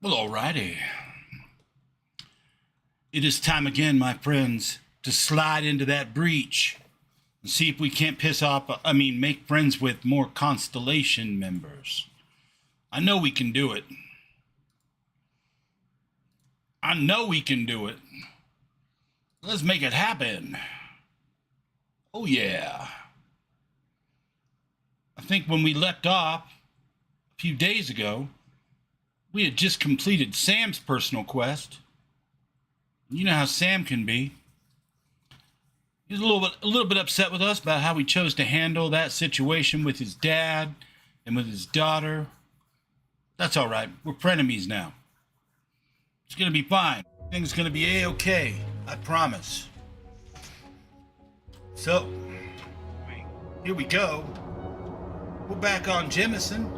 Well, alrighty. It is time again, my friends, to slide into that breach and see if we can't make friends with more Constellation members. I know we can do it. I know we can do it. Let's make it happen. Oh, yeah. I think when we left off a few days ago, we had just completed Sam's personal quest. You know how Sam can be. He's a little bit upset with us about how we chose to handle that situation with his dad and with his daughter. That's all right. We're frenemies now. It's going to be fine. Things going to be A-okay. I promise. So, here we go. We're back on Jemison.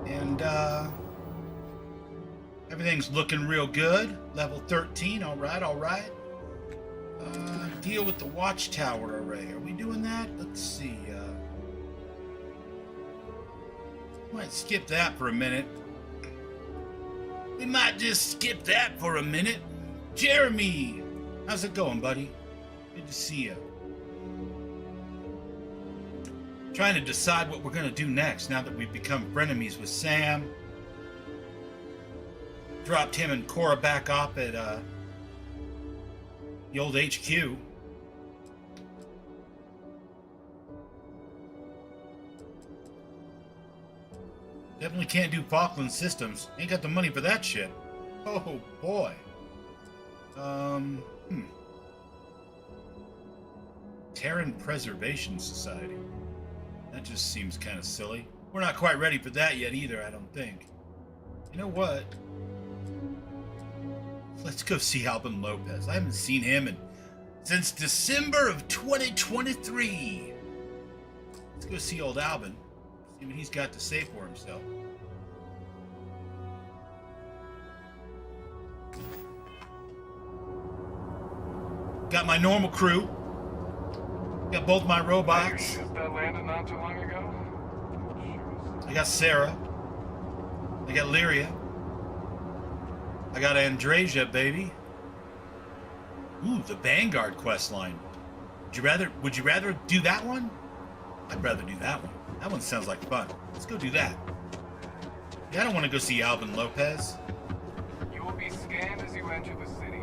And, everything's looking real good. Level 13. All right. Deal with the Watchtower array. Are we doing that? Let's see. Might skip that for a minute. We might just skip that for a minute. Jeremy! How's it going, buddy? Good to see you. Trying to decide what we're going to do next now that we've become frenemies with Sam. Dropped him and Cora back off at the old HQ. Definitely can't do Falkland Systems. Ain't got the money for that shit. Oh boy. Terran Preservation Society. That just seems kind of silly. We're not quite ready for that yet either, I don't think. You know what? Let's go see Alvin Lopez. I haven't seen him since December of 2023. Let's go see old Alvin. See what he's got to say for himself. Got my normal crew. Got both my robots. That landed not too long ago. I got Sarah. I got Lyria. I got Andrasia, baby. Ooh, the Vanguard quest line. Would you rather do that one? I'd rather do that one. That one sounds like fun. Let's go do that. Yeah, I don't want to go see Alvin Lopez. You will be scanned as you enter the city.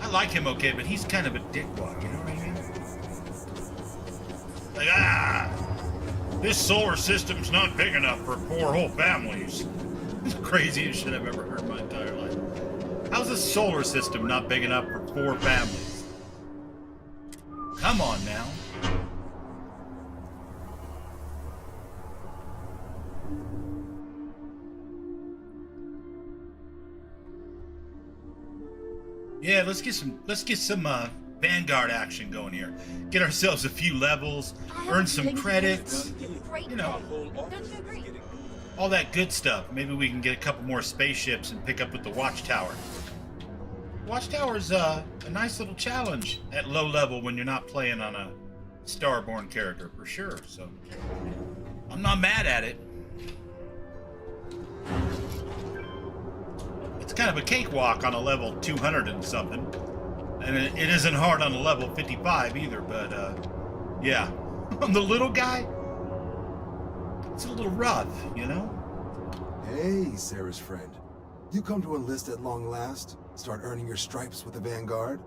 I like him okay, but he's kind of a dickwad, you know what I mean? Like, this solar system's not big enough for 4 whole families. It's the craziest shit I've ever heard in my entire life. How's a solar system not big enough for 4 families? Come on now. Yeah, let's get some Vanguard action going here. Get ourselves a few levels, earn some credits, you know, all that good stuff. Maybe we can get a couple more spaceships and pick up with the Watchtower. Watchtower's a nice little challenge at low level when you're not playing on a Starborn character, for sure. So I'm not mad at it. It's kind of a cakewalk on a level 200 and something. And it isn't hard on a level 55 either, but yeah. On the little guy, it's a little rough, you know? Hey, Sarah's friend. You come to enlist at long last? Start earning your stripes with the Vanguard?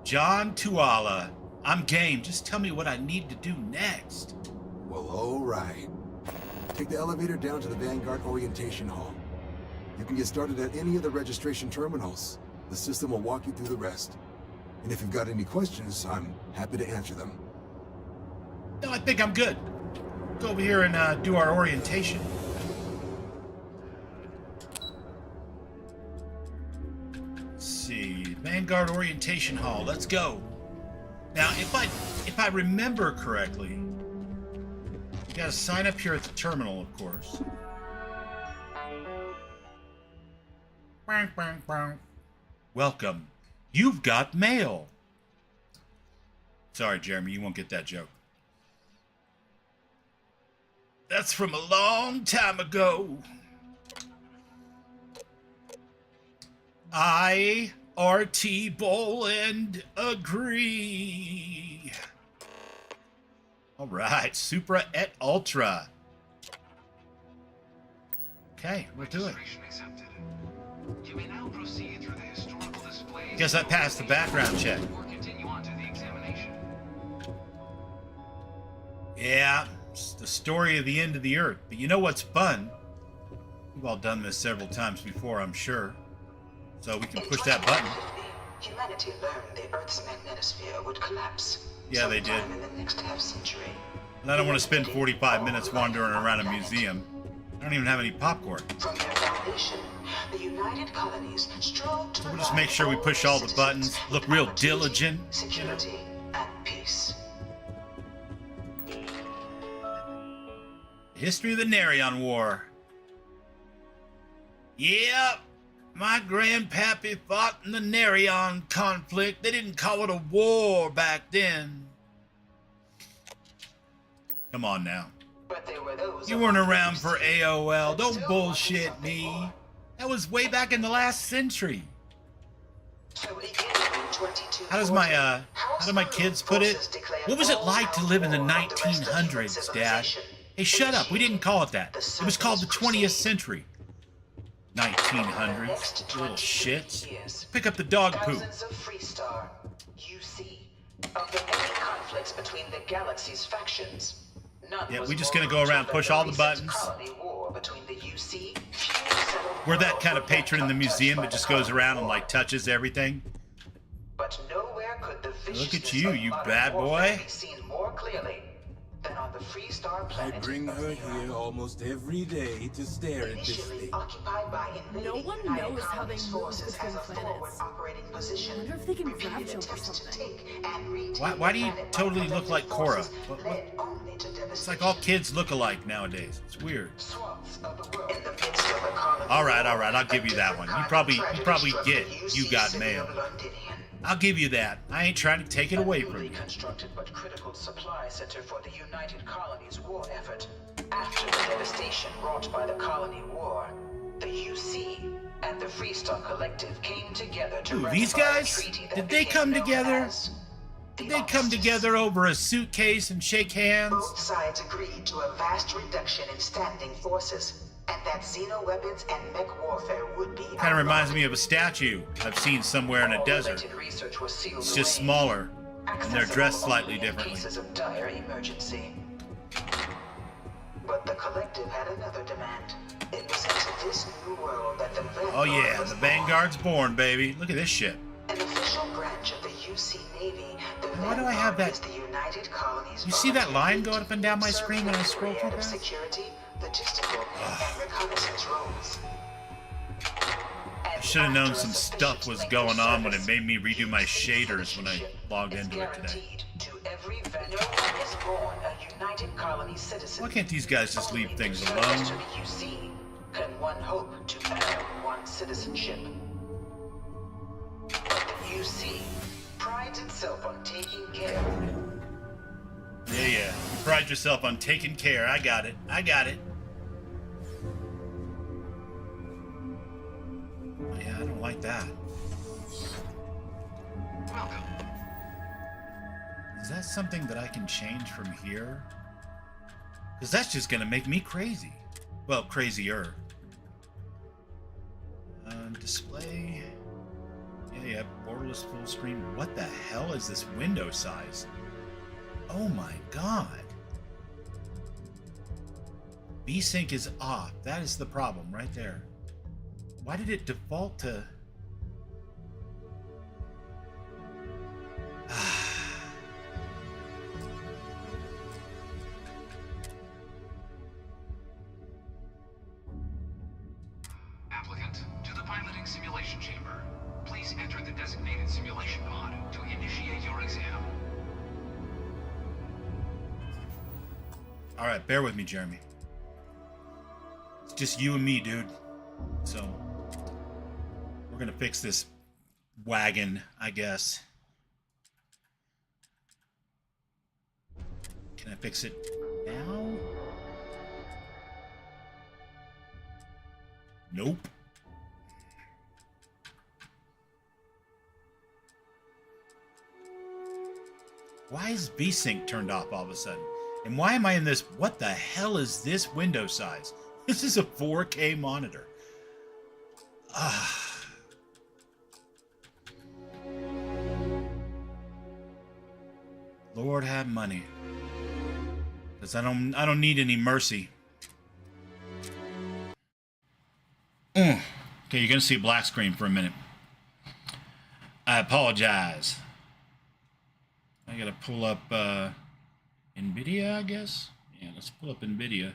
John Tuala. I'm game. Just tell me what I need to do next. Well, all right. Take the elevator down to the Vanguard Orientation Hall. You can get started at any of the registration terminals. The system will walk you through the rest. And if you've got any questions, I'm happy to answer them. No, I think I'm good. Go over here and do our orientation. Let's see. Vanguard Orientation Hall. Let's go. Now, if I remember correctly, you gotta sign up here at the terminal, of course. Welcome. You've got mail. Sorry, Jeremy, you won't get that joke. That's from a long time ago. I, R.T. Boland, agree. All right, Supra et Ultra. Okay, we'll do it. You may now proceed through the historical displays. Guess I passed the background check. Or continue on to the examination. Yeah, it's the story of the end of the Earth. But you know what's fun? We've all done this several times before, I'm sure. So we can push that button. Humanity learned the Earth's magnetosphere would collapse. Yeah, they did. sometime in the next half century. And I don't want to spend 45 minutes wandering around a museum. I don't even have any popcorn. From their foundation, the United Colonies strove to We'll just make sure we push all the buttons, look real diligent. security, and peace. History of the Nerion War. Yep, my grandpappy fought in the Nerion conflict. They didn't call it a war back then. Come on now. But there were those You weren't around for AOL. Don't bullshit me. That was way back in the last century. So beginning in 2240, How do my kids put it? What was it like to live in the 1900s, Dad? Hey, shut up. We didn't call it that. It was called the 20th century. 1900s. Little shits. Pick up the dog poop. Thousands of Freestar, UC, of the many conflicts between the galaxy's factions. None Yeah, was we just more gonna go around, brutal push than all the recent buttons. colony war between the UC, few settled We're that kind of worlds were patron in the untouched museum by that the just goes colony around and war. like touches everything. But nowhere could the Look at viciousness you, of you modern bad warfare boy. be seen more clearly than on the Freestar I planet bring of her Xeno. here almost every day to stare at this Initially thing. occupied by invading No one United knows how they Colonies move forces between as a forward planets. operating position. I wonder if they can repeated grab jump or attempts to something. take and retain Why do you the planet by totally look like collective Korra? forces What- led only to It's like all devastation. kids look alike nowadays. It's weird. Swaths of the world. In the midst of a colony All right, war, I'll give you that a one. different You probably kind of tragedy get struck the you UC got city mail. of Londinian. I'll give you that. I ain't trying to take it A away from newly you. constructed but critical supply center for the United Colonies war effort. After the devastation wrought by the colony war, the UC and the Freestar Collective came together to Ooh, these ratify a guys? treaty that Did they became come known together? as the Did they come Armistice. together over a suitcase and shake hands? Both sides agreed to a vast reduction in standing forces, and that Xeno weapons and mech warfare would be Kind of reminds me of a statue I've seen somewhere in a desert. Research was sealed It's just away, smaller, and they're accessible dressed slightly only in differently. cases of dire emergency. But the collective had another demand. It was into this new world that the Vanguard Oh yeah, was the born. Vanguard's born, baby. Look at this shit. An official branch of the UC Navy, the Why do I have Vanguard that- is the United Colonies You see that volunteer line fleet, going up and down my screen when I serving scroll a too myriad of fast? security, logistical, and reconnaissance roles. I should have known some stuff was going on when it made me redo my shaders when I logged into it today. Why can't these guys just leave things alone? Can one hope to earn one's citizenship? But the UC prides itself on taking care. Yeah. You pride yourself on taking care. I got it. Yeah, I don't like that. Welcome. Is that something that I can change from here? Because that's just going to make me crazy. Well, crazier. Display. Yeah, borderless full screen. What the hell is this window size? Oh my god. VSync is off. That is the problem right there. Why did it default to... Applicant to the piloting simulation chamber. Please enter the designated simulation pod to initiate your exam. Alright, bear with me, Jeremy. It's just you and me, dude. So, we're gonna fix this wagon, I guess. Can I fix it now? Nope. Why is VSync turned off all of a sudden? And why am I in this? What the hell is this window size? This is a 4K monitor. Lord have money. Because I don't need any mercy. Okay, you're gonna see a black screen for a minute. I apologize. I gotta pull up NVIDIA, I guess. Yeah, let's pull up NVIDIA.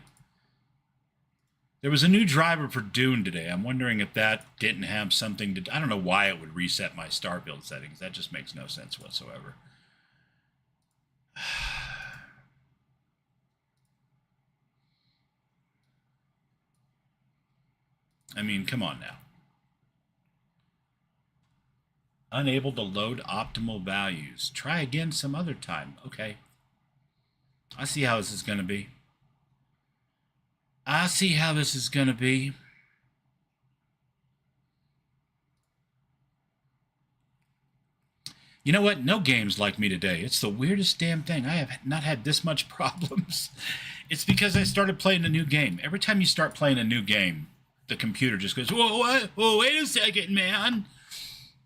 There was a new driver for Dune today. I'm wondering if that didn't have something to... I don't know why it would reset my Starfield settings. That just makes no sense whatsoever. I mean, come on now. Unable to load optimal values. Try again some other time. Okay. I see how this is going to be. I see how this is going to be. You know what? No game's like me today. It's the weirdest damn thing. I have not had this much problems. It's because I started playing a new game. Every time you start playing a new game, the computer just goes, whoa, what? Whoa, wait a second, man.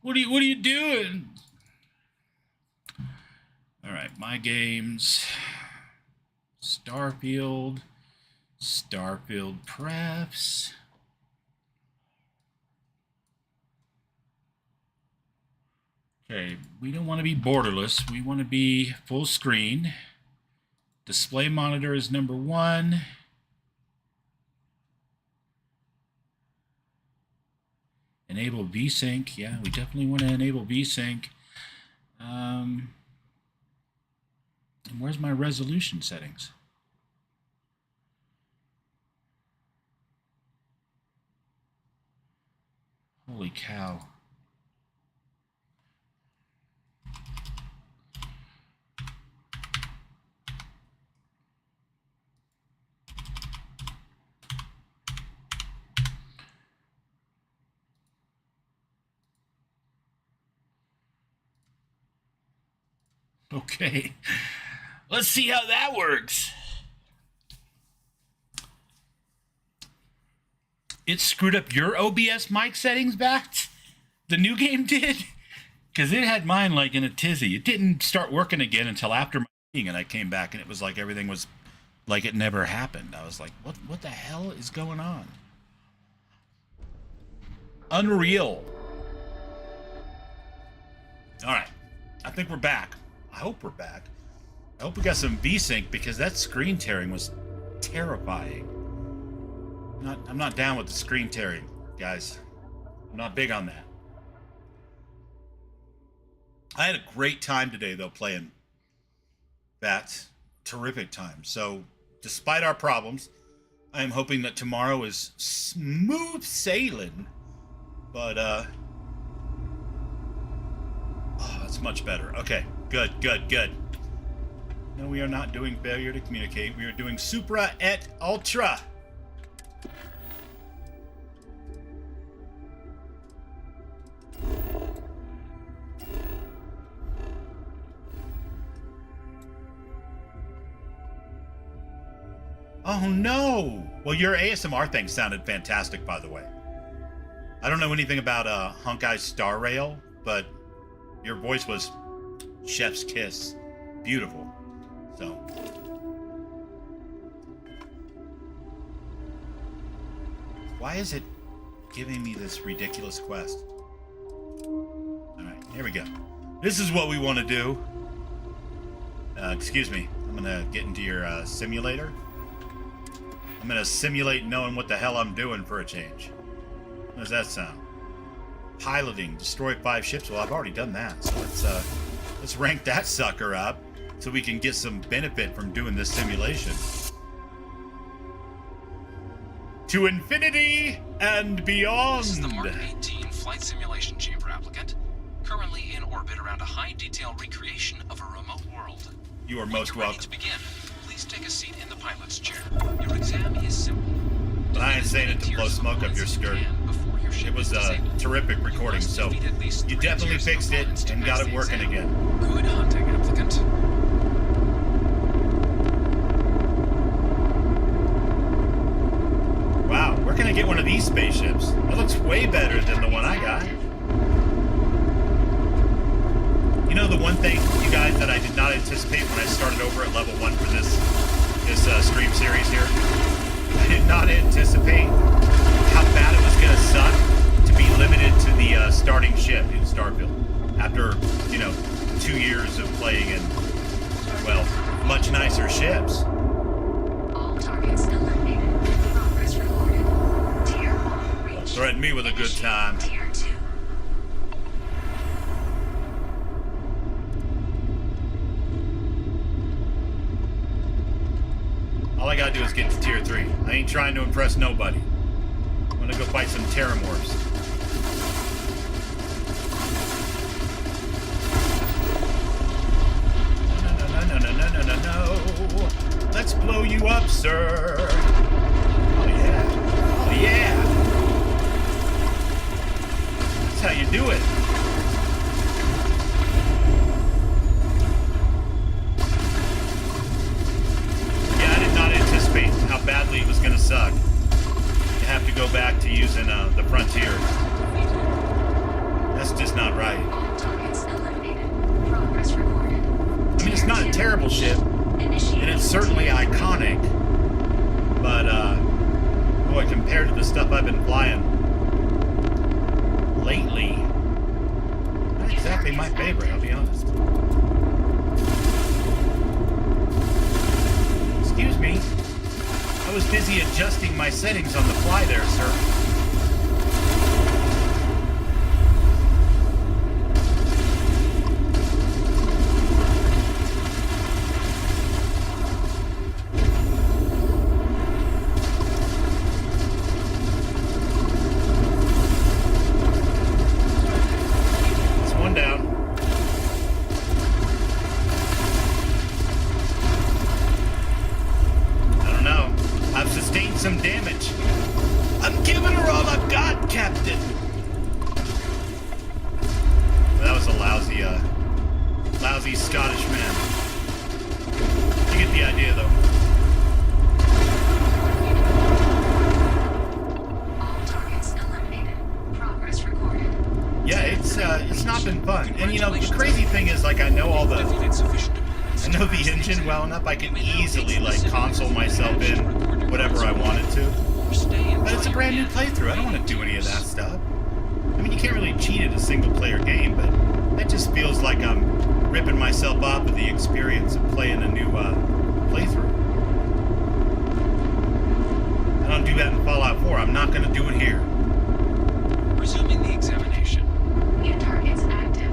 What are you doing? All right, my games. Starfield Preps. Okay, we don't want to be borderless. We want to be full screen. Display monitor is number 1. Enable VSync. Yeah, we definitely want to enable VSync. And where's my resolution settings? Holy cow. Okay, let's see how that works. It screwed up your OBS mic settings back? The new game did? Because it had mine like in a tizzy. It didn't start working again until after my meeting, and I came back and it was like everything was like it never happened. I was like, what the hell is going on? Unreal. All right, I think we're back. I hope we're back. I hope we got some VSync because that screen tearing was terrifying. I'm not down with the screen tearing, guys. I'm not big on that. I had a great time today, though, playing that. Terrific time. So, despite our problems, I am hoping that tomorrow is smooth sailing. But, oh, that's much better. Okay. Good. No, we are not doing failure to communicate. We are doing supra et ultra. Oh no! Well, your ASMR thing sounded fantastic, by the way. I don't know anything about Honkai Star Rail, but your voice was chef's kiss. Beautiful. So. Why is it giving me this ridiculous quest? Alright, here we go. This is what we want to do. Excuse me. I'm going to get into your simulator. I'm going to simulate knowing what the hell I'm doing for a change. How does that sound? Piloting. Destroy 5 ships. Well, I've already done that. So let's rank that sucker up so we can get some benefit from doing this simulation. To infinity and beyond. This is the Mark 18 Flight Simulation Chamber applicant, currently in orbit around a high-detail recreation of a remote world. You are most welcome. To begin, please take a seat in the pilot's chair. Your exam is simple. But I ain't saying it to blow smoke up your skirt. It was a terrific recording, so you definitely fixed it and got it working again. Good hunting, applicant. gonna get one of these spaceships. It looks way better than the one I got. You know the one thing, you guys, that I did not anticipate when I started over at level 1 for this stream series here? I did not anticipate how bad it was gonna suck to be limited to the starting ship in Starfield. After, 2 years of playing in, well, much nicer ships. All targets eliminated. Progress recorded. Tier 1 reached. Threaten me with a good time. Tier 2. All I gotta do is get to tier 3. I ain't trying to impress nobody. I'm gonna go fight some Terramorphs. No. Let's blow you up, sir. Oh yeah. Oh yeah. That's how you do it. Yeah, I did not anticipate how badly it was going to suck to have to go back to using the Frontier. That's just not right. All targets eliminated. Progress recorded. I mean, it's not a terrible ship, and it's certainly iconic, but, boy, compared to the stuff I've been flying lately, not exactly my favorite, I'll be honest. Excuse me. I was busy adjusting my settings on the fly there, sir. Some damage. I'm giving her all I've got, Captain. That was a lousy Scottish man. You get the idea, though. All targets eliminated. Progress recorded. Yeah, it's not been fun. And the crazy thing is, like, I know the engine well enough. I can easily console myself in whatever I wanted to. But it's a brand new playthrough. I don't want to do any of that stuff. I mean, you can't really cheat at a single-player game, but that just feels like I'm ripping myself off of the experience of playing a new playthrough. I don't do that in Fallout 4. I'm not going to do it here. Resuming the examination. New targets active.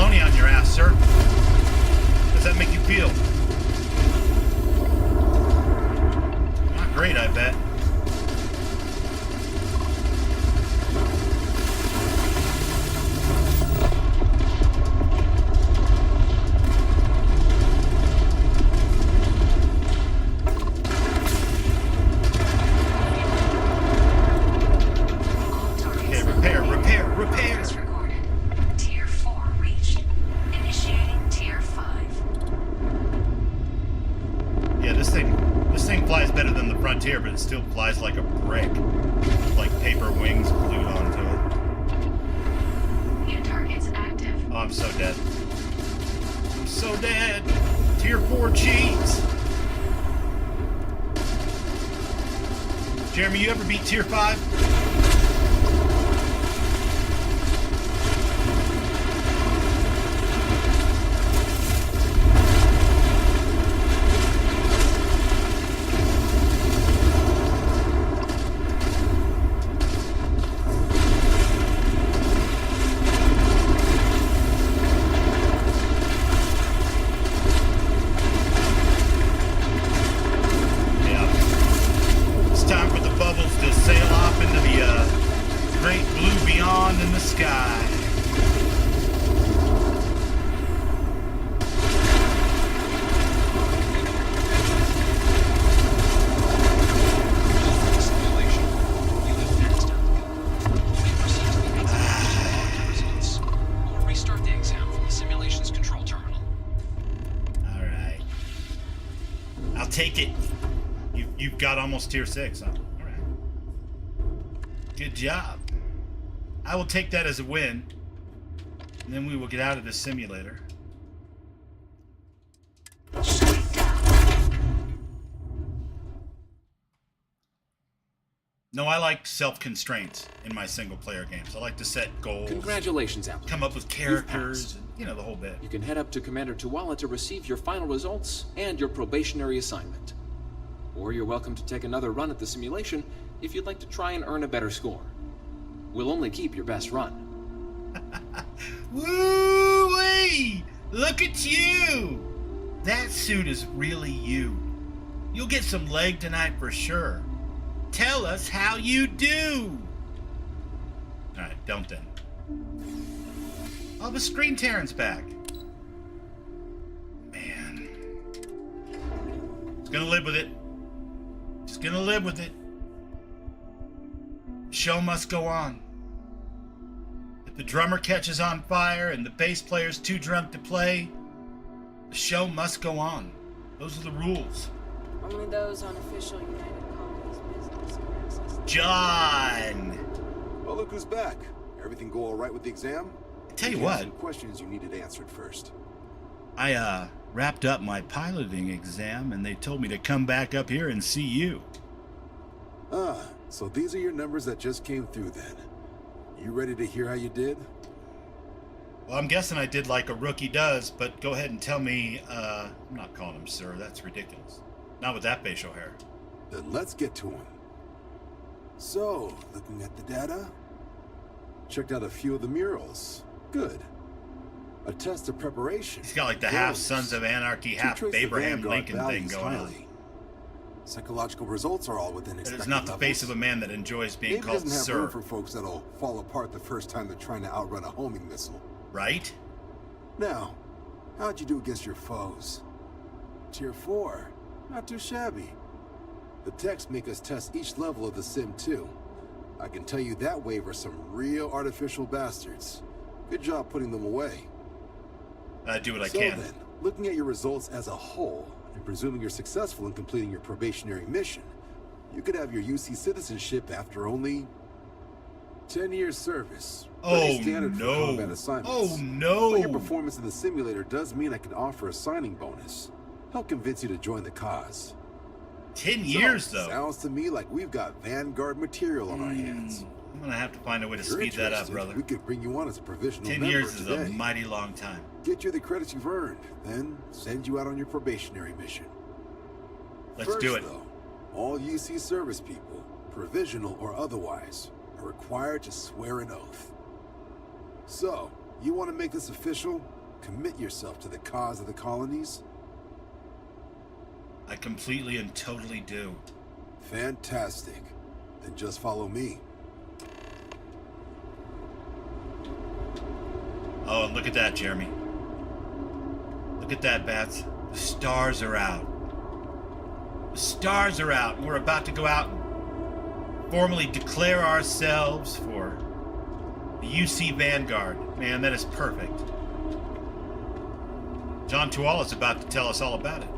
On your ass, sir. How does that make you feel? Not great, I bet. Okay, repair. Tier 4 reached. Initiating Tier 5. Yeah, this thing flies better than the Frontier, but it still flies like a brick. Like paper wings glued onto it. New targets active. Oh, I'm so dead. I'm so dead. Tier 4 cheats. Jeremy, you ever beat Tier 5? In the sky. Simulation. You have passed out. You may proceed almost tier 6, huh? All right. Good job. I will take that as a win. And then we will get out of this simulator. No, I like self-constraints in my single-player games. I like to set goals. Congratulations, Applicant. Come up with characters, and, you know, the whole bit. You can head up to Commander Tuala to receive your final results and your probationary assignment. Or you're welcome to take another run at the simulation if you'd like to try and earn a better score. We'll only keep your best run. Woo-wee! Look at you! That suit is really you. You'll get some leg tonight for sure. Tell us how you do! Alright, don't then. Oh, the Screen Terran's back. Man. Just gonna live with it. Just gonna live with it. Show must go on. If the drummer catches on fire and the bass player's too drunk to play, the show must go on. Those are the rules. Only those on official United Colonies business can access the John! Well, look who's back. Everything go all right with the exam? I tell you had what. some questions you needed answered first. I wrapped up my piloting exam and they told me to come back up here and see you. Ah, so these are your numbers that just came through then. You ready to hear how you did? Well, I'm guessing I did like a rookie does, but go ahead and tell me, I'm not calling him sir, that's ridiculous. Not with that facial hair. Then let's get to him. So, looking at the data, checked out a few of the murals. Good. A test of preparation. He's got like the half Sons of Anarchy, half Abraham Lincoln thing going on. Psychological results are all within That expected is not the levels. face of a man that enjoys being Maybe called doesn't have sir. room for folks that'll fall apart the first time they're trying to outrun a homing missile. Right? Now, how'd you do against your foes? Tier 4. Not too shabby. The texts make us test each level of the sim too. I can tell you that waiver some real artificial bastards. Good job putting them away. I do what I So can. then, looking at your results as a whole, and presuming you're successful in completing your probationary mission, you could have your UC citizenship after only 10 years service. Pretty standard for combat assignments. Oh no! But your performance in the simulator does mean I can offer a signing bonus. Help convince you to join the cause. 10 years So, though. Sounds to me like we've got Vanguard material on our hands. I'm gonna have to find a way to If you're speed that up, interested, brother. We could bring you on as a provisional 10 member years is today. a mighty long time. Get you the credits you've earned, then send you out on your probationary mission. Let's First, do it. Though, all UC service people, provisional or otherwise, are required to swear an oath. So, you want to make this official? Commit yourself to the cause of the colonies? I completely and totally do. Fantastic. Then just follow me. Oh, and look at that, Jeremy. Look at that, Bats. The stars are out. The stars are out. We're about to go out and formally declare ourselves for the UC Vanguard. Man, that is perfect. John Tuala is about to tell us all about it.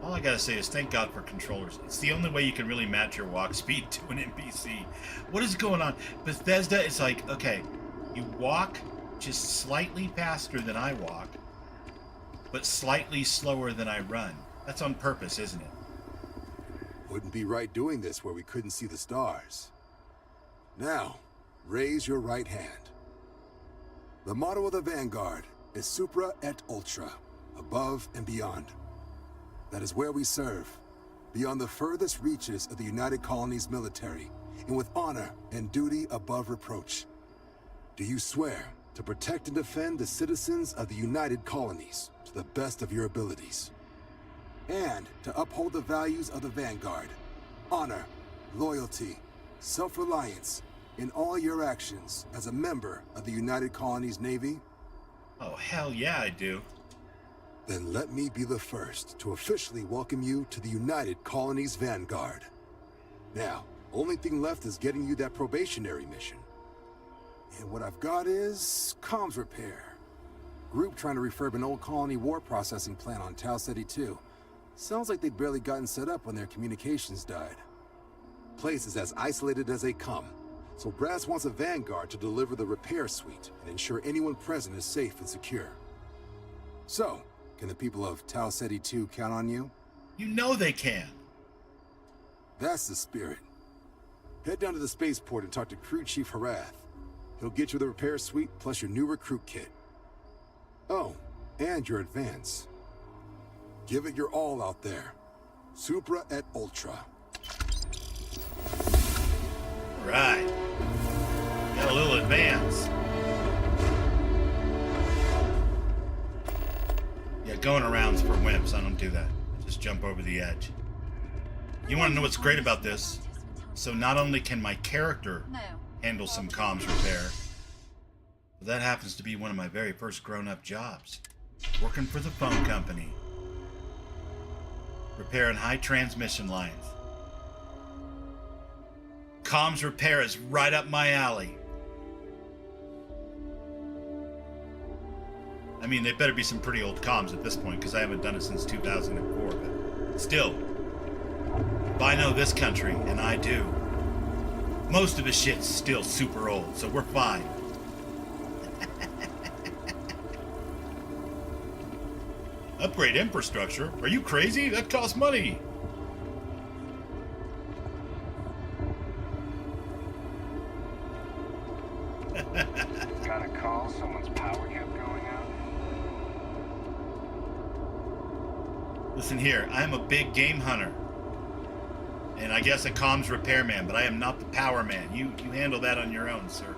All I gotta say is thank God for controllers. It's the only way you can really match your walk speed to an NPC. What is going on? Bethesda is like, okay, you walk just slightly faster than I walk, but slightly slower than I run. That's on purpose, isn't it? Wouldn't be right doing this where we couldn't see the stars. Now, raise your right hand. The motto of the Vanguard is Supra et Ultra, above and beyond. That is where we serve, beyond the furthest reaches of the United Colonies military, and with honor and duty above reproach. Do you swear to protect and defend the citizens of the United Colonies to the best of your abilities? And to uphold the values of the Vanguard, honor, loyalty, self-reliance, in all your actions as a member of the United Colonies Navy? Oh, hell yeah, I do. Then let me be the first to officially welcome you to the United Colonies Vanguard. Now, only thing left is getting you that probationary mission. And what I've got is comms repair. Group trying to refurb an old colony war processing plant on Tau Ceti 2. Sounds like they'd barely gotten set up when their communications died. Place is as isolated as they come, so Brass wants a vanguard to deliver the repair suite and ensure anyone present is safe and secure. So, can the people of Tau Ceti 2 count on you? You know they can. That's the spirit. Head down to the spaceport and talk to Crew Chief Harath. He'll get you the repair suite plus your new recruit kit. Oh, and your advance. Give it your all out there. Supra et Ultra. Right. Got a little advance. Yeah, going around's for wimps. I don't do that. I just jump over the edge. You want to know what's great about this? So not only can my character handle some comms repair, but that happens to be one of my very first grown-up jobs. Working for the phone company. Repairing high transmission lines. Comms repair is right up my alley. I mean, they better be some pretty old comms at this point, because I haven't done it since 2004, but still. If I know this country, and I do, most of the shit's still super old, so we're fine. Upgrade infrastructure? Are you crazy? That costs money. Got a call? Someone's power kept going out? Listen here, I am a big game hunter. And I guess a comms repairman, but I am not the power man. You handle that on your own, sir.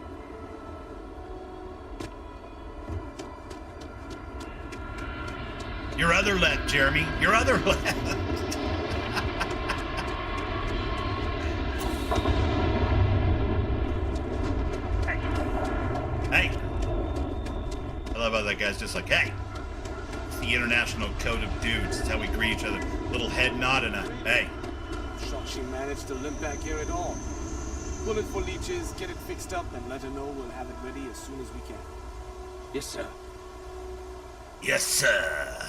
Your other left, Jeremy. Your other left. Hey. I love how that guy's just like, hey. It's the international code of dudes. It's how we greet each other. Little head nod and a hey. Shocked she managed to limp back here at all. Pull it for leeches, get it fixed up, and let her know we'll have it ready as soon as we can. Yes, sir. Yes, sir.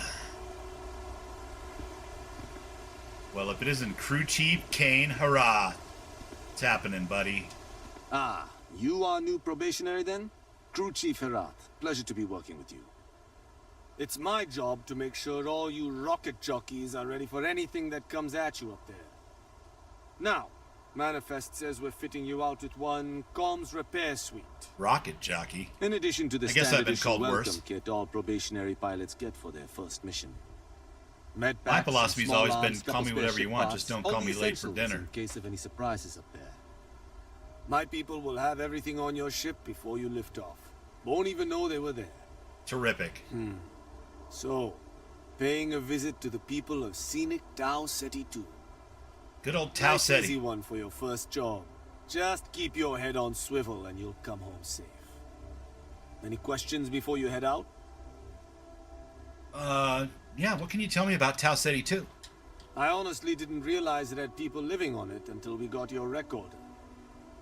Well, if it isn't Crew Chief Kane Harath. What's happening, buddy? Ah, you are new probationary then? Crew Chief Harath, pleasure to be working with you. It's my job to make sure all you rocket jockeys are ready for anything that comes at you up there. Now, Manifest says we're fitting you out with one comms repair suite. Rocket jockey? In addition to the I guess I've standard been called welcome worse. kit all probationary pilots get for their first mission. My philosophy's always been, call me whatever you want, just don't call me late for dinner. In case of any surprises up there. My people will have everything on your ship before you lift off. Won't even know they were there. Terrific. So, paying a visit to the people of scenic Tau Ceti 2. Good old Tau Ceti. Easy one for your first job. Just keep your head on swivel and you'll come home safe. Any questions before you head out? Yeah, what can you tell me about Tau Ceti 2? I honestly didn't realize it had people living on it until we got your record.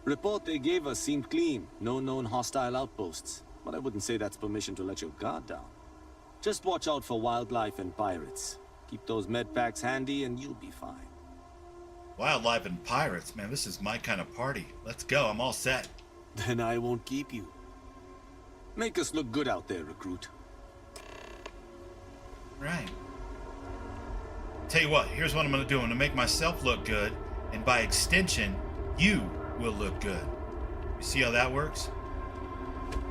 Report they gave us seemed clean. No known hostile outposts. But I wouldn't say that's permission to let your guard down. Just watch out for wildlife and pirates. Keep those med packs handy and you'll be fine. Wildlife and pirates, man, this is my kind of party. Let's go, I'm all set. Then I won't keep you. Make us look good out there, recruit. Right. Tell you what, here's what I'm gonna do. I'm gonna make myself look good, and by extension, you will look good. You see how that works?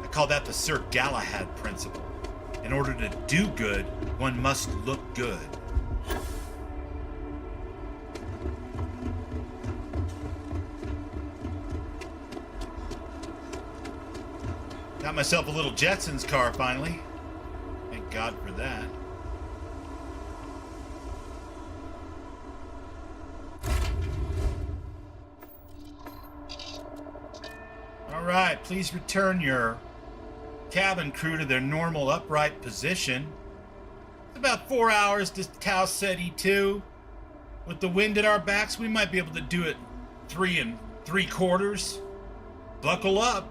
I call that the Sir Galahad principle. In order to do good, one must look good. Got myself a little Jetsons car finally. Thank God for that. Alright, please return your cabin crew to their normal upright position. It's about 4 hours to Tau Ceti 2. With the wind at our backs, we might be able to do it 3 3/4. Buckle up.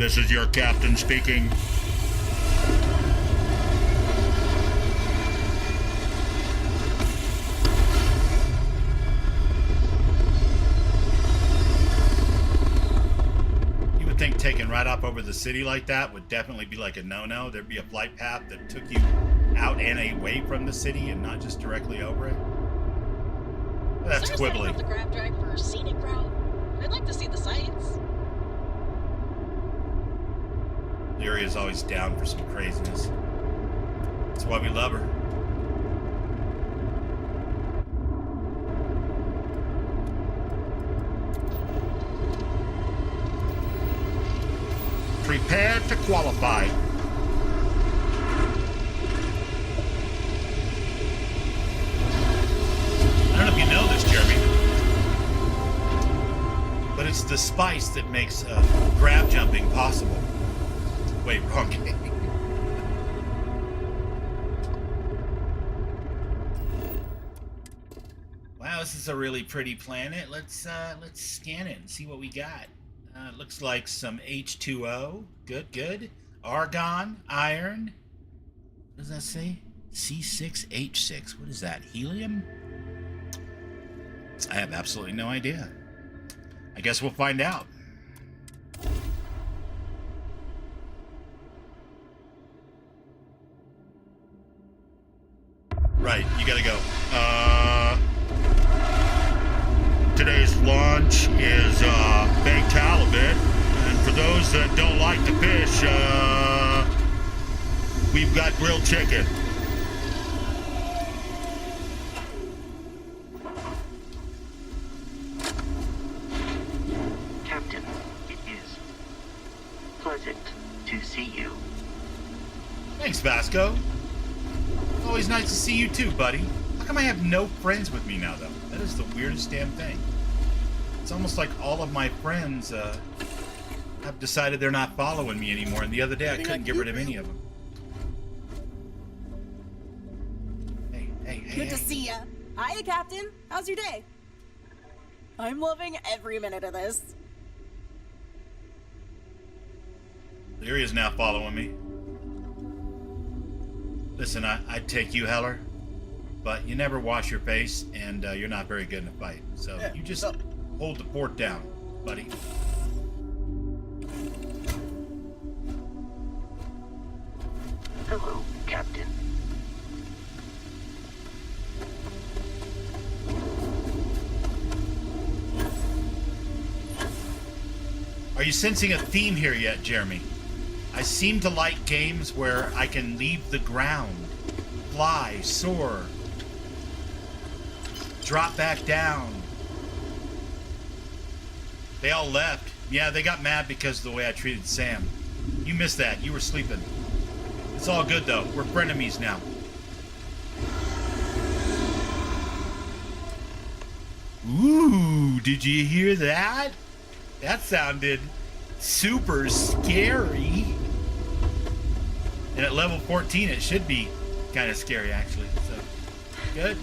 This is your captain speaking. You would think taking right up over the city like that would definitely be like a no-no. There'd be a flight path that took you out and away from the city and not just directly over it. That's quibbling. The grab drag for scenic route. I'd like to see the sights. Lyria's always down for some craziness. That's why we love her. Prepared to qualify. I don't know if you know this, Jeremy, but it's the spice that makes grab jumping possible. Wait, wrong game. Wow, this is a really pretty planet. Let's scan it and see what we got. Looks like some H2O. Good, good. Argon, iron. What does that say? C6H6. What is that? Helium? I have absolutely no idea. I guess we'll find out. Right, you gotta go. Today's lunch is baked halibut, and for those that don't like to fish, we've got grilled chicken. Captain, it is pleasant to see you. Thanks, Vasco. Always nice to see you too, buddy. How come I have no friends with me now, though? That is the weirdest damn thing. It's almost like all of my friends have decided they're not following me anymore, and the other day I couldn't get rid of any of them. Hey. Good to see ya. Hiya, Captain. How's your day? I'm loving every minute of this. Lyria's now following me. Listen, I'd take you, Heller, but you never wash your face, and you're not very good in a fight. So you just hold the fort down, buddy. Hello, Captain. Are you sensing a theme here yet, Jeremy? I seem to like games where I can leave the ground, fly, soar, drop back down. They all left. Yeah, they got mad because of the way I treated Sam. You missed that. You were sleeping. It's all good, though. We're frenemies now. Ooh, did you hear that? That sounded super scary. And at level 14, it should be kind of scary, actually. So, good.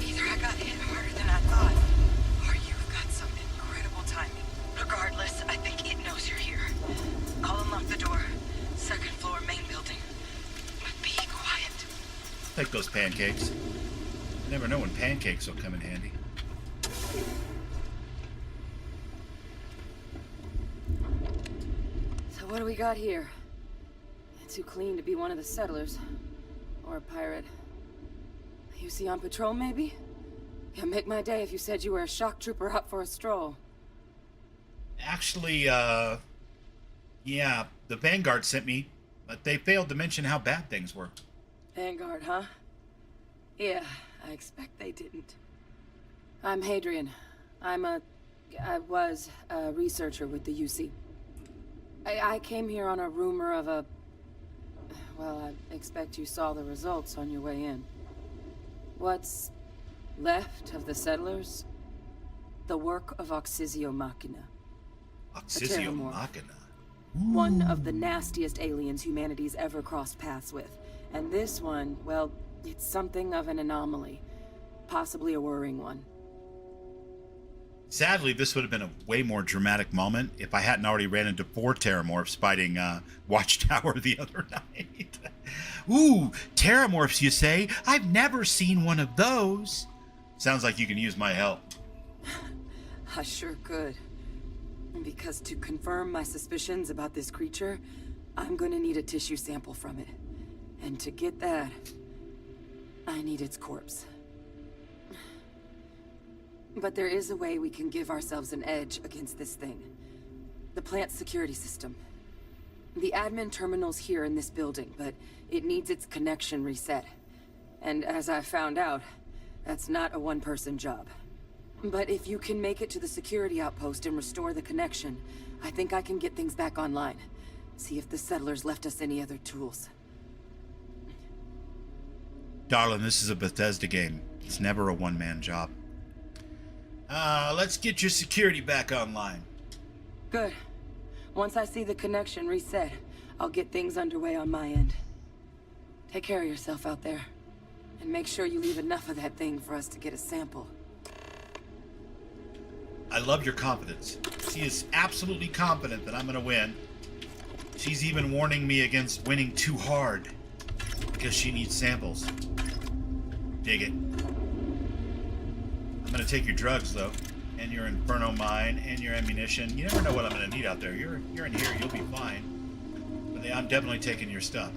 Either I got hit harder than I thought, or you've got some incredible timing. Regardless, I think it knows you're here. I'll unlock the door. Second floor, main building. But be quiet. Take those pancakes. You never know when pancakes will come in handy. So what do we got here? Too clean to be one of the settlers. Or a pirate. You see on patrol, maybe? Yeah, make my day if you said you were a shock trooper out for a stroll. Actually, yeah, the Vanguard sent me, but they failed to mention how bad things were. Vanguard, huh? Yeah, I expect they didn't. I'm Hadrian. I was a researcher with the UC. I came here on a rumor of a... Well, I expect you saw the results on your way in. What's left of the settlers? The work of Xeno Machina. Xeno Machina? One of the nastiest aliens humanity's ever crossed paths with. And this one, well, it's something of an anomaly. Possibly a worrying one. Sadly, this would have been a way more dramatic moment if I hadn't already ran into 4 Terramorphs fighting Watchtower the other night. Ooh, Terramorphs, you say? I've never seen one of those. Sounds like you can use my help. I sure could. Because to confirm my suspicions about this creature, I'm gonna need a tissue sample from it. And to get that, I need its corpse. But there is a way we can give ourselves an edge against this thing. The plant's security system. The admin terminal's here in this building, but it needs its connection reset. And as I found out, that's not a one-person job. But if you can make it to the security outpost and restore the connection, I think I can get things back online. See if the settlers left us any other tools. Darling, this is a Bethesda game. It's never a one-man job. Let's get your security back online. Good. Once I see the connection reset, I'll get things underway on my end. Take care of yourself out there. And make sure you leave enough of that thing for us to get a sample. I love your confidence. She is absolutely confident that I'm gonna win. She's even warning me against winning too hard because she needs samples. Dig it. I'm gonna take your drugs though, and your Inferno mine, and your ammunition. You never know what I'm gonna need out there. You're in here, you'll be fine. But I'm definitely taking your stuff.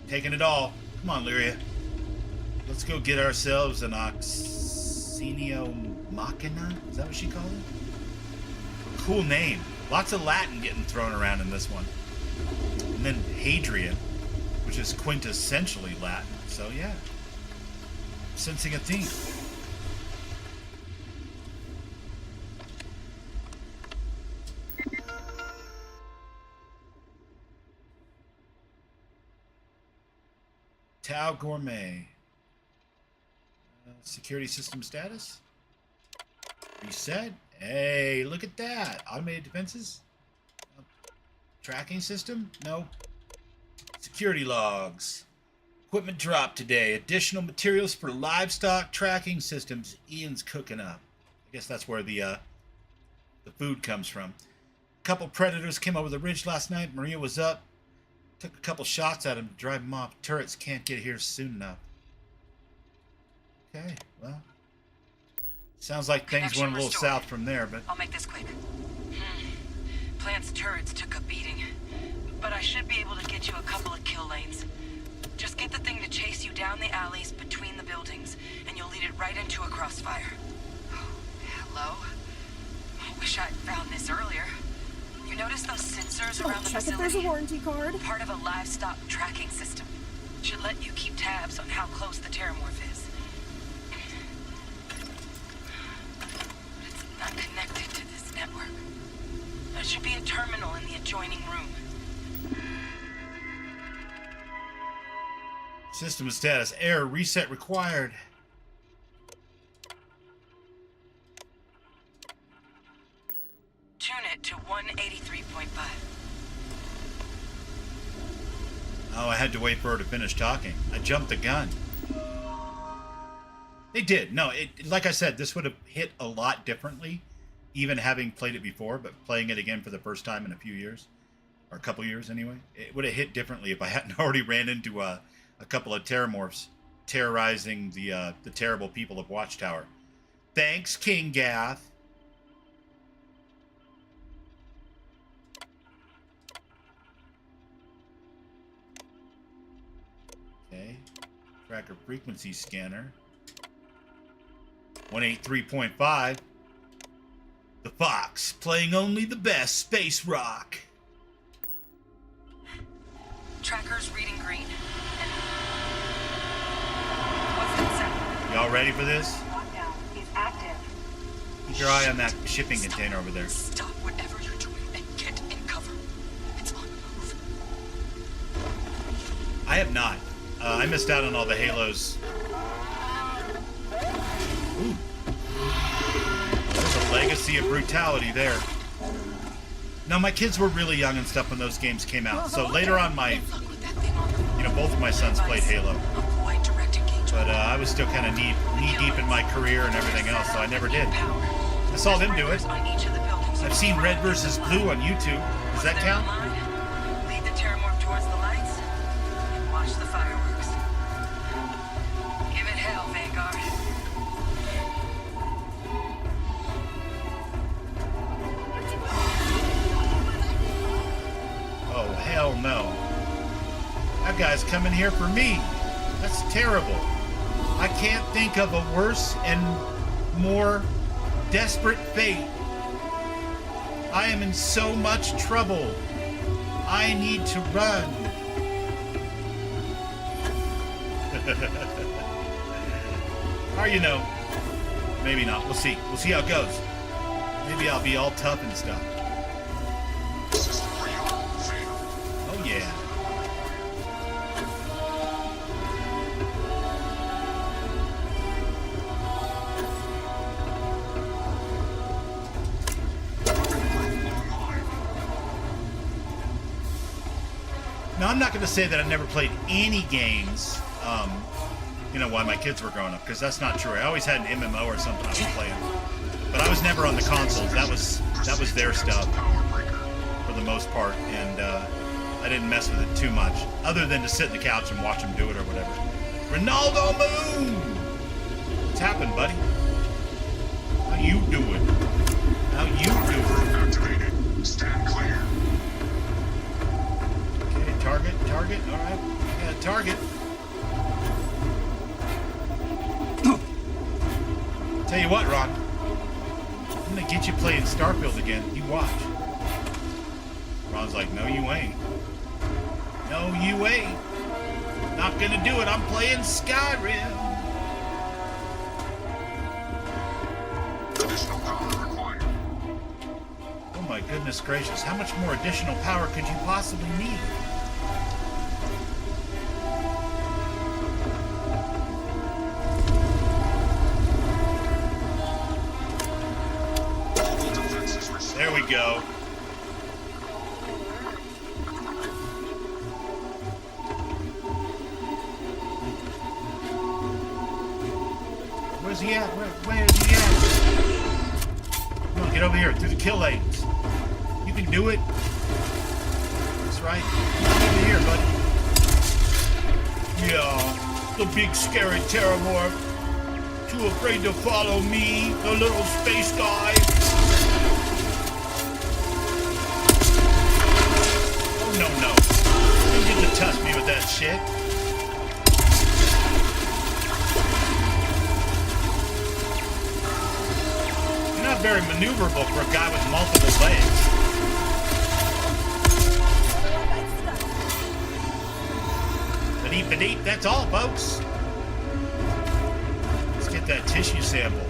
Taking it all. Come on, Lyria. Let's go get ourselves an Xeno Master. Is that what she called it? Cool name. Lots of Latin getting thrown around in this one. And then Hadrian, which is quintessentially Latin. So yeah, sensing a theme. Tau Gourmet. Security system status. Reset. Hey, look at that. Automated defenses. Tracking system? No. Security logs. Equipment drop today. Additional materials for livestock tracking systems. Ian's cooking up. I guess that's where the food comes from. A couple predators came over the ridge last night. Maria was up. Took a couple shots at him to drive him off. Turrets can't get here soon enough. Okay, well. Sounds like things went a little south from there, but... I'll make this quick. Plant's turrets took a beating. But I should be able to get you a couple of kill lanes. Just get the thing to chase you down the alleys between the buildings, and you'll lead it right into a crossfire. Oh, hello? I wish I'd found this earlier. You notice those sensors around the facility? Check if there's a warranty card. Part of a livestock tracking system. Should let you keep tabs on how close the Terramorph is. It's not connected to this network. There should be a terminal in the adjoining room. System status. Error. Reset required. Tune it to 183.5. Oh, I had to wait for her to finish talking. I jumped the gun. They did. No, like I said, this would have hit a lot differently, even having played it before, but playing it again for the first time in a few years, or a couple years anyway. It would have hit differently if I hadn't already ran into a couple of Terramorphs terrorizing the terrible people of Watchtower. Thanks, KIngGath. Okay. Tracker frequency scanner. 183.5. The Fox, playing only the best space rock. Tracker's reading green. What's that sound? Y'all ready for this? Lockdown is active. Keep your eye on that shipping container over there. Stop whatever you're doing and get in cover. It's on the move. I have not. I missed out on all the Halos. Ooh. There's a legacy of brutality there. No, my kids were really young and stuff when those games came out. So later on, both of my sons played Halo. But I was still kind of knee deep in my career and everything else, so I never did. I saw them do it. On each of the buildings. I've seen Red versus Blue on YouTube. Does that count? Lead the Terramorph towards the lights and watch the fireworks. Give it hell, Vanguard. Oh, hell no. That guy's coming here for me. That's terrible. I can't think of a worse and more desperate fate. I am in so much trouble. I need to run. Or, you know, maybe not. We'll see. We'll see how it goes. Maybe I'll be all tough and stuff. Oh, yeah. Now, I'm not going to say that I never played any games, you know, while my kids were growing up, because that's not true. I always had an MMO or something I was playing. But I was never on the consoles. That was their stuff, for the most part, and I didn't mess with it too much, other than to sit in the couch and watch them do it or whatever. Ronaldo Moon! What's happened, buddy? How you doing? How you doing? Activated. Stand clear. Target, alright. Yeah, target. Tell you what, Ron. I'm gonna get you playing Starfield again. You watch. Ron's like, no, you ain't. No, you ain't. Not gonna do it. I'm playing Skyrim. Additional power required. Oh my goodness gracious. How much more additional power could you possibly need? There we go. Where's he at? Where is he at? Come on, get over here, through the kill lanes. You can do it. That's right. Come over here, buddy. Yeah, the big scary Terramorph. Too afraid to follow me, the little space guy. No. You get to touch me with that shit. You're not very maneuverable for a guy with multiple legs. Ba-deep, that's all, folks. Let's get that tissue sample.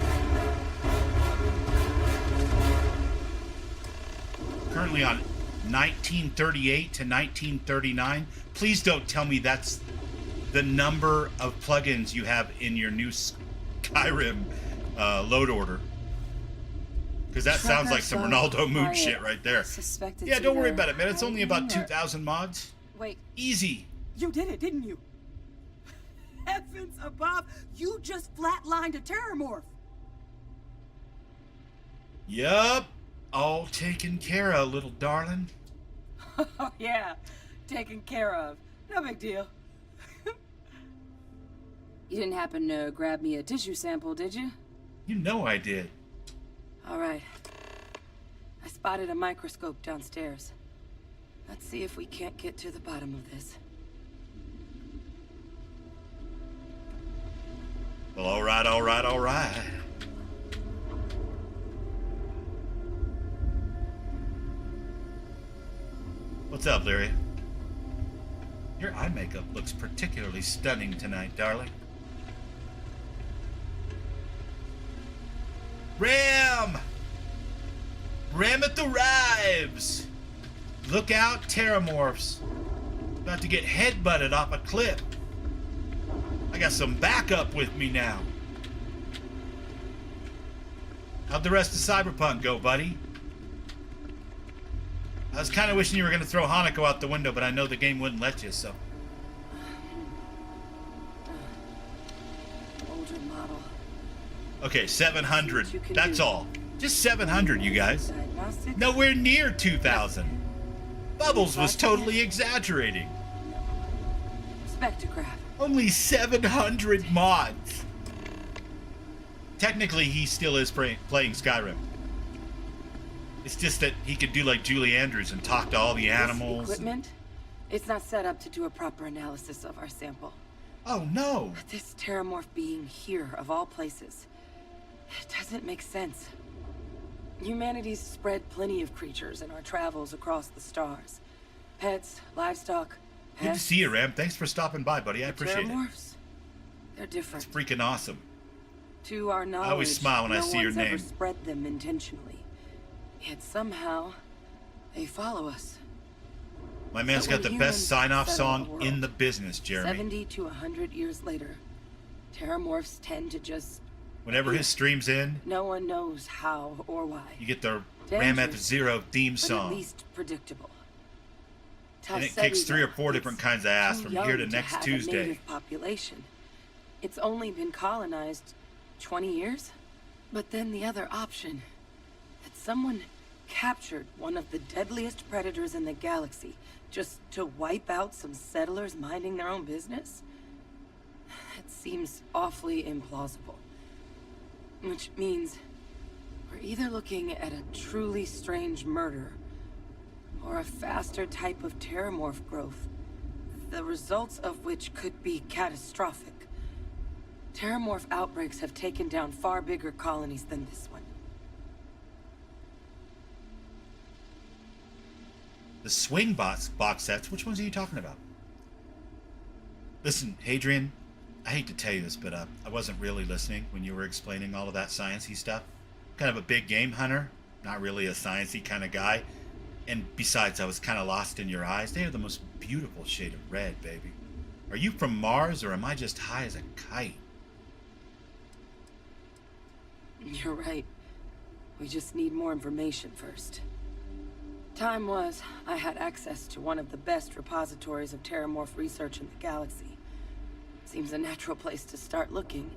Currently on 1938 to 1939. Please don't tell me that's the number of plugins you have in your new Skyrim load order. Because that sounds like some Ronaldo Moon shit right there. Yeah, don't worry about it, man. It's only about 2,000 mods. Wait. Easy. You did it, didn't you? Heavens above, you just flatlined a Terramorph. Yup. All taken care of, little darling. Oh, yeah. Taken care of. No big deal. You didn't happen to grab me a tissue sample, did you? You know I did. All right. I spotted a microscope downstairs. Let's see if we can't get to the bottom of this. Well, all right. What's up, Larry? Your eye makeup looks particularly stunning tonight, darling. Ram! Rameth arrives! Look out, Terramorphs. About to get headbutted off a cliff. I got some backup with me now. How'd the rest of Cyberpunk go, buddy? I was kind of wishing you were going to throw Hanako out the window, but I know the game wouldn't let you, so. Older model. Okay, 700. That's all. Just 700, you guys. Diagnostics? Nowhere near 2,000. Bubbles was totally exaggerating. Spectrograph. Only 700 mods. Technically, he still is playing Skyrim. It's just that he could do like Julie Andrews and talk to all the animals. This equipment, it's not set up to do a proper analysis of our sample. Oh no! This terramorph being here, of all places, it doesn't make sense. Humanity's spread plenty of creatures in our travels across the stars. Pets, livestock, Good to see you, Ram. Thanks for stopping by, buddy. I appreciate it. Terramorphs, they're different. It's freaking awesome. To our knowledge, I always smile when I see your no one's name. ever spread them intentionally. Yet somehow, they follow us. My man's So got the when best humans sign-off settle the song world, in the business, Jeremy. 70 to 100 years later, terramorphs tend to just... Whenever his stream's in, No one knows how or why. you get the Ram at the Zero theme But song. at least predictable. And it kicks 3 or 4 different kinds of ass Too from here to young next have a Tuesday. native population. It's only been colonized 20 years. But then the other option, that someone captured one of the deadliest predators in the galaxy just to wipe out some settlers minding their own business? That seems awfully implausible. Which means we're either looking at a truly strange murder or a faster type of terramorph growth, the results of which could be catastrophic. Terramorph outbreaks have taken down far bigger colonies than this one. The Swing box sets, which ones are you talking about? Listen, Hadrian, I hate to tell you this, but I wasn't really listening when you were explaining all of that sciencey stuff. Kind of a big game hunter, not really a sciencey kind of guy. And besides, I was kind of lost in your eyes. They are the most beautiful shade of red, baby. Are you from Mars, or am I just high as a kite? You're right. We just need more information first. Time was, I had access to one of the best repositories of terramorph research in the galaxy. Seems a natural place to start looking,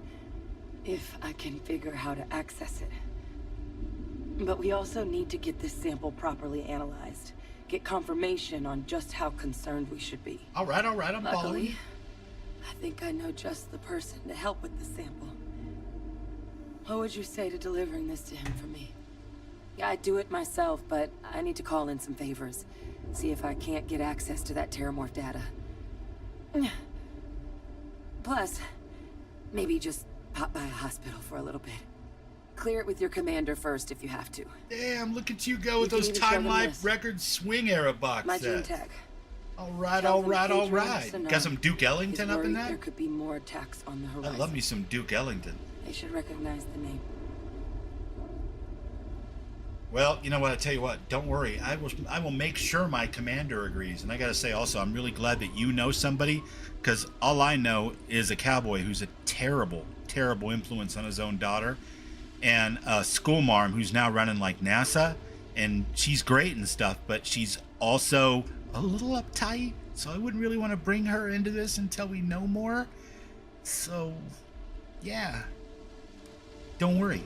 if I can figure how to access it. But we also need to get this sample properly analyzed. Get confirmation on just how concerned we should be. All right, I'm following. Luckily, I think I know just the person to help with the sample. What would you say to delivering this to him for me? Yeah, I'd do it myself, but I need to call in some favors. See if I can't get access to that terramorph data. Plus, maybe just pop by a hospital for a little bit. Clear it with your commander first if you have to. Damn, look at you go with You those can even show Time them Life this. Records Swing Era box My sets. gene tech. All right, Tell all them right, all Hadrian right. Sinoa Got some Duke Ellington is up in worried that? There could be more attacks on the I horizon. love me some Duke Ellington. They should recognize the name. Well, you know what? I tell you what. Don't worry. I will make sure my commander agrees. And I got to say also, I'm really glad that you know somebody, because all I know is a cowboy who's a terrible, terrible influence on his own daughter, and a school marm who's now running like NASA, and she's great and stuff, but she's also a little uptight. So I wouldn't really want to bring her into this until we know more. So, yeah. Don't worry.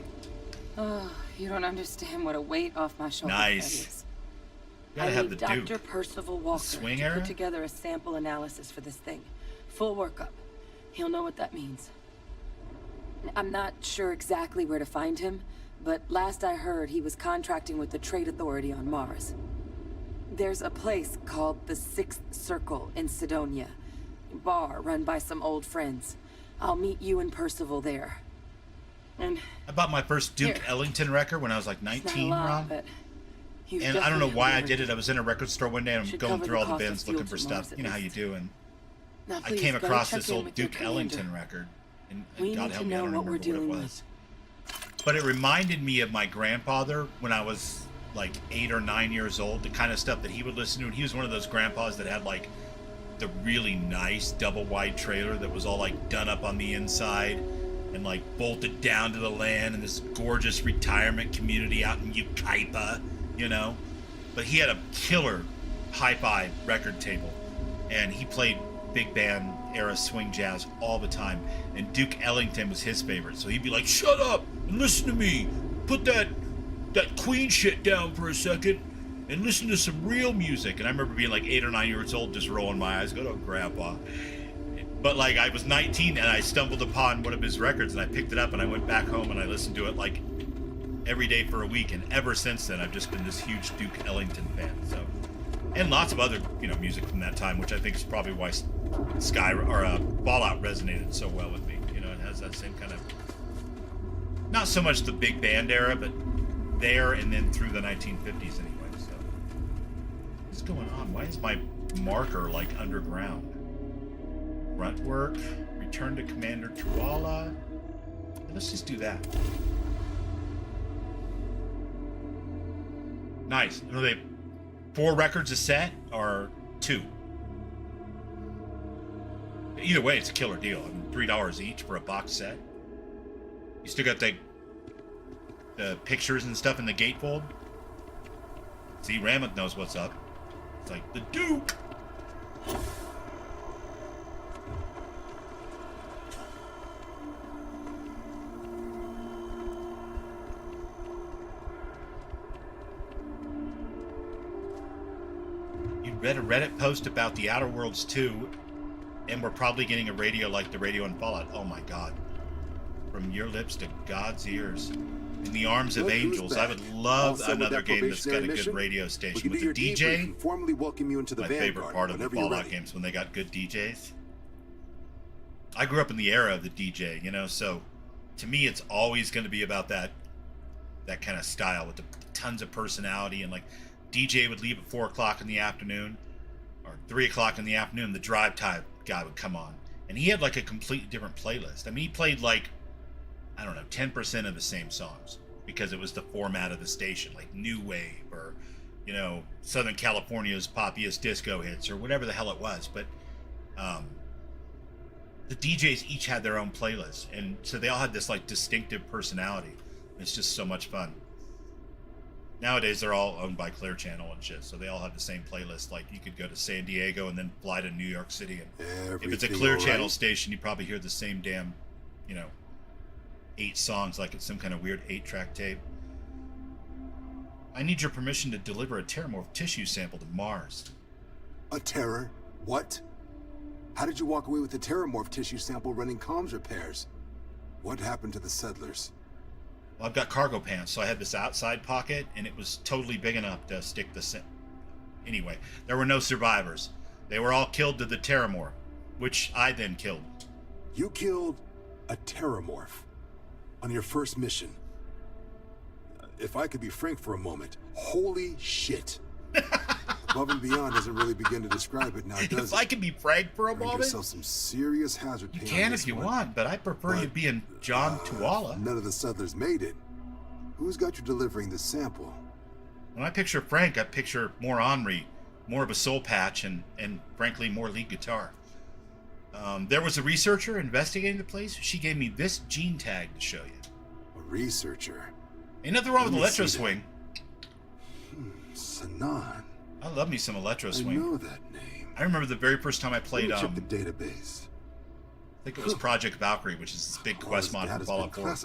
Oh, you don't understand what a weight off my shoulders Nice. that is. Gotta I have need the Dr. Duke. Percival Walker Swing to era? put together a sample analysis for this thing. Full workup. He'll know what that means. I'm not sure exactly where to find him, but last I heard he was contracting with the Trade Authority on Mars. There's a place called the Sixth Circle in Sidonia. Bar run by some old friends. I'll meet you and Percival there. And I bought my first Duke Here. Ellington record when I was like it's not a 19, lot, Ron. but you've And I don't know definitely why I earned did it. I was in a record store one day and I'm Should going cover through the all the cost of bins fuel looking for to stuff. Mars at You know how you least. do. And Now, I please, came go across check this in old with your Duke commander. Ellington record. And We God need help to me, I know don't what remember we're dealing what it was. But it reminded me of my grandfather when I was like 8 or 9 years old, the kind of stuff that he would listen to. And he was one of those grandpas that had like the really nice double wide trailer that was all like done up on the inside and like bolted down to the land in this gorgeous retirement community out in Ukaipa, you know. But he had a killer hi-fi record table, and he played big band era swing jazz all the time, and Duke Ellington was his favorite. So he'd be like, shut up and listen to me, put that that Queen shit down for a second and listen to some real music. And I remember being like 8 or 9 years old, just rolling my eyes, going, oh, Grandpa. But like I was 19 and I stumbled upon one of his records and I picked it up and I went back home and I listened to it like every day for a week. And ever since then, I've just been this huge Duke Ellington fan. So, and lots of other, music from that time, which I think is probably why Fallout resonated so well with me. It has that same kind of, not so much the big band era, but there and then through the 1950s anyway. So, what's going on? Why is my marker like underground? Grunt work, return to Commander Tuala. Let's just do that. Nice. Are they 4 records a set or 2? Either way, it's a killer deal. I mean, $3 each for a box set. You still got the pictures and stuff in the gatefold. See, Rameth knows what's up. It's like the Duke. Read a Reddit post about the Outer Worlds 2, and we're probably getting a radio like the radio in Fallout. Oh my God. From your lips to God's ears. In the arms of angels. I would love another game that's got a good radio station. With a DJ, formally welcome you into the my Vanguard, favorite part of the Fallout games, when they got good DJs. I grew up in the era of the DJ, so to me it's always going to be about that kind of style with the tons of personality. And like DJ would leave at 4 o'clock in the afternoon or 3 o'clock in the afternoon. The drive time guy would come on, and he had like a completely different playlist. I mean, he played like, I don't know, 10% of the same songs because it was the format of the station, like new wave or, Southern California's poppiest disco hits or whatever the hell it was. But the DJs each had their own playlist, and so they all had this like distinctive personality. It's just so much fun. Nowadays, they're all owned by Clear Channel and shit, so they all have the same playlist. Like, you could go to San Diego and then fly to New York City, and if it's a Clear Channel station, you probably hear the same damn, 8 songs, like it's some kind of weird 8-track tape. I need your permission to deliver a Terramorph tissue sample to Mars. A terror? What? How did you walk away with the Terramorph tissue sample running comms repairs? What happened to the settlers? Well, I've got cargo pants, so I had this outside pocket, and it was totally big enough to stick the Anyway, there were no survivors. They were all killed to the Terramorph, which I then killed. You killed a Terramorph on your first mission. If I could be frank for a moment, holy shit. Above and beyond doesn't really begin to describe it now, does it? If I can be frank for a moment? Yourself some serious hazard pay. You can if you want, but I prefer you being John Tuala. None of the settlers made it. Who's got you delivering this sample? When I picture Frank, I picture more Henri, more of a soul patch, and frankly, more lead guitar. There was a researcher investigating the place. She gave me this gene tag to show you. A researcher? Ain't nothing wrong with Electro Swing. Sanan. I love me some Electro Swing. I know that name. I remember the very first time I played check the database. I think it was Project Valkyrie, which is this big quest mod from Fallout 4.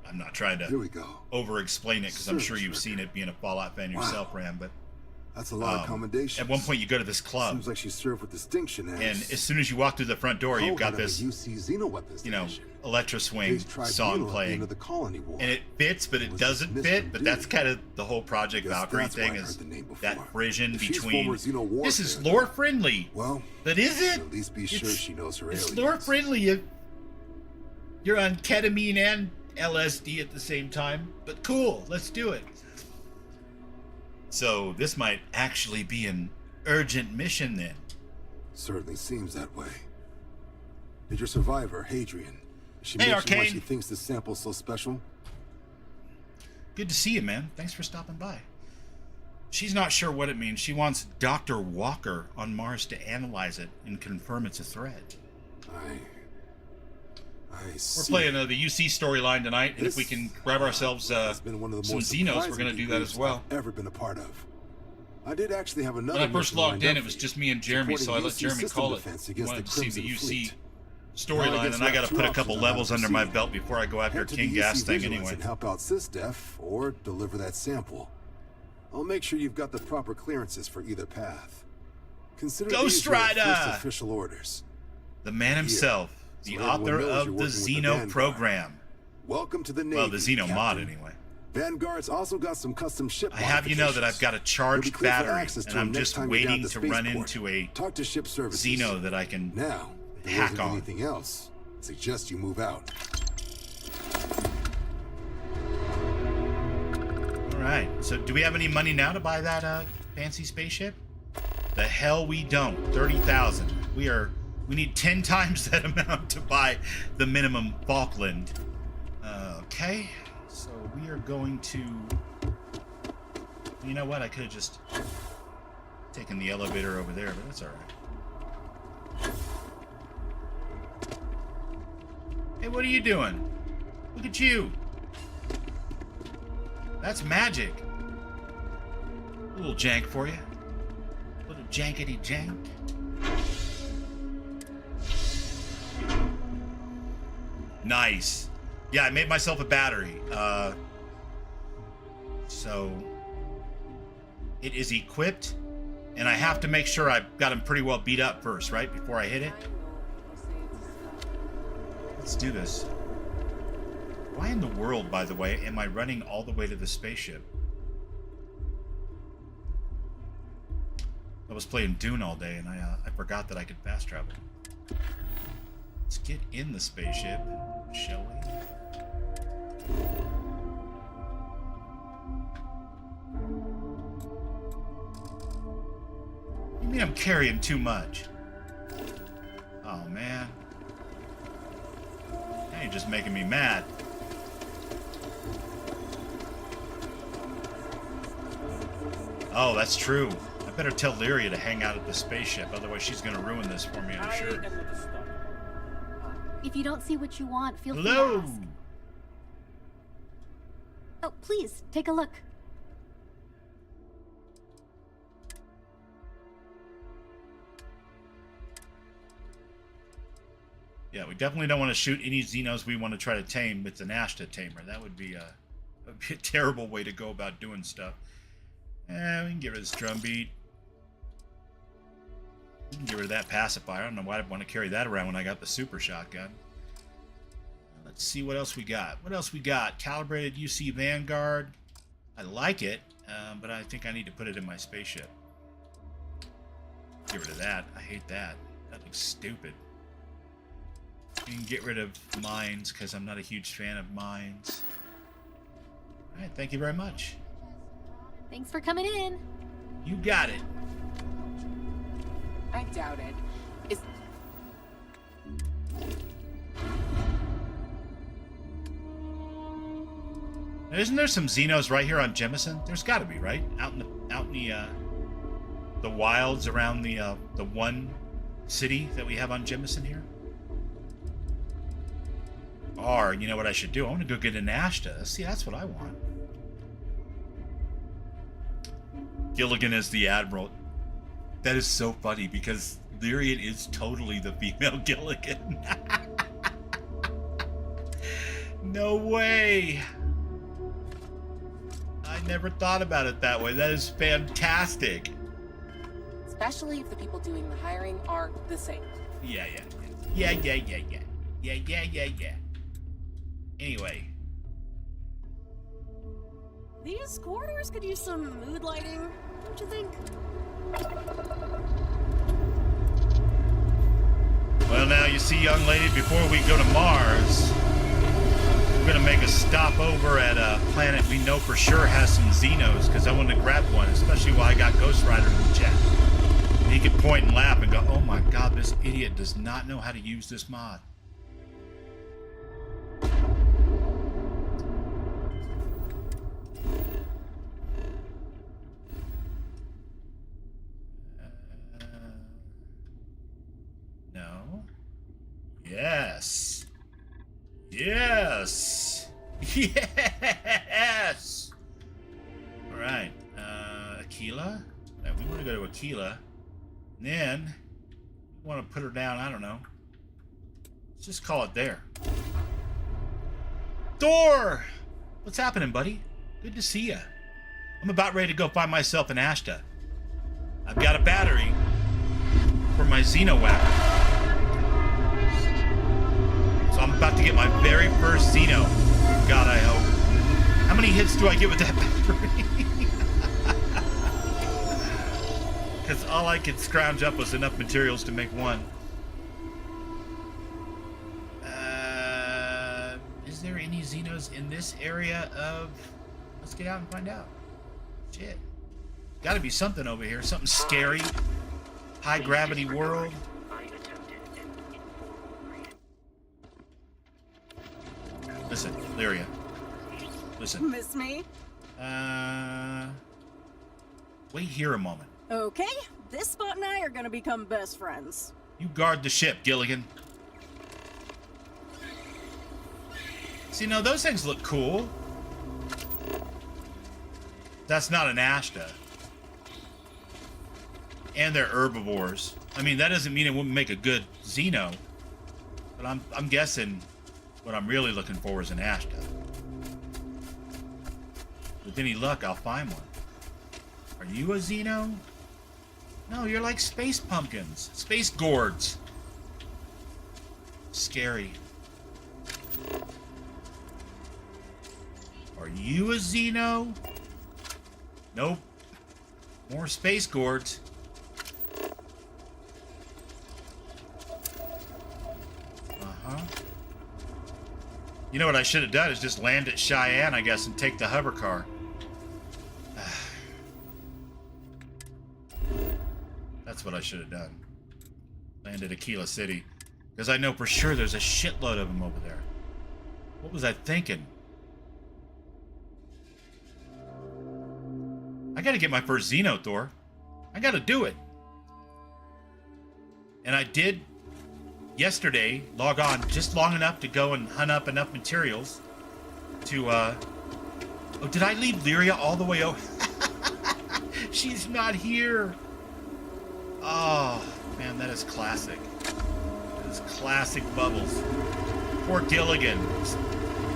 I'm not trying to over-explain it because I'm sure you've seen it being a Fallout fan yourself, Ram, but that's a lot of commendations. At one point, you go to this club. Seems like she served with distinction. And as soon as you walk through the front door, you've got this, Electro Swing song playing. And it fits, but it doesn't fit. But that's kind of the whole Project Valkyrie thing, is that frisson between. This is lore friendly. Well, but is it? At least be sure she knows her aliens. It's lore friendly if you're on ketamine and LSD at the same time. But cool, let's do it. So this might actually be an urgent mission then. Certainly seems that way. Did your survivor, Hadrian, she hey, mention why Arcane. she thinks this sample's so special? Good to see you, man. Thanks for stopping by. She's not sure what it means. She wants Dr. Walker on Mars to analyze it and confirm it's a threat. I We're see. playing the UC storyline tonight, and if we can grab ourselves some Xenos, we're going to do that as well. I've ever been a part of. I did actually have another. When I first mission logged lined in, up it was just me and Jeremy, so I let UC Jeremy system call it. defense He against wanted the to see the Crimson UC Fleet. storyline, and I got to put a couple levels under my belt before I go after Head to the KIngGath UC thing Vigilance anyway. and help out SysDef or deliver that sample. I'll make sure you've got the proper clearances for either path. Consider Ghost these your Rider! first official orders. The man himself, so the everyone author knows of you're the working with the Xeno Vanguard. program. Welcome to the Navy, Well, the Xeno mod, Captain. anyway. Vanguard's also got some custom ship I have you know that I've got a You'll be charged cleared for battery, access to and I'm them next just time you're down waiting at to the run spaceport. into a Talk to ship services. Xeno that I can Now, if there hack wasn't on. anything else, I suggest you move out. All right. So, do we have any money now to buy that fancy spaceship? The hell we don't. 30,000. We need 10 times that amount to buy the minimum Falkland. Okay. So we are going to. You know what? I could have just taken the elevator over there, but that's all right. Hey, what are you doing? Look at you. That's magic. A little jank for you. A little jankety jank. Nice. Yeah, I made myself a battery. So it is equipped, and I have to make sure I've got him pretty well beat up first, right? Before I hit it. Let's do this. Why in the world, by the way, am I running all the way to the spaceship? I was playing Dune all day, and I forgot that I could fast travel. Let's get in the spaceship, shall we? You mean I'm carrying too much? Oh, man. Now you're just making me mad. Oh, that's true. I better tell Lyria to hang out at the spaceship, otherwise she's gonna ruin this for me, I'm sure. If you don't see what you want, feel free to Hello! ask. Oh, please, take a look. Yeah, we definitely don't want to shoot any Xenos we want to try to tame with the Nashta tamer. That would be a terrible way to go about doing stuff. We can get rid of this drumbeat. We can get rid of that pacifier. I don't know why I'd want to carry that around when I got the super shotgun. Let's see what else we got. What else we got? Calibrated UC Vanguard. I like it, but I think I need to put it in my spaceship. Get rid of that. I hate that. That looks stupid. We can get rid of mines because I'm not a huge fan of mines. All right, thank you very much. Thanks for coming in. You got it. I doubt it. Now, isn't there some Xenos right here on Jemison? There's got to be, right? Out in the wilds around the one city that we have on Jemison here. Or, you know what I should do? I want to go get an Ashta. See, that's what I want. Gilligan is the Admiral. That is so funny because Lyrian is totally the female Gilligan. No way. I never thought about it that way. That is fantastic. Especially if the people doing the hiring are the same. Yeah. Anyway. These quarters could use some mood lighting, don't you think? Well, now, you see, young lady, before we go to Mars, we're going to make a stop over at a planet we know for sure has some Xenos, because I wanted to grab one, especially while I got Ghost Rider in the chat. And he could point and laugh and go, oh my god, this idiot does not know how to use this mod. No. Yes. Yes. Yes. All right. Aquila. We want to go to Aquila. And then we want to put her down. I don't know. Let's just call it there. Thor! What's happening, buddy? Good to see ya. I'm about ready to go find myself an Ashta. I've got a battery for my Xeno weapon. So I'm about to get my very first Xeno. God, I hope. How many hits do I get with that battery? Because all I could scrounge up was enough materials to make one. Is there any Xenos in this area of... Let's get out and find out. Shit. Gotta be something over here. Something scary. High gravity world. Listen, Lyria. Listen. Miss me? Wait here a moment. Okay, this spot and I are gonna become best friends. You guard the ship, Gilligan. See, now those things look cool. That's not an Ashta. And they're herbivores. I mean, that doesn't mean it wouldn't make a good Xeno. But I'm guessing what I'm really looking for is an Ashta. With any luck, I'll find one. Are you a Xeno? No, you're like space pumpkins. Space gourds. Scary. Are you a Xeno? Nope. More space gourds. Uh-huh. You know what I should have done is just land at Cheyenne, I guess, and take the hover car. That's what I should have done. Land at Aquila City. Because I know for sure there's a shitload of them over there. What was I thinking? I gotta get my first Xeno, Thor. I gotta do it. And I did yesterday log on just long enough to go and hunt up enough materials to, Oh, did I leave Lyria all the way over? She's not here. Oh, man, that is classic. That is classic Bubbles. Poor Gilligan,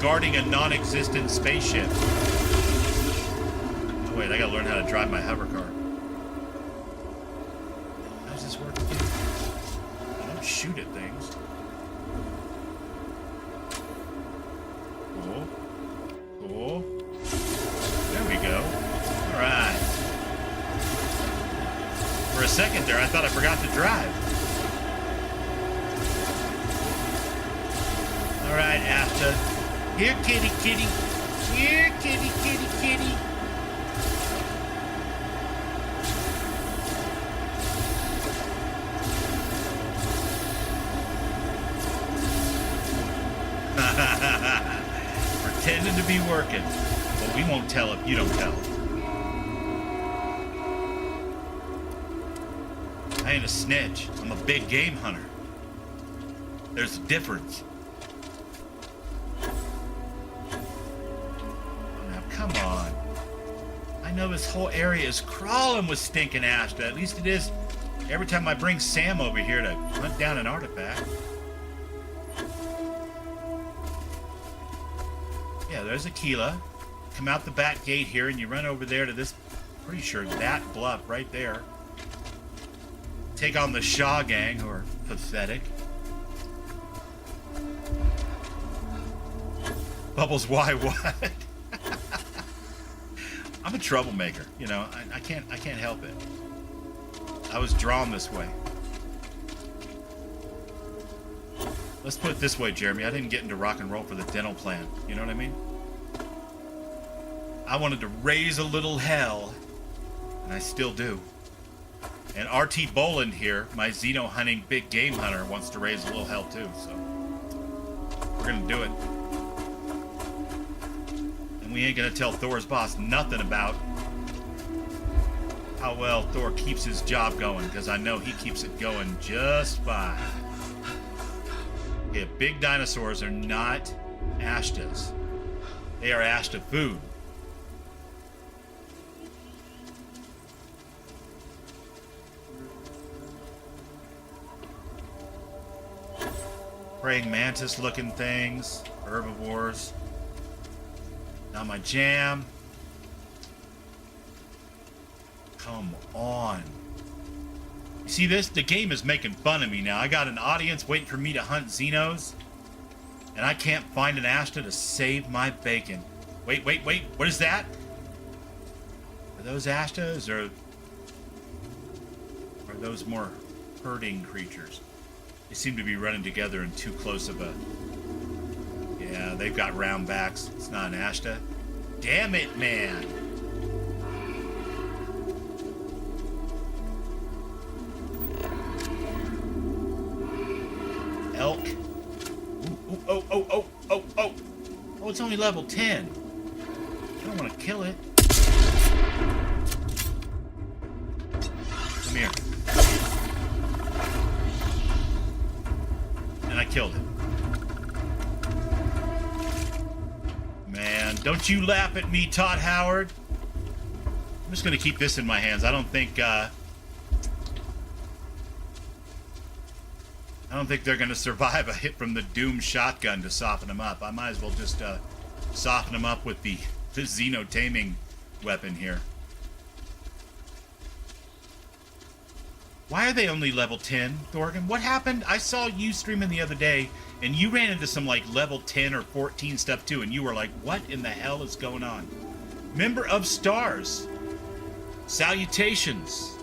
guarding a non-existent spaceship. Oh, wait, I gotta learn how to drive my hover car. How does this work again? I don't shoot at things. Cool. Cool. There we go. All right. For a second there, I thought I forgot to drive. All right, Ashta. Here, kitty, kitty. Here, kitty, kitty, kitty. Pretending to be working, but we won't tell if you don't tell. I ain't a snitch. I'm a big game hunter. There's a difference. Oh, now, come on. I know this whole area is crawling with stinking Ashta. At least it is every time I bring Sam over here to hunt down an artifact. Yeah, there's Aquila. Come out the back gate here and you run over there to this, pretty sure that bluff right there. Take on the Shaw gang, who are pathetic. Bubbles, why what? I'm a troublemaker, you know. I can't help it. I was drawn this way. Let's put it this way, Jeremy. I didn't get into rock and roll for the dental plan. You know what I mean? I wanted to raise a little hell, and I still do. And RT Boland here, my Xeno hunting big game hunter, wants to raise a little hell too, so we're gonna do it. And we ain't gonna tell Thor's boss nothing about how well Thor keeps his job going, because I know he keeps it going just fine. Yeah, big dinosaurs are not Ashtas. They are Ashta food. Praying mantis looking things. Herbivores. Not my jam. Come on. You see this? The game is making fun of me now. I got an audience waiting for me to hunt Xenos. And I can't find an Ashta to save my bacon. Wait. What is that? Are those Ashtas or are those more herding creatures? They seem to be running together in too close of a... Yeah, they've got round backs. It's not an Ashta. Damn it, man. Elk. Ooh, oh. Oh, it's only level 10. I don't want to kill it. Come here. And I killed it. Man, don't you laugh at me, Todd Howard. I'm just going to keep this in my hands. I don't think they're going to survive a hit from the Doom shotgun to soften them up. I might as well just soften them up with the Xeno taming weapon here. Why are they only level 10, Thorgan? What happened? I saw you streaming the other day, and you ran into some, like, level 10 or 14 stuff, too, and you were like, what in the hell is going on? Member of Stars. Salutations.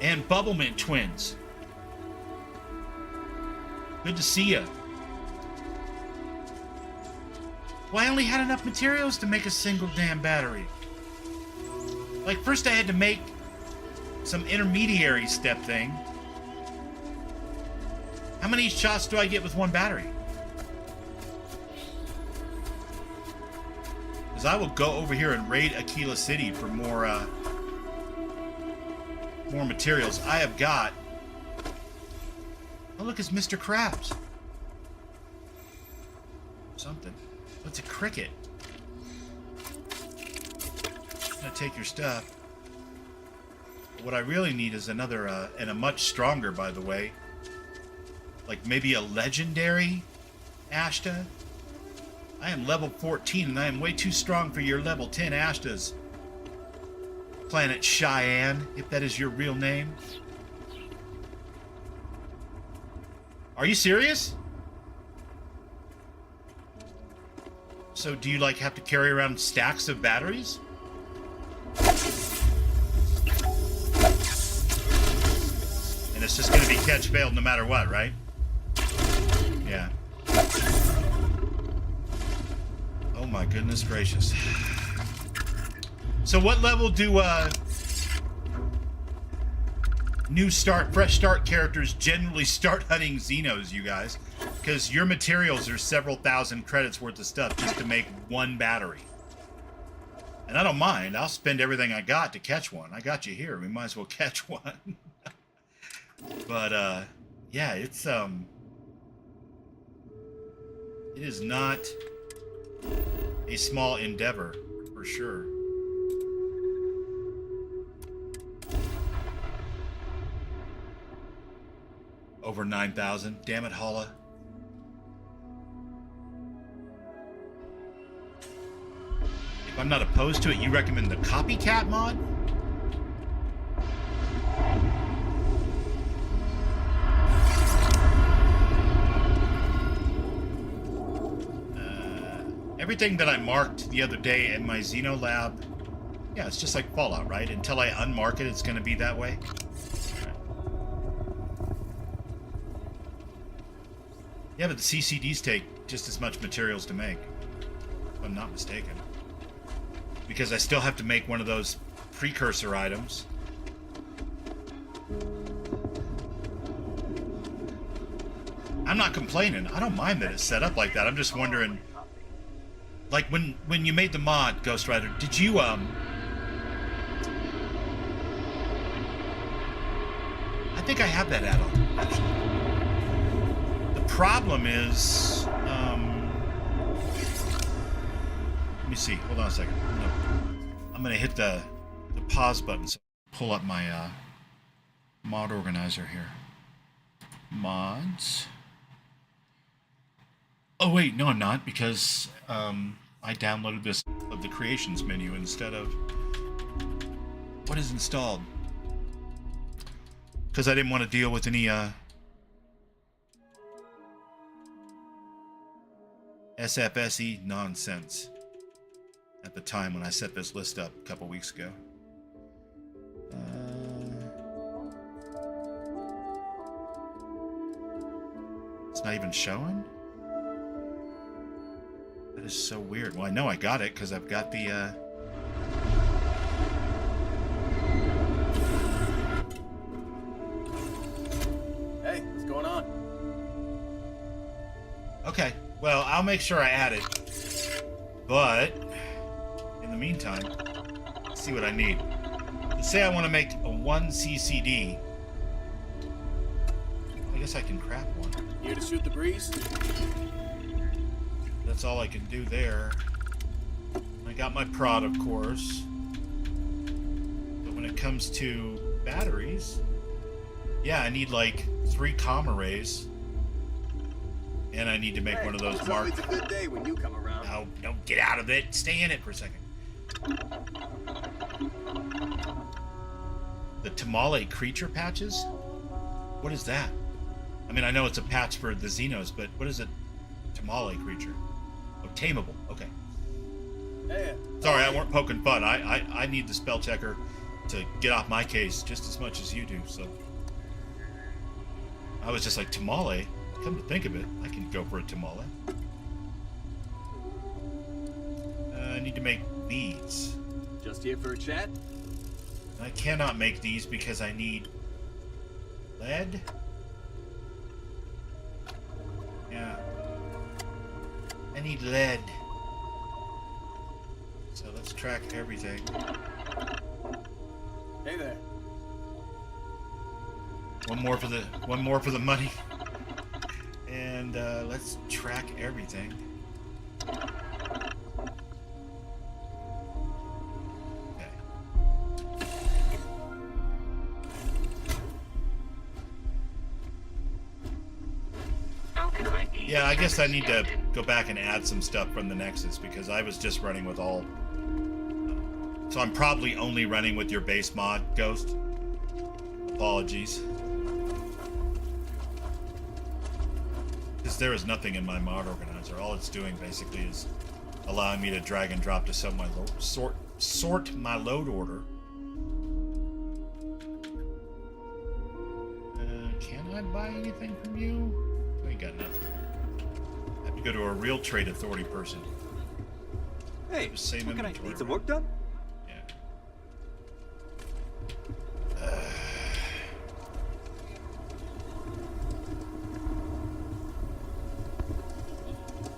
And Bubblemint twins. Good to see ya. Well, I only had enough materials to make a single damn battery. Like, first I had to make some intermediary step thing. How many shots do I get with one battery? Because I will go over here and raid Aquila City for more materials. I have got... Oh, look, it's Mr. Krabs. Something. What's a cricket? I'm gonna take your stuff. But what I really need is another, and a much stronger, by the way. Like maybe a legendary Ashta. I am level 14 and I am way too strong for your level 10 Ashtas. Planet Cheyenne, if that is your real name. Are you serious? So do you like have to carry around stacks of batteries? And it's just going to be catch failed no matter what, right? Yeah. Oh my goodness gracious. So what level do fresh start characters generally start hunting Xenos, you guys? Because your materials are several thousand credits worth of stuff just to make one battery. And I don't mind. I'll spend everything I got to catch one. I got you here. We might as well catch one. But, yeah, it is not a small endeavor, for sure. Over 9,000. Damn it, Holla. If I'm not opposed to it, you recommend the copycat mod? Everything that I marked the other day in my Xeno lab, yeah, it's just like Fallout, right? Until I unmark it, it's going to be that way. Yeah, but the CCDs take just as much materials to make, if I'm not mistaken. Because I still have to make one of those precursor items. I'm not complaining. I don't mind that it's set up like that. I'm just wondering, like when you made the mod, Ghost Rider, did you I think I have that add-on, actually. The problem is, let me see. Hold on a second. I'm gonna hit the pause button so I pull up my mod organizer here. mods. Oh wait, no I'm not, because I downloaded this of the creations menu instead of what is installed. Because I didn't want to deal with any SFSE nonsense at the time when I set this list up a couple weeks ago. It's not even showing? That is so weird. Well, I know I got it because I've got the Hey, what's going on? Okay, well, I'll make sure I add it. But in the meantime, let's see what I need. Let's say I want to make a 1 CCD. I guess I can craft one. Here to shoot the breeze? That's all I can do there. I got my prod, of course. But when it comes to batteries, yeah, I need like 3 comm arrays. And I need to make one of those mark. It's always a good day when you come around. No, don't get out of it. Stay in it for a second. The Tamale creature patches? What is that? I mean, I know it's a patch for the Xenos, but what is a Tamale creature? Oh, tameable. Okay. Hey. Sorry, I weren't poking fun. I need the spell checker to get off my case just as much as you do, so. I was just like, Tamale? Come to think of it, I can go for a Tamale. I need to make these. Just here for a chat? I cannot make these because I need lead. Yeah. I need lead. So let's track everything. Hey there. One more for the money. And let's track everything. Yeah, I guess I need to go back and add some stuff from the Nexus because I was just running with all. So I'm probably only running with your base mod, Ghost. Apologies. Because there is nothing in my mod organizer. All it's doing basically is allowing me to drag and drop to sort my load order. Can I buy anything from you? I ain't got nothing. I have to go to a real trade authority person. Hey, same what can I inventory. need some work done?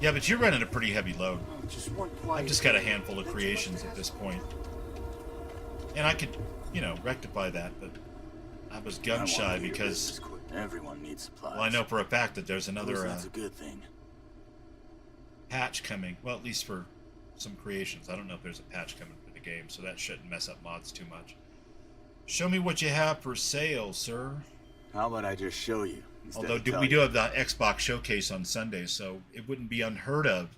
Yeah, but you're running a pretty heavy load. Just one quiet. I've just got a handful of creations at this point. And I could, rectify that, but I was gun shy because everyone needs supplies. Well, I know for a fact that there's another that's a good thing. Patch coming. Well, at least for some creations. I don't know if there's a patch coming for the game, so that shouldn't mess up mods too much. Show me what you have for sale, sir. How about I just show you? Although we do have the Xbox showcase on Sunday, so it wouldn't be unheard of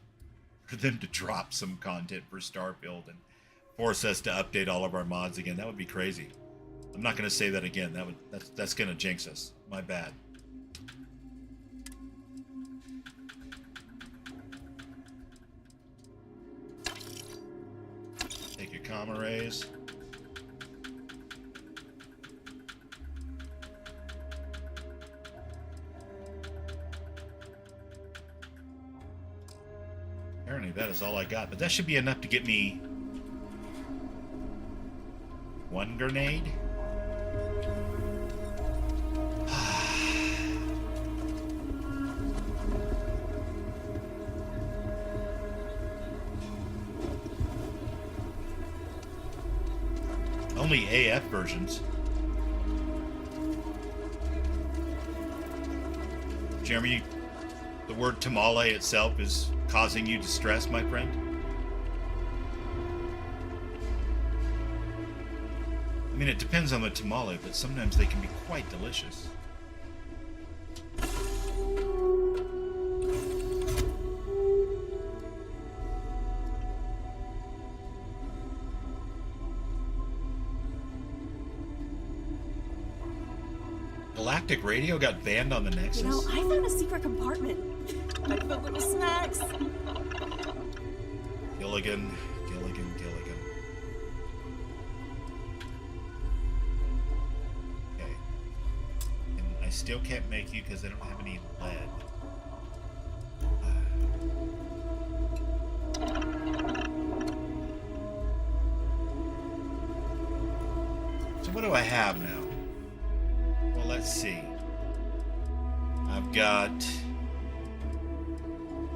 for them to drop some content for Starfield and force us to update all of our mods again. That would be crazy. I'm not going to say that again. That's going to jinx us. My bad. Take your comm arrays. Apparently that is all I got, but that should be enough to get me one grenade. Only AF versions. Jeremy, the word tamale itself is causing you distress, my friend? I mean, it depends on the tamale, but sometimes they can be quite delicious. Galactic Radio got banned on the Nexus? You know, I found a secret compartment. I filled it with snacks. Gilligan. Okay. And I still can't make you because I don't have any lead. So what do I have now? Well, let's see. I've got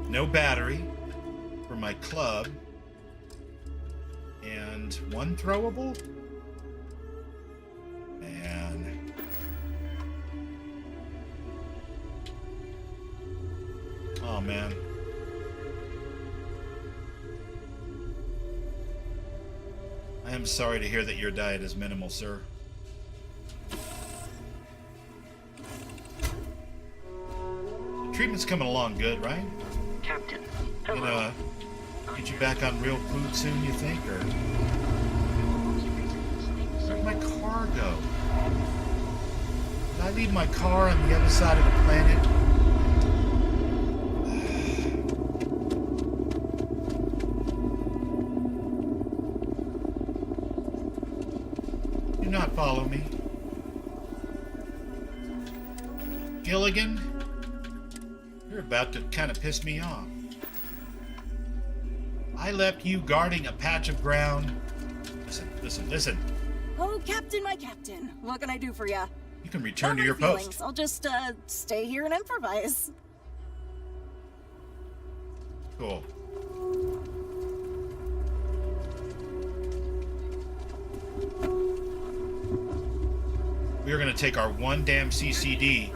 no battery for my club and one throwable? Man. Oh, man. I am sorry to hear that your diet is minimal, sir. Treatment's coming along good, right? Captain, Gonna get you back on real food soon, you think, or where'd my car go? Did I leave my car on the other side of the planet? Do not follow me. Gilligan? You're about to kind of piss me off. I left you guarding a patch of ground. Listen. Oh, Captain, my captain. What can I do for ya? You can return to No your hard feelings. post. I'll just, stay here and improvise. Cool. We are going to take our one damn CCD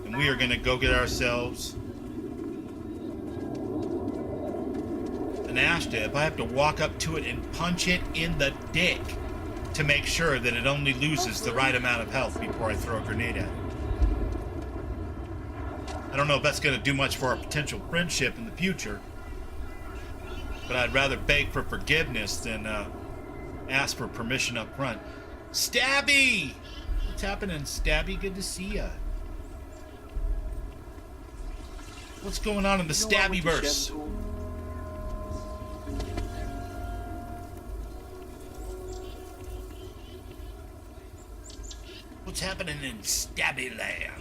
and we are going to go get ourselves an Ashta. If I have to walk up to it and punch it in the dick to make sure that it only loses the right amount of health before I throw a grenade at it. I don't know if that's going to do much for our potential friendship in the future, but I'd rather beg for forgiveness than ask for permission up front. Stabby! What's happening, Stabby? Good to see ya. What's going on in the Stabbyverse? What's happening in Stabbyland?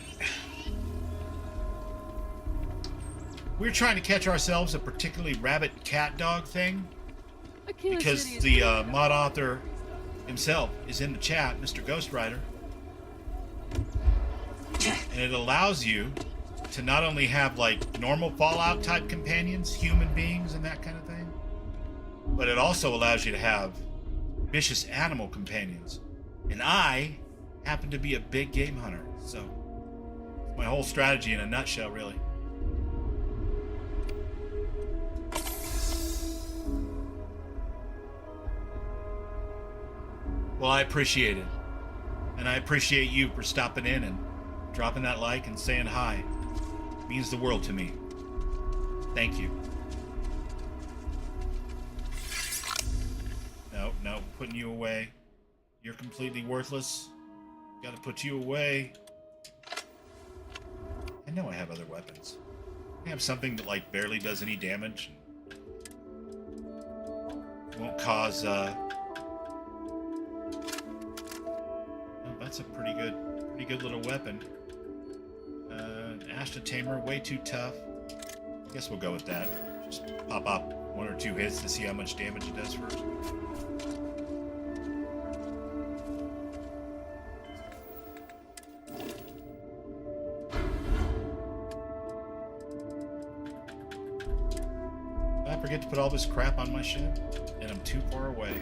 We're trying to catch ourselves a particularly rabbit cat dog thing because the mod author himself is in the chat, Mr. Ghostwriter, and it allows you to not only have like normal Fallout type companions, human beings and that kind of thing, but it also allows you to have vicious animal companions. And I happen to be a big game hunter, so my whole strategy in a nutshell, really. Well, I appreciate it. And I appreciate you for stopping in and dropping that like and saying hi. It means the world to me. Thank you. No, putting you away. You're completely worthless. Gotta put you away. I know I have other weapons. I have something that like barely does any damage. Won't cause that's a pretty good little weapon. Ashta Tamer, way too tough. I guess we'll go with that. Just pop up 1 or 2 hits to see how much damage it does first. Did I forget to put all this crap on my ship? And I'm too far away.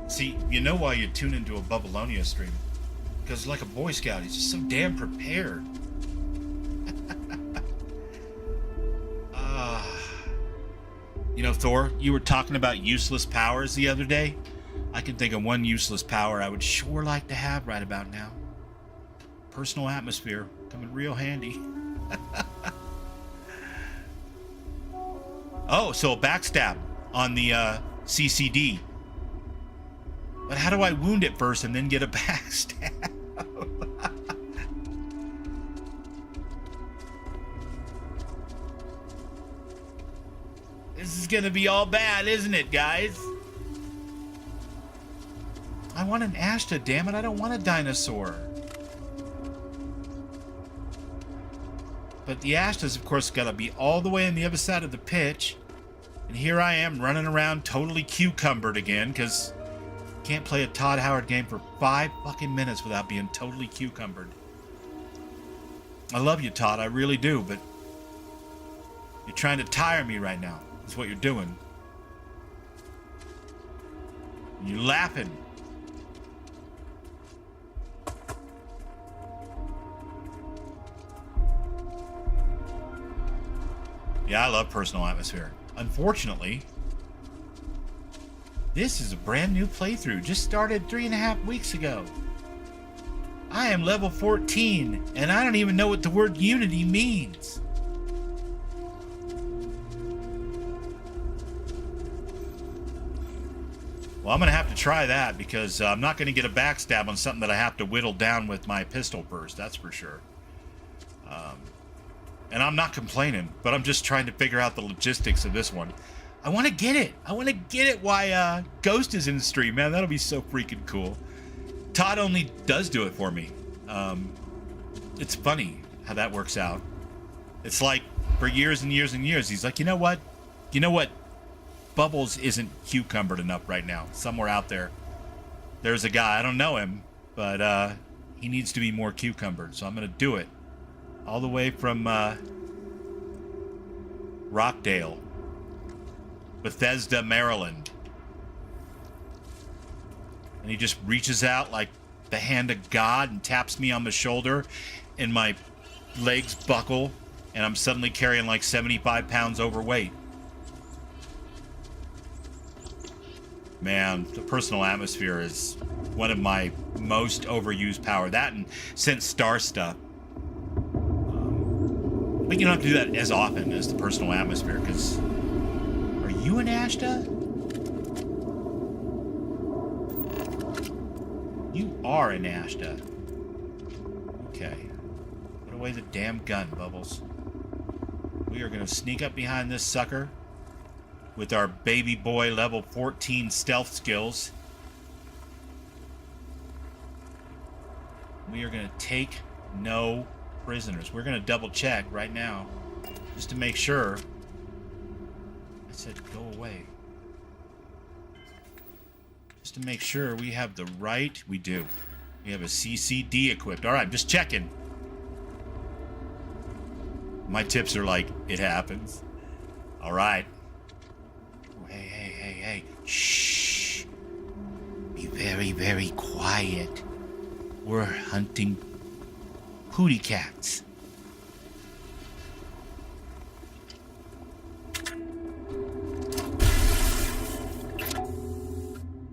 See, you know why you tune into a Babylonia stream. Because like a Boy Scout, he's just so damn prepared. You know, Thor, you were talking about useless powers the other day. I can think of one useless power I would sure like to have right about now. Personal atmosphere, coming real handy. Oh, so a backstab on the CCD. But how do I wound it first and then get a backstab? This is gonna be all bad, isn't it, guys? I want an Ashta, damn it. I don't want a dinosaur. But the Ashta's, of course, gotta be all the way on the other side of the pitch. And here I am running around totally cucumbered again, because can't play a Todd Howard game for 5 fucking minutes without being totally cucumbered. I love you, Todd, I really do, but you're trying to tire me right now. That's what you're doing. And you're laughing. Yeah, I love personal atmosphere. Unfortunately, this is a brand new playthrough. Just started 3.5 weeks ago. I am level 14, and I don't even know what the word Unity means. Well, I'm going to have to try that, because I'm not going to get a backstab on something that I have to whittle down with my pistol first, that's for sure. And I'm not complaining, but I'm just trying to figure out the logistics of this one. I want to get it. I want to get it while Ghost is in the stream, man. That'll be so freaking cool. Todd only does do it for me. It's funny how that works out. It's like for years and years and years, he's like, you know what? You know what? Bubbles isn't cucumbered enough right now. Somewhere out there, there's a guy. I don't know him, but he needs to be more cucumbered. So I'm going to do it. All the way from Rockdale, Bethesda, Maryland. And he just reaches out like the hand of God and taps me on the shoulder, and my legs buckle, and I'm suddenly carrying like 75 pounds overweight. Man, the personal atmosphere is one of my most overused power. That and since Star stuff. But you don't have to do that as often as the personal atmosphere, because... Are you an Ashta? You are an Ashta. Okay. Put away the damn gun, Bubbles. We are going to sneak up behind this sucker with our baby boy level 14 stealth skills. We are going to take no prisoners. We're going to double check right now just to make sure. I said go away. Just to make sure we have the right. We do. We have a CCD equipped. All right, I'm just checking. My tips are like, it happens. All right. Oh, hey. Shh. Be very, very quiet. We're hunting Pooty cats.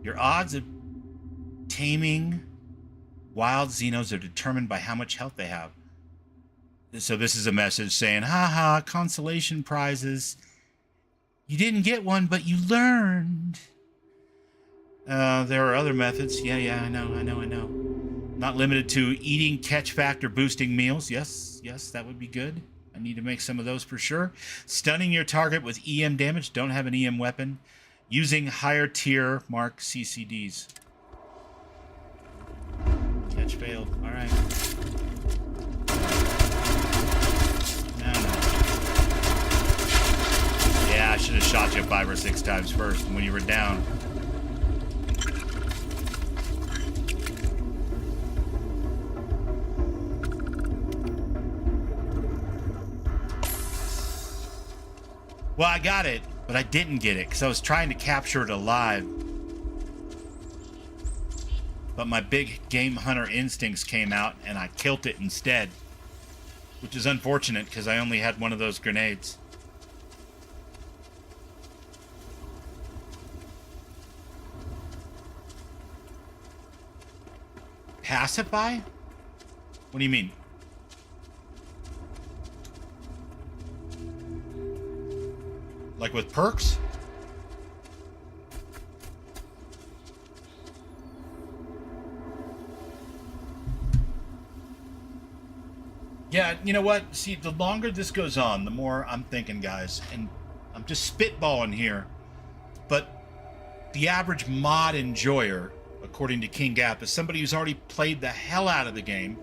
Your odds of taming wild Xenos are determined by how much health they have. So this is a message saying, haha, consolation prizes. You didn't get one, but you learned. There are other methods. Yeah, I know. Not limited to eating catch factor boosting meals. Yes, that would be good. I need to make some of those for sure. Stunning your target with EM damage. Don't have an EM weapon. Using higher tier mark CCDs. Catch failed. All right. No. Yeah, I should have shot you 5 or 6 times first when you were down. Well, I got it, but I didn't get it because I was trying to capture it alive. But my big game hunter instincts came out and I killed it instead. Which is unfortunate because I only had one of those grenades. Pacify? What do you mean? Like with perks? Yeah, you know what? See, the longer this goes on, the more I'm thinking, guys, and I'm just spitballing here, but the average mod enjoyer, according to KIngGath, is somebody who's already played the hell out of the game,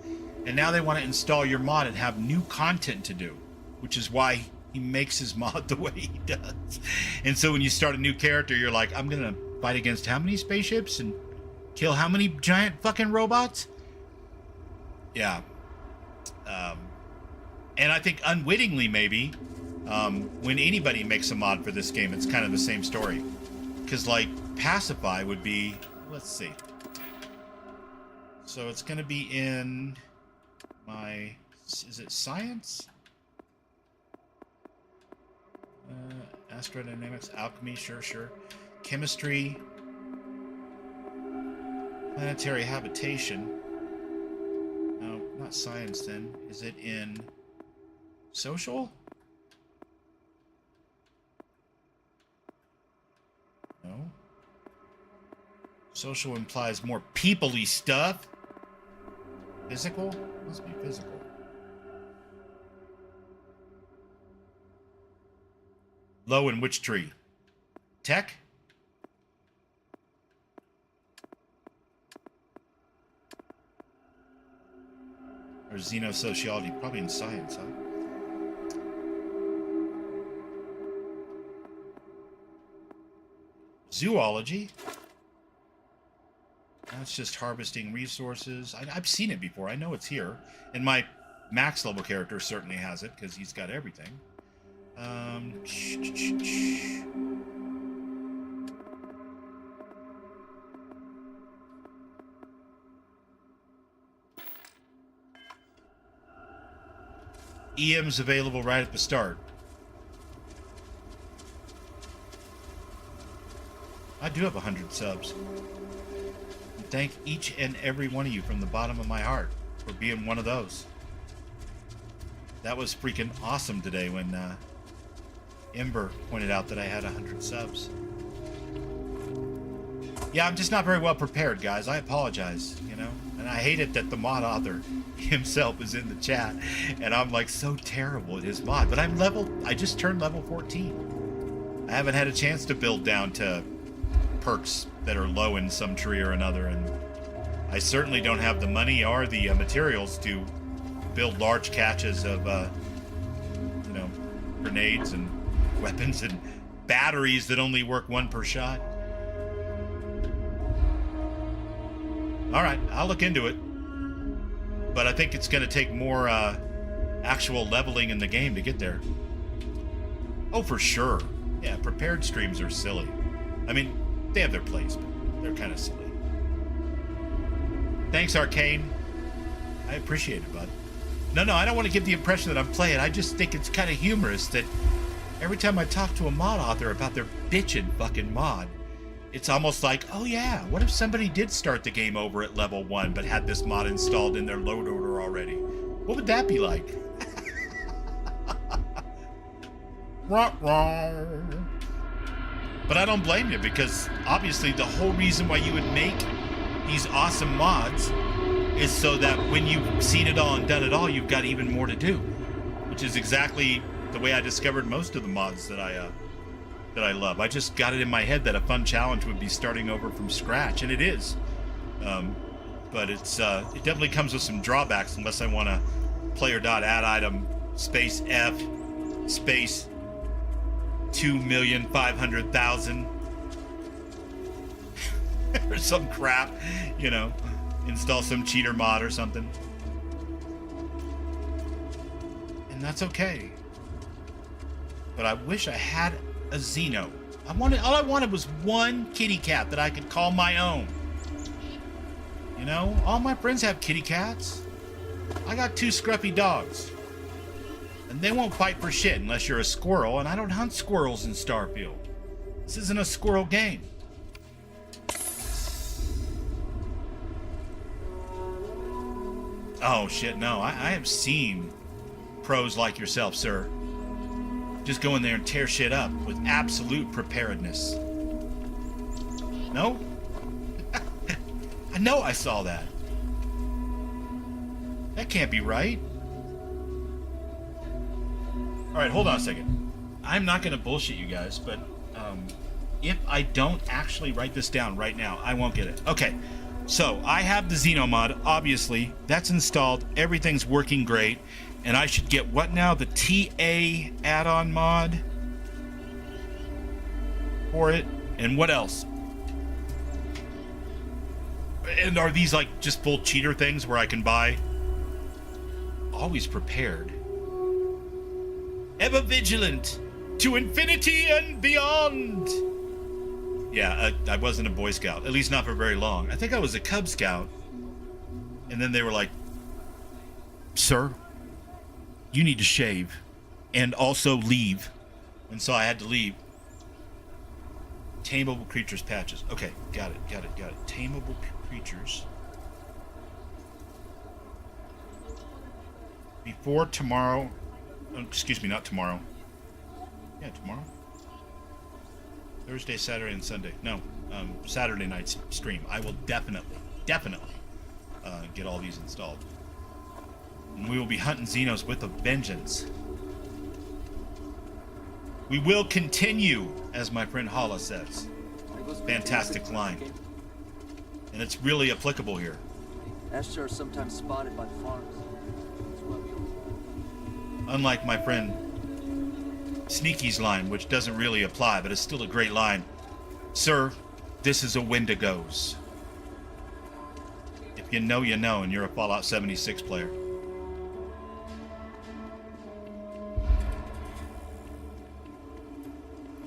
and now they want to install your mod and have new content to do, which is why he makes his mod the way he does. And so when you start a new character, you're like, I'm going to fight against how many spaceships and kill how many giant fucking robots? Yeah. And I think unwittingly, maybe, when anybody makes a mod for this game, it's kind of the same story. Because, like, Pacify would be... Let's see. So it's going to be in my... Is it science? Astrodynamics, alchemy, sure. Chemistry. Planetary habitation. No, not science then. Is it in social? No. Social implies more people-y stuff. Physical? Must be physical. Low in which tree? Tech? Or xenosociology? Probably in science, huh? Zoology? That's just harvesting resources. I've seen it before. I know it's here. And my max level character certainly has it, because he's got everything. EM's available right at the start. I do have 100 subs. And thank each and every one of you from the bottom of my heart for being one of those. That was freaking awesome today when Ember pointed out that I had 100 subs. Yeah, I'm just not very well prepared, guys. I apologize, you know? And I hate it that the mod author himself is in the chat, and I'm like so terrible at his mod. But I just turned level 14. I haven't had a chance to build down to perks that are low in some tree or another, and I certainly don't have the money or the materials to build large caches of, you know, grenades and weapons and batteries that only work one per shot. All right, I'll look into it. But I think it's going to take more actual leveling in the game to get there. Oh, for sure. Yeah, prepared streams are silly. I mean, they have their place, but they're kind of silly. Thanks, Arcane. I appreciate it, bud. No, I don't want to give the impression that I'm playing. I just think it's kind of humorous that every time I talk to a mod author about their bitchin' fucking mod, it's almost like, oh yeah, what if somebody did start the game over at level 1 but had this mod installed in their load order already? What would that be like? But I don't blame you, because obviously the whole reason why you would make these awesome mods is so that when you've seen it all and done it all, you've got even more to do, which is exactly the way I discovered most of the mods that I love. I just got it in my head that a fun challenge would be starting over from scratch, and it is. But it definitely comes with some drawbacks unless I want to player.add item space F space 2,500,000 or some crap, you know, install some cheater mod or something. And that's okay. But I wish I had a Xeno. All I wanted was one kitty cat that I could call my own. You know, all my friends have kitty cats. I got 2 scruffy dogs. And they won't fight for shit unless you're a squirrel, and I don't hunt squirrels in Starfield. This isn't a squirrel game. Oh shit, no. I have seen pros like yourself, sir, just go in there and tear shit up with absolute preparedness. No? I know I saw that. That can't be right. Alright, hold on a second. I'm not going to bullshit you guys, but if I don't actually write this down right now, I won't get it. Okay, so I have the Xeno mod, obviously. That's installed. Everything's working great. And I should get what now? The TA add-on mod for it. And what else? And are these like just full cheater things where I can buy? Always prepared. Ever vigilant to infinity and beyond. Yeah, I wasn't a Boy Scout, at least not for very long. I think I was a Cub Scout. And then they were like, sir, you need to shave and also leave. And so I had to leave. Tameable creatures patches. Okay, got it. Tameable creatures. Before tomorrow. Excuse me, not tomorrow. Yeah, tomorrow. Thursday, Saturday, and Sunday. No, Saturday night's stream. I will definitely get all these installed. And we will be hunting Xenos with a vengeance. We will continue, as my friend Hala says. Fantastic line. And it's really applicable here. Ashtar are sometimes spotted by farms. Unlike my friend Sneaky's line, which doesn't really apply, but it's still a great line. Sir, this is a Wendigos. If you know, you know, and you're a Fallout 76 player.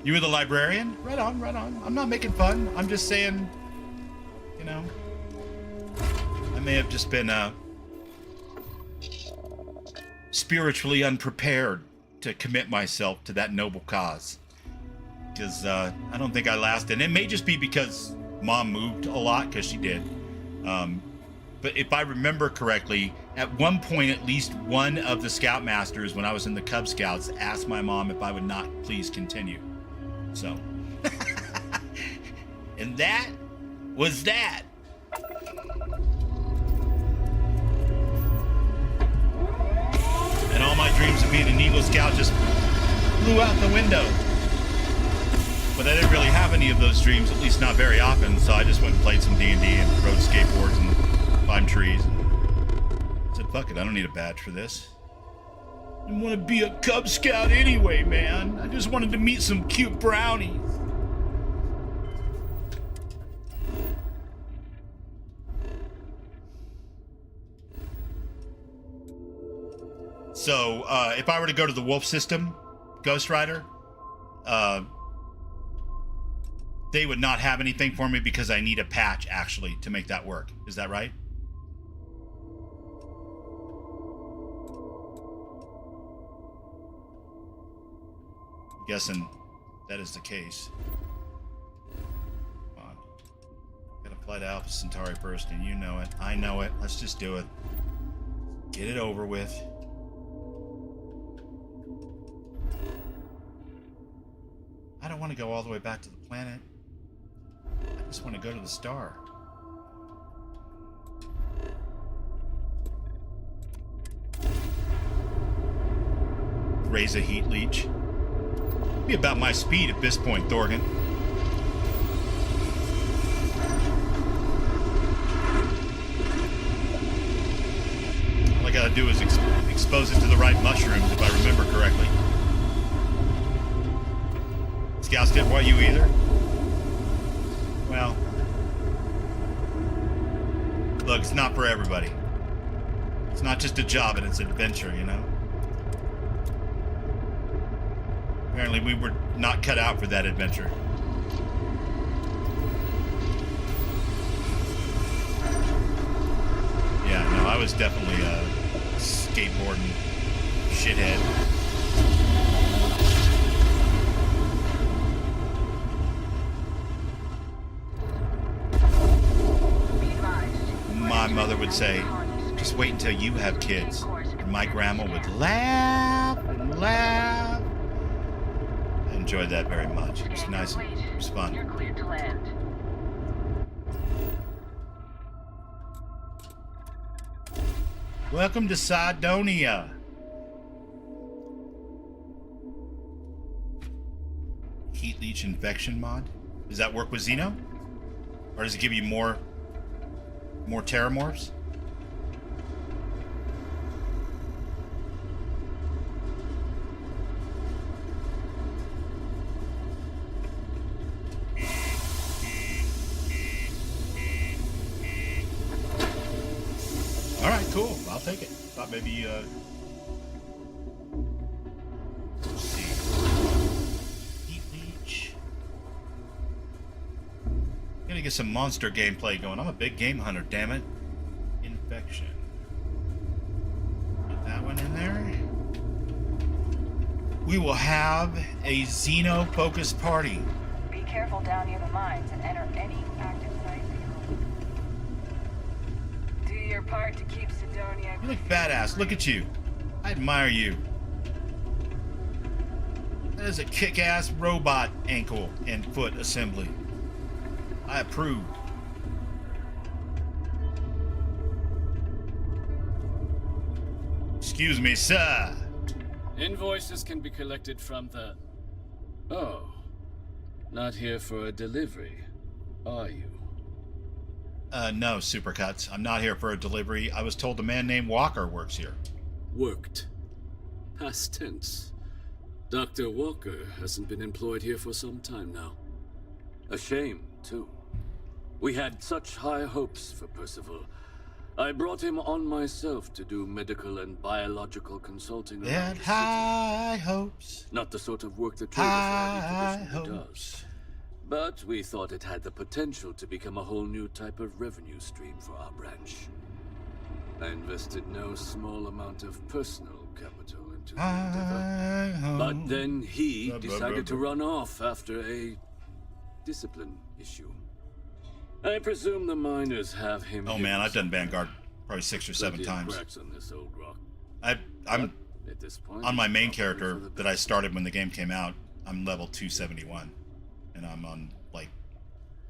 You were the librarian? Right on, right on. I'm not making fun. I'm just saying, you know, I may have just been spiritually unprepared to commit myself to that noble cause. Because I don't think I lasted. And it may just be because Mom moved a lot, because she did. But if I remember correctly, at one point, at least one of the Scoutmasters, when I was in the Cub Scouts, asked my mom if I would not please continue. So, and that was that. And all my dreams of being an Eagle Scout just flew out the window. But I didn't really have any of those dreams, at least not very often, so I just went and played some D&D and rode skateboards and climbed trees. And said, fuck it, I don't need a badge for this. I didn't want to be a Cub Scout anyway, man. I just wanted to meet some cute brownies. So, if I were to go to the Wolf system, Ghost Rider, they would not have anything for me because I need a patch, actually, to make that work. Is that right? I'm guessing that is the case. Come on. Gotta fly to Alpha Centauri first, and you know it. I know it. Let's just do it. Get it over with. I don't want to go all the way back to the planet. I just want to go to the star. Raise a heat leech. Be about my speed at this point, Thorgan. All I gotta do is expose it to the right mushrooms, if I remember correctly. Scouts didn't want you either? Well, look, it's not for everybody. It's not just a job, and it's an adventure, you know? Apparently we were not cut out for that adventure. Yeah, no, I was definitely a skateboarding shithead. My mother would say, just wait until you have kids. And my grandma would laugh and laugh. I enjoyed that very much. It was nice and it was fun. Welcome to Sidonia. Leech infection mod. Does that work with Xeno? Or does it give you more terramorphs? All right, cool. I'll take it. Thought maybe let's see. Heat leech. Gotta get some monster gameplay going. I'm a big game hunter, damn it. Infection. Get that one in there. We will have a Xeno focused party. Be careful down near the mines and enter any active site vehicle. Do your part to keep Sidonia. You look badass. Look at you. I admire you. That is a kick-ass robot ankle and foot assembly. I approve. Excuse me, sir. Invoices can be collected from the... Oh. Not here for a delivery, are you? No, Supercuts. I'm not here for a delivery. I was told a man named Walker works here. Worked. Past tense. Dr. Walker hasn't been employed here for some time now. A shame, too. We had such high hopes for Percival. I brought him on myself to do medical and biological consulting around the city. High hopes. Not the sort of work the trader traditionally does. But we thought it had the potential to become a whole new type of revenue stream for our branch. I invested no small amount of personal capital into the endeavor. But then he decided to run off after a discipline issue. I presume the miners have him. Oh man, I've done Vanguard probably 6 or 7 times. On this old rock. I'm at this point, on my main character that I started when the game came out. I'm level 271, and I'm on like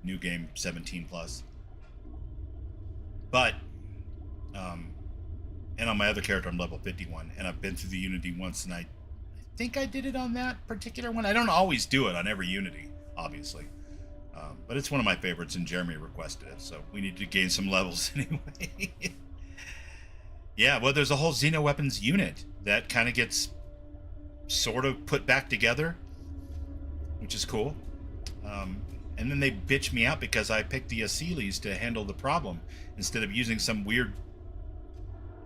new game 17 plus. But and on my other character I'm level 51, and I've been through the Unity once, and I think I did it on that particular one. I don't always do it on every Unity, obviously. But it's one of my favorites, and Jeremy requested it, so we need to gain some levels anyway. Yeah, well, there's a whole Xeno Weapons unit that kind of gets sort of put back together, which is cool. And then they bitch me out because I picked the Aseles to handle the problem instead of using some weird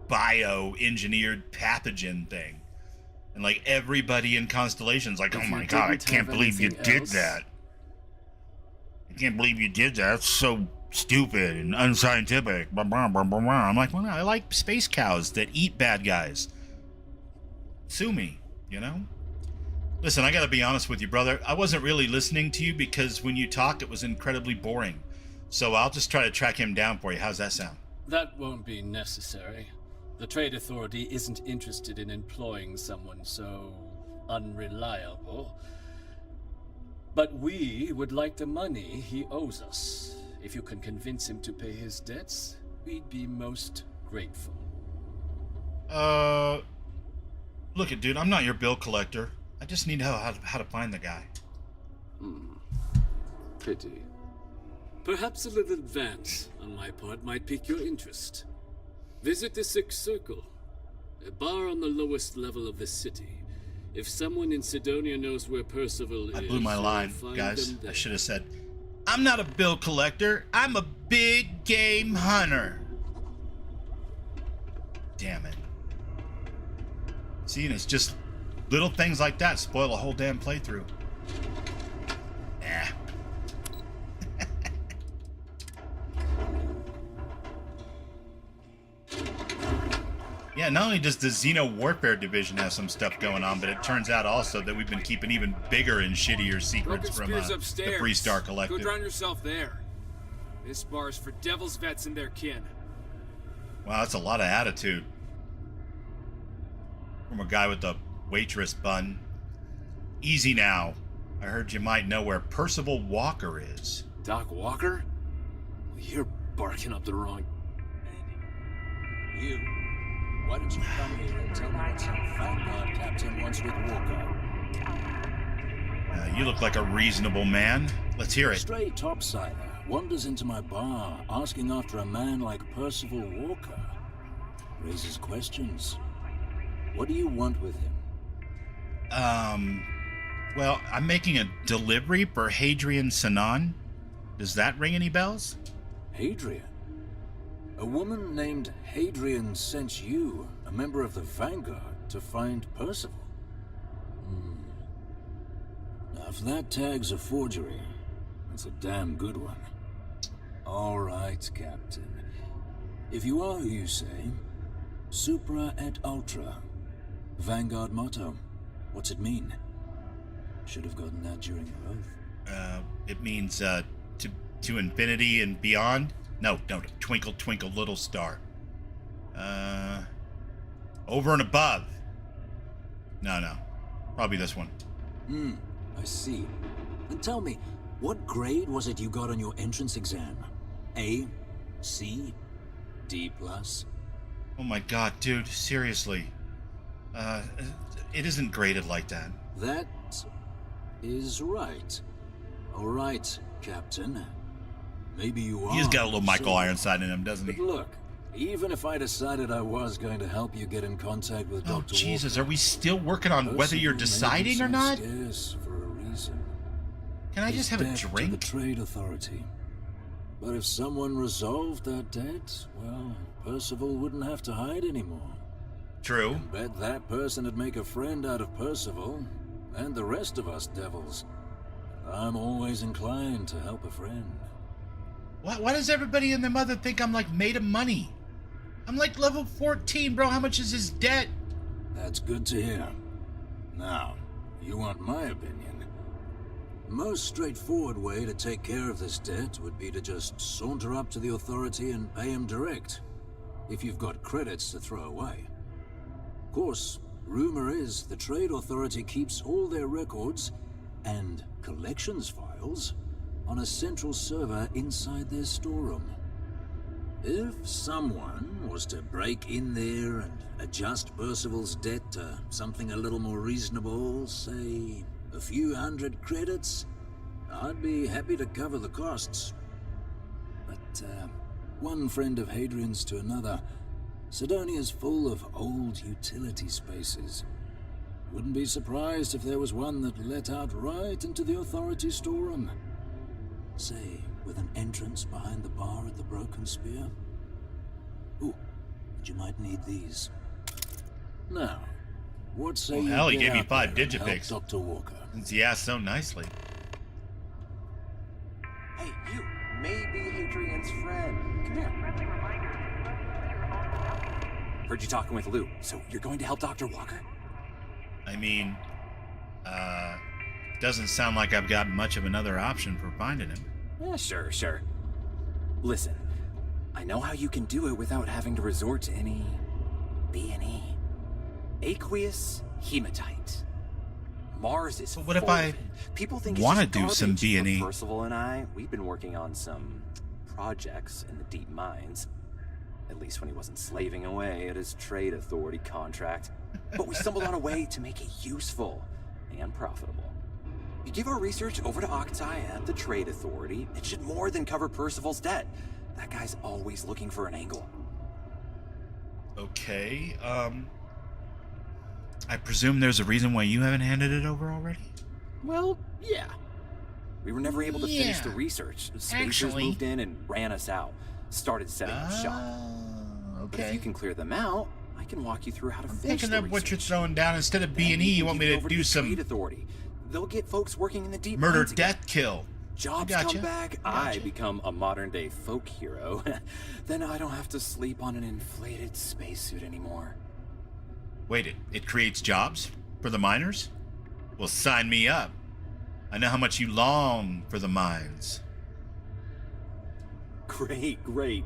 bio-engineered pathogen thing. And like everybody in Constellation's like, oh my god, I can't believe you did that. I can't believe you did that. That's so stupid and unscientific. I'm like, well, no, I like space cows that eat bad guys. Sue me, you know? Listen, I gotta be honest with you, brother. I wasn't really listening to you because when you talked, it was incredibly boring. So I'll just try to track him down for you. How's that sound? That won't be necessary. The Trade Authority isn't interested in employing someone so unreliable. But we would like the money he owes us. If you can convince him to pay his debts, we'd be most grateful. Look it, dude, I'm not your bill collector. I just need to know how to find the guy. Pity. Perhaps a little advance on my part might pique your interest. Visit the Sixth Circle, a bar on the lowest level of the city. If someone in Sidonia knows where Percival is... I blew my line, guys. I should have said, I'm not a bill collector. I'm a big game hunter. Damn it. See, and it's just little things like that spoil a whole damn playthrough. Nah. Yeah, not only does the Xeno Warfare Division have some stuff going on, but it turns out also that we've been keeping even bigger and shittier secrets from the Free Star Collective. Go drown yourself there. This bar's for Devil's Vets and their kin. Wow, that's a lot of attitude. From a guy with a waitress bun. Easy now. I heard you might know where Percival Walker is. Doc Walker? You're barking up the wrong... You. Why don't you come here and tell me what some Vanguard captain wants with Walker? You look like a reasonable man. Let's hear it. Stray topsider wanders into my bar asking after a man like Percival Walker. Raises questions. What do you want with him? Well, I'm making a delivery for Hadrian Sanan. Does that ring any bells? Hadrian? A woman named Hadrian sent you, a member of the Vanguard, to find Percival. Now, if that tag's a forgery, that's a damn good one. All right, Captain. If you are who you say, Supra et Ultra. Vanguard motto. What's it mean? Should have gotten that during your oath. It means, to infinity and beyond? No, twinkle, twinkle, little star. Over and above. No. Probably this one. I see. And tell me, what grade was it you got on your entrance exam? A? C? D+? Oh my god, dude, seriously. It isn't graded like that. That is right. All right, Captain. Maybe you are. He's got a little Michael Ironside in him, doesn't he? But look, even if I decided I was going to help you get in contact with Dr. Jesus, Walker, are we still working on whether you're deciding or not? Scarce for a reason. Can I just have a Debt drink? To the Trade Authority. But if someone resolved that debt, well, Percival wouldn't have to hide anymore. True. I bet that person would make a friend out of Percival and the rest of us devils. I'm always inclined to help a friend. Why does everybody and their mother think I'm like made of money? I'm like level 14, bro. How much is his debt? That's good to hear. Now, you want my opinion? Most straightforward way to take care of this debt would be to just saunter up to the authority and pay him direct, if you've got credits to throw away. Of course, rumor is the Trade Authority keeps all their records and collections files on a central server inside their storeroom. If someone was to break in there and adjust Percival's debt to something a little more reasonable, say a few hundred credits, I'd be happy to cover the costs. But one friend of Hadrian's to another, Sidonia's full of old utility spaces. Wouldn't be surprised if there was one that let out right into the authority storeroom. Say, with an entrance behind the bar at the Broken Spear. Ooh, and you might need these. Now, what say you hell, he get gave me out 5 there and help Digipics. Dr. Walker? Since he asked so nicely. Hey, you may be Hadrian's friend. Come here. Heard you talking with Lou, so you're going to help Dr. Walker? I mean, doesn't sound like I've got much of another option for finding him. Yeah, sure. Listen, I know how you can do it without having to resort to any B&E. Aqueous hematite. Mars is what if I want to do some B&E? Percival and I, we've been working on some projects in the deep mines. At least when he wasn't slaving away at his Trade Authority contract. But we stumbled on a way to make it useful and profitable. You give our research over to Octai at the Trade Authority, it should more than cover Percival's debt. That guy's always looking for an angle. Okay, I presume there's a reason why you haven't handed it over already? Well, yeah. We were never able to finish the research. Spacers moved in and ran us out. Started setting up shop. Okay. But if you can clear them out, I can walk you through how to finish Picking the up research. what you're throwing down instead of B&E, you want me to do some Trade Authority. They'll get folks working in the deep murder, mines again. death, kill. Jobs come back, I become a modern-day folk hero. Then I don't have to sleep on an inflated spacesuit anymore. Wait, it creates jobs for the miners? Well, sign me up. I know how much you long for the mines. Great.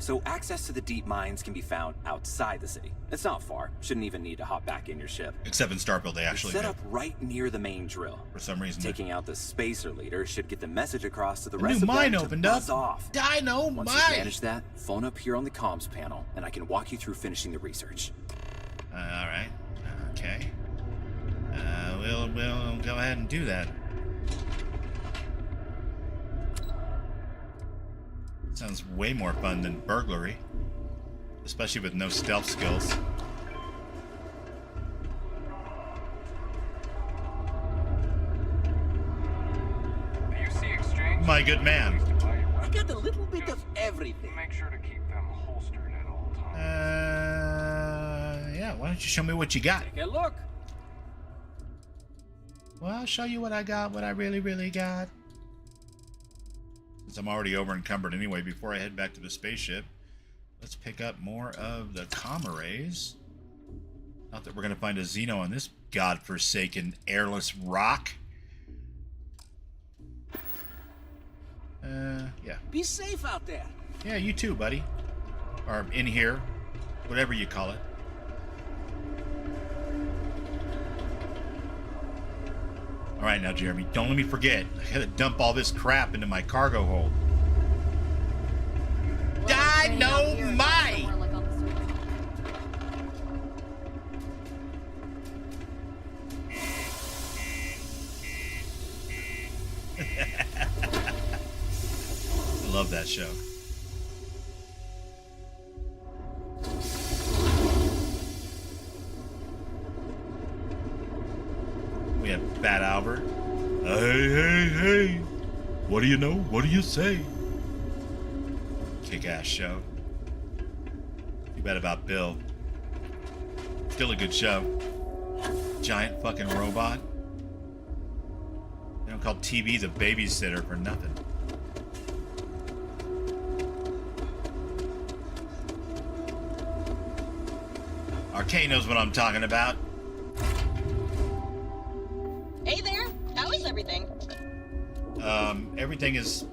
So access to the deep mines can be found outside the city. It's not far. Shouldn't even need to hop back in your ship. Except in Starfield, they actually set do. up right near the main drill. For some reason. Taking out the spacer leader should get the message across to the A rest new of mine them opened to up. buzz off. Dino Once mine. you manage that, phone up here on the comms panel, and I can walk you through finishing the research. All right. Okay. we'll go ahead and do that. Sounds way more fun than burglary, especially with no stealth skills. My good man. I got a little bit of everything. Make sure to keep them holstered at all times. Yeah, why don't you show me what you got? Take a look. Well, I'll show you what I got, what I really got. Since I'm already over encumbered anyway, before I head back to the spaceship, let's pick up more of the comm arrays. Not that we're going to find a Xeno on this godforsaken airless rock. Yeah. Be safe out there. Yeah, you too, buddy. Or in here. Whatever you call it. Alright now, Jeremy, don't let me forget. I gotta dump all this crap into my cargo hold. Dynamite! I love that show. We have Fat Albert. Hey. What do you know? What do you say? Kick-ass show. Too bad about Bill. Still a good show. Giant fucking robot. They don't call TV the babysitter for nothing. Arcane knows what I'm talking about. Hey there, how is everything? Everything is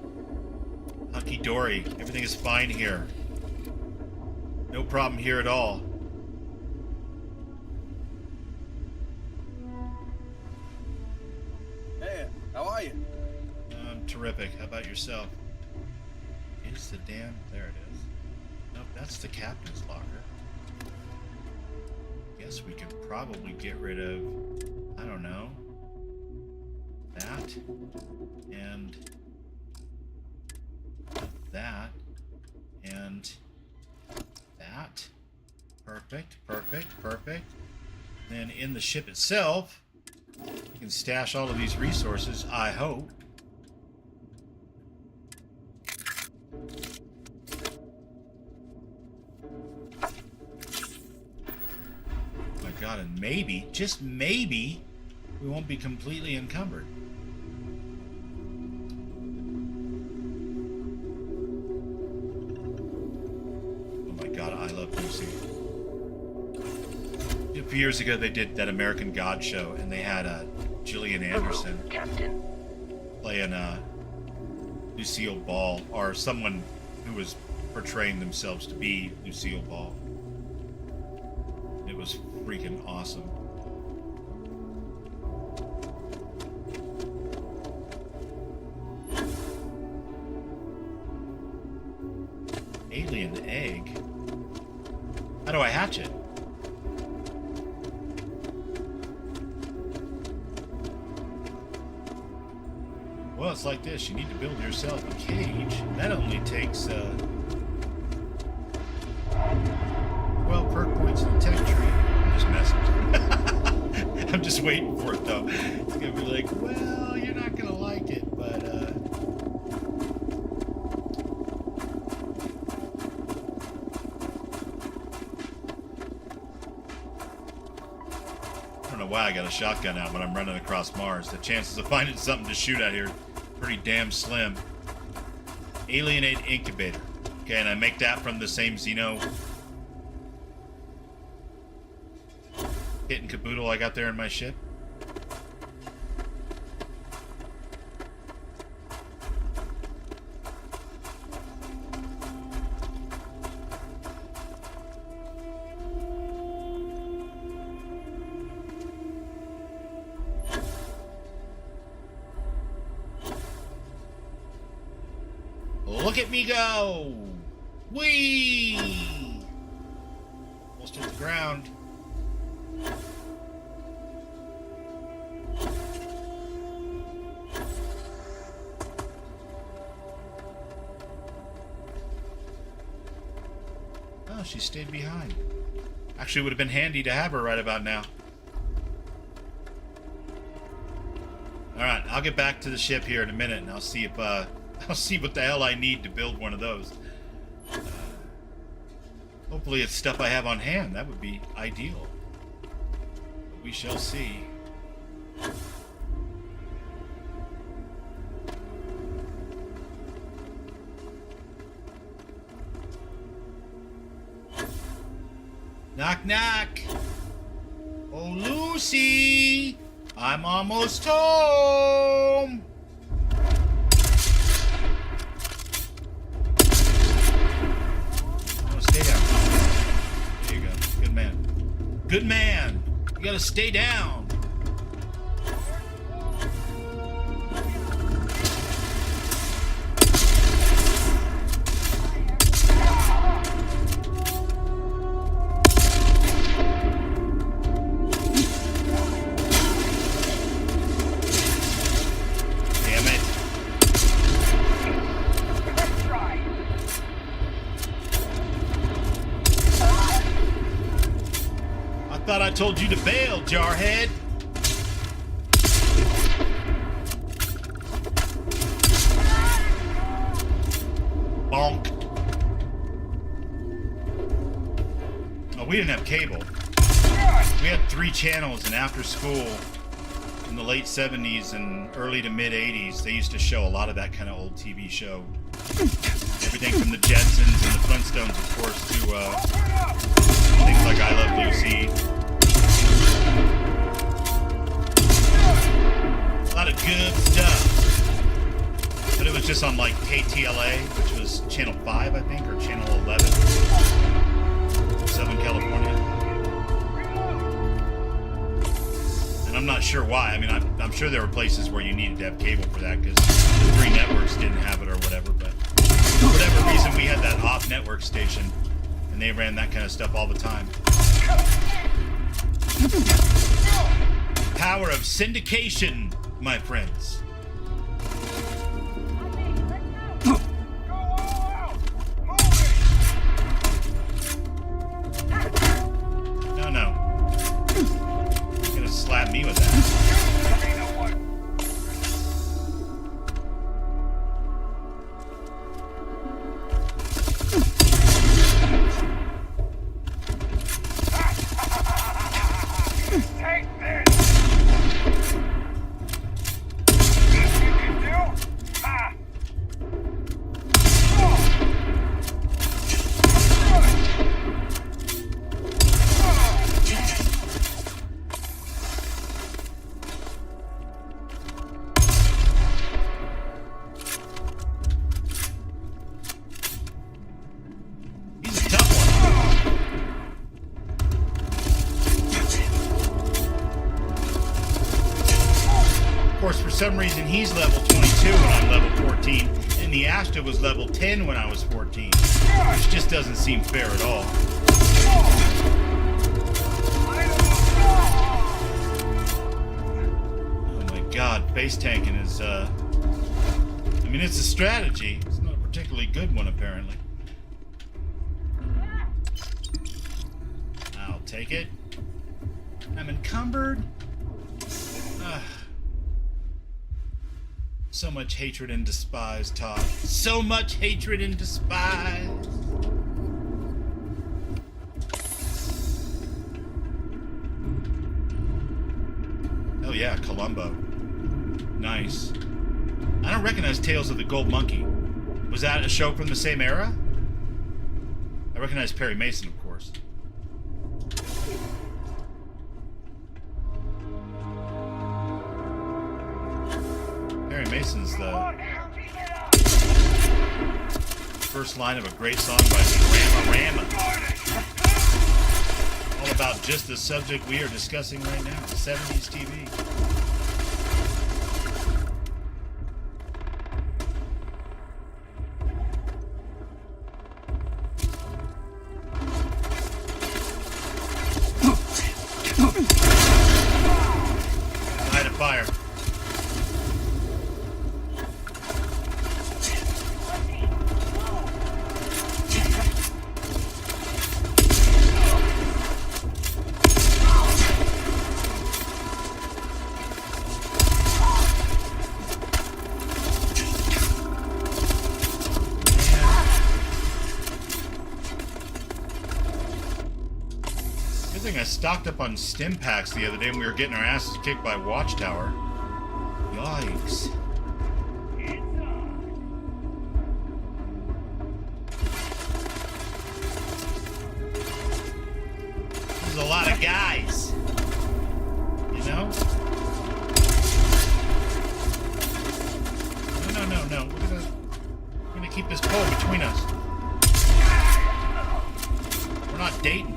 hunky-dory. Everything is fine here. No problem here at all. Hey, how are you? I'm terrific. How about yourself? Is the damn... There it is. Nope, that's the captain's locker. Guess we could probably get rid of... I don't know. That. And... that. And... that. Perfect. Then in the ship itself, you can stash all of these resources, I hope. Oh my god, and maybe, just maybe, we won't be completely encumbered. Oh my god, I love Lucy. A few years ago, they did that American God show, and they had Gillian Anderson playing Lucille Ball, or someone who was portraying themselves to be Lucille Ball. It was freaking awesome. Alien egg? How do I hatch it? Well, it's like this. You need to build yourself a cage. That only takes 12 perk points in the tech tree. I'm just messing. I'm just waiting for it, though. It's going to be like, well, you're not going to like it, but... I don't know why I got a shotgun out when I'm running across Mars. The chances of finding something to shoot at here are pretty damn slim. Alienate incubator. Okay, and I make that from the same Xeno kit and caboodle I got there in my ship. Look at me go! Whee! Almost hit the ground. Oh, she stayed behind. Actually, would have been handy to have her right about now. Alright, I'll get back to the ship here in a minute, and I'll see if, I'll see what the hell I need to build one of those. Hopefully it's stuff I have on hand. That would be ideal. But we shall see. Knock, knock. Oh, Lucy, I'm almost home. Oh, stay down. There you go. Good man. Good man. You gotta stay down. I told you to bail, jarhead. Bonk. Oh, we didn't have cable. We had 3 channels, and after school in the late 70s and early to mid 80s, they used to show a lot of that kind of old TV show. Everything from the Jetsons and the Flintstones, of course, to things like I Love Lucy. A lot of good stuff. But it was just on like KTLA, which was channel 5, I think, or channel 11. Southern California. And I'm not sure why. I mean, I'm sure there were places where you needed to have cable for that because the 3 networks didn't have it or whatever. But for whatever reason, we had that off-network station, and they ran that kind of stuff all the time. Power of syndication, my friends. No. You're gonna slap me with that. For some reason he's level 22 when I'm level 14, and the Asta was level 10 when I was 14, which just doesn't seem fair at all. Oh my god, base tanking is, I mean, it's a strategy. It's not a particularly good one, apparently. I'll take it. I'm encumbered. So much hatred and despise, Todd. So much hatred and despise. Oh yeah, Columbo. Nice. I don't recognize Tales of the Gold Monkey. Was that a show from the same era? I recognize Perry Mason, of course. Perry Mason's the first line of a great song by Rama. All about just the subject we are discussing right now, 70s TV. Light a fire. Good thing I stocked up on stim packs the other day when we were getting our asses kicked by Watchtower. Yikes. There's a lot of guys. You know? No. We're gonna keep this pole between us. We're not dating.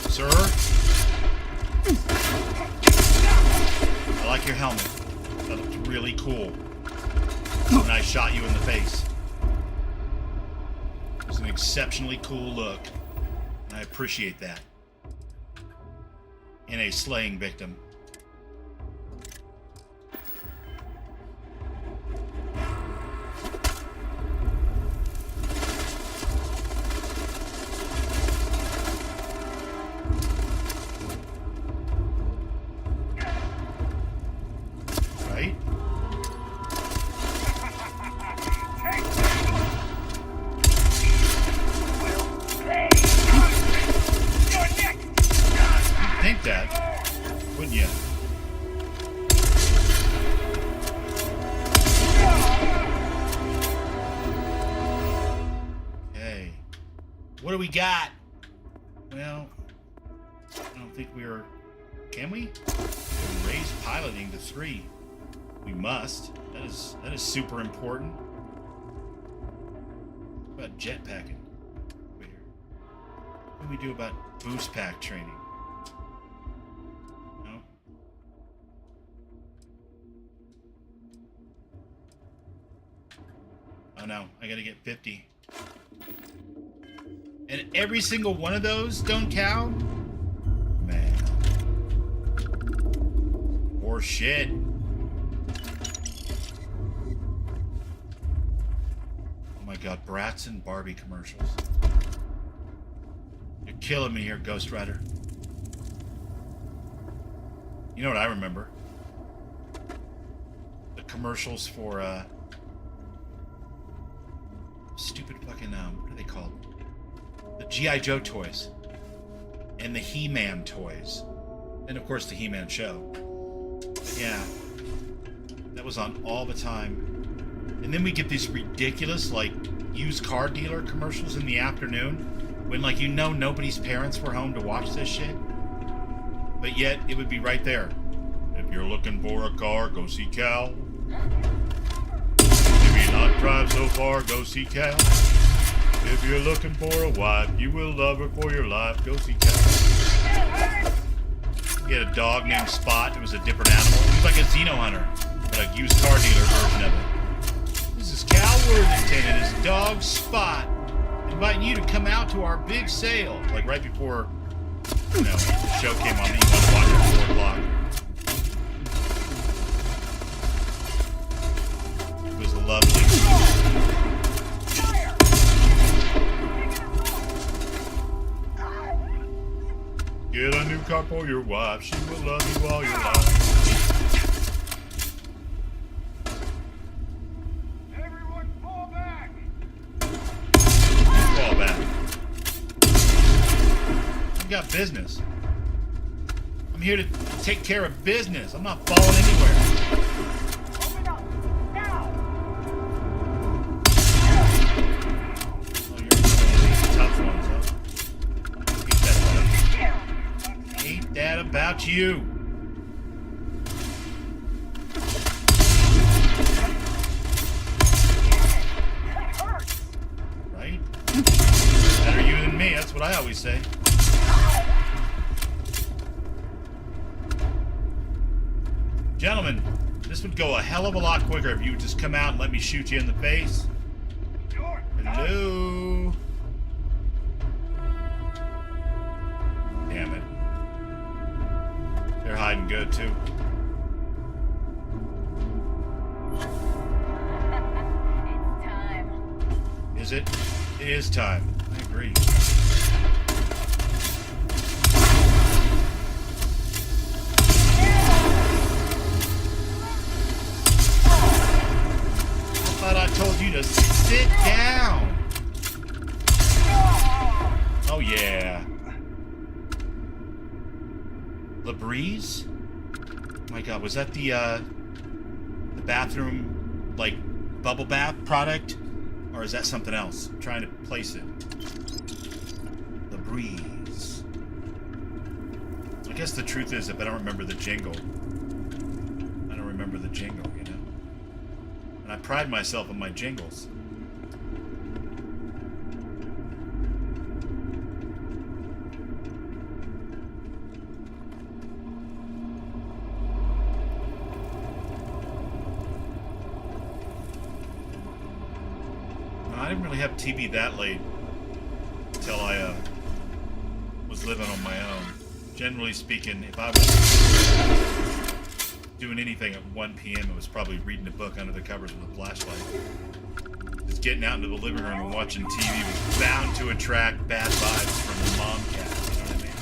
Sir? I like your helmet. That looked really cool when I shot you in the face. It was an exceptionally cool look. And I appreciate that. In a slaying victim. Right? You'd think that, wouldn't you? Okay. What do we got? Well, I don't think we are... Can we? Raise piloting to 3. We must. That is super important. What about jetpacking? Over here. What do we do about boost pack training? No? Oh no, I gotta get 50. And every single one of those don't count? Man. Or shit. Oh my god, Bratz and Barbie commercials. You're killing me here, Ghost Rider. You know what I remember? The commercials for, stupid fucking, what are they called? The G.I. Joe toys. And the He-Man toys. And of course the He-Man show. But yeah. That was on all the time. And then we get these ridiculous, like, used car dealer commercials in the afternoon. When, like, you know nobody's parents were home to watch this shit. But yet, it would be right there. If you're looking for a car, go see Cal. Maybe not drive so far, go see Cal. If you're looking for a wife, you will love her for your life, go see Cal. He had a dog named Spot. It was a different animal. He was like a Xeno hunter, but a used car dealer version of it. This is Cal Worthington and his dog Spot, inviting you to come out to our big sale. Like right before, you know, the show came on that you want to watch at 4 o'clock. It was lovely. Get a new car for your wife. She will love you all your life. Everyone fall back! Fall back. I've got business. I'm here to take care of business. I'm not falling anywhere. Open up! Now! Oh, you're one of these tough ones, huh? Ain't that about you? Right? Better you than me, that's what I always say. Gentlemen, this would go a hell of a lot quicker if you would just come out and let me shoot you in the face. Hello? Damn it. They're hiding good, too. It's time. Is it? It is time. I agree. Labreeze? My God, was that the bathroom, like, bubble bath product? Or is that something else? I'm trying to place it. Labreeze. I guess the truth is, if I don't remember the jingle, I don't remember the jingle, you know? And I pride myself on my jingles. I didn't really have TV that late until I was living on my own. Generally speaking, if I was doing anything at 1 p.m., it was probably reading a book under the covers with a flashlight. Just getting out into the living room and watching TV was bound to attract bad vibes from the mom cat, you know what I mean?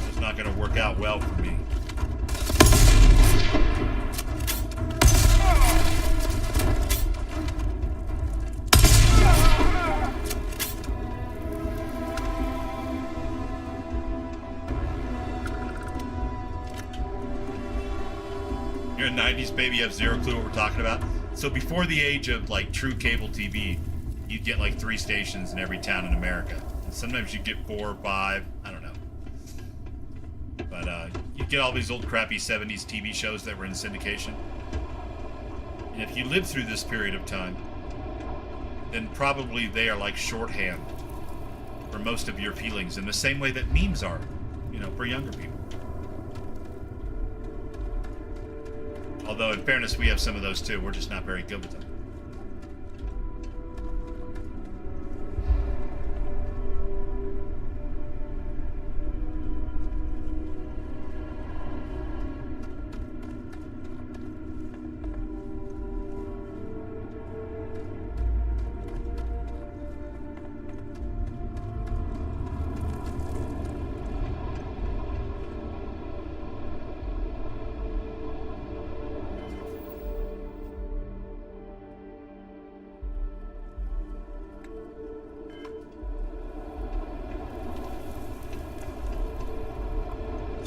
It was not going to work out well for me. You're a 90s baby, you have zero clue what we're talking about. So before the age of like true cable TV, you'd get like 3 stations in every town in America. And sometimes you'd get 4 or 5, I don't know. But you'd get all these old crappy 70s TV shows that were in syndication. And if you lived through this period of time, then probably they are like shorthand for most of your feelings in the same way that memes are, you know, for younger people. Although, in fairness, we have some of those too. We're just not very good with them.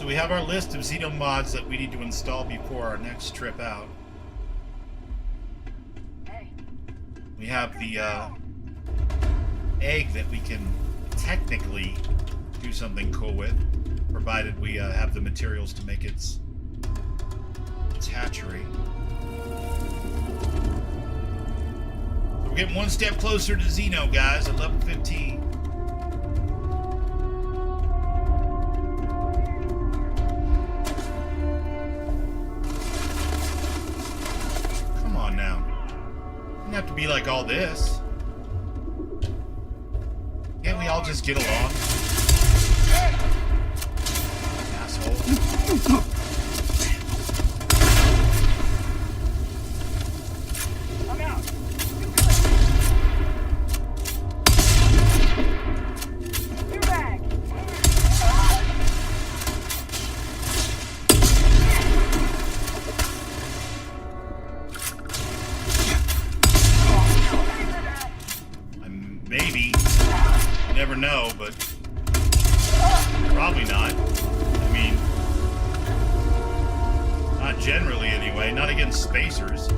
We have our list of Xeno mods that we need to install before our next trip out. We have the egg that we can technically do something cool with, provided we have the materials to make its hatchery. So we're getting one step closer to Xeno, guys, at level 15. Have to be like all this. Can't we all just get along? Asshole. I'm out. You're back. Maybe. You never know, but probably not. I mean, not generally anyway. Not against spacers. Just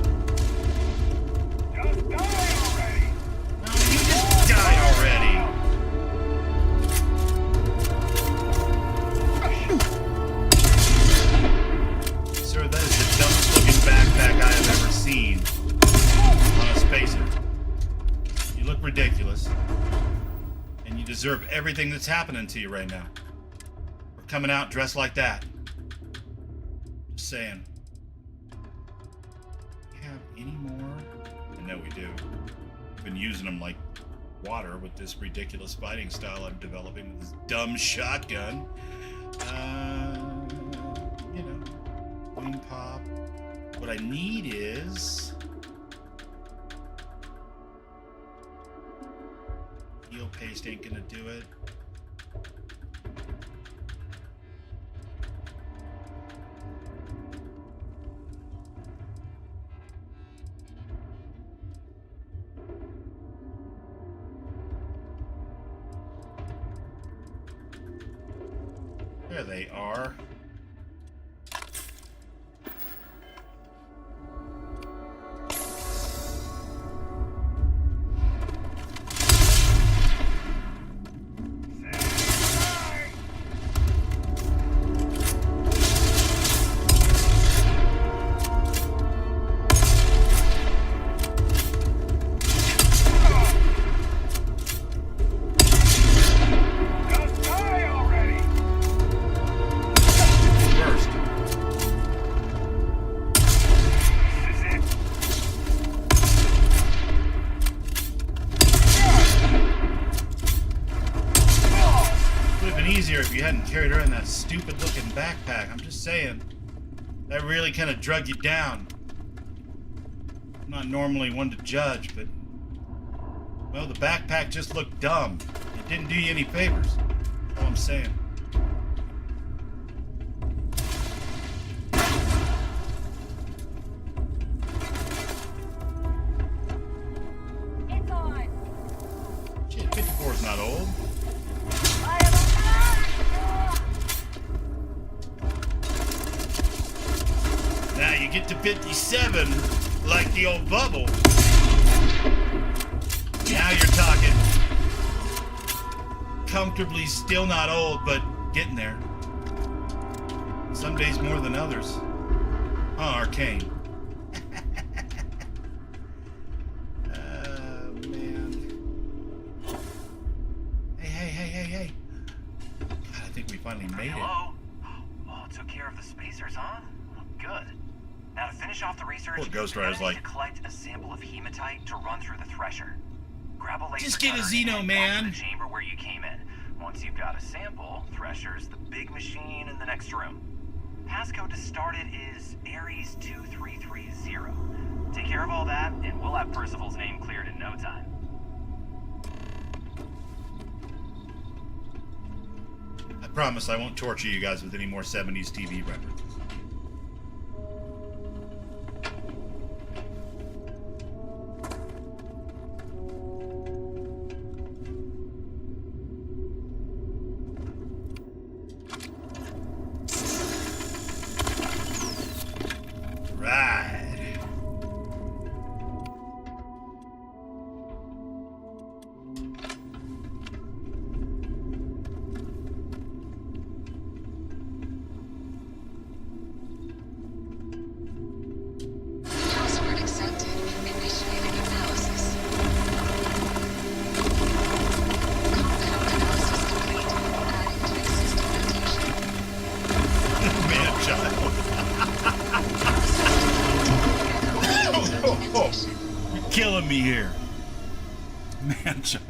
die already! No, you just die already! Sir, that is the dumbest looking backpack I have ever seen on a spacer. You look ridiculous. And you deserve everything that's happening to you right now. For coming out dressed like that. Just saying. Do we have any more? I know we do. We've been using them like water with this ridiculous fighting style I'm developing with this dumb shotgun. You know, boom pop. What I need is heal paste ain't gonna do it. There they are. backpack. I'm just saying. That really kind of drug you down. I'm not normally one to judge, but... Well, the backpack just looked dumb. It didn't do you any favors. That's all I'm saying. It's on. Shit, 54 is not old. Now you get to 57, like the old bubble. Now you're talking. Comfortably still not old, but getting there. Some days more than others. Arcane. Man. Hey. God, I think we finally made it. Hello? Oh, took care of the spacers, huh? Good. Now to finish off the research, Poor Ghost Rider's you're gonna like, need to collect a sample of hematite to run through the thresher. Grab a laser just get a cutter and Xeno, head man. back to the chamber where you came in. Once you've got a sample, Thresher's the big machine in the next room. Passcode to start it is Ares 2330. Take care of all that, and we'll have Percival's name cleared in no time. I promise I won't torture you guys with any more 70s TV references. Killing me here. Man child.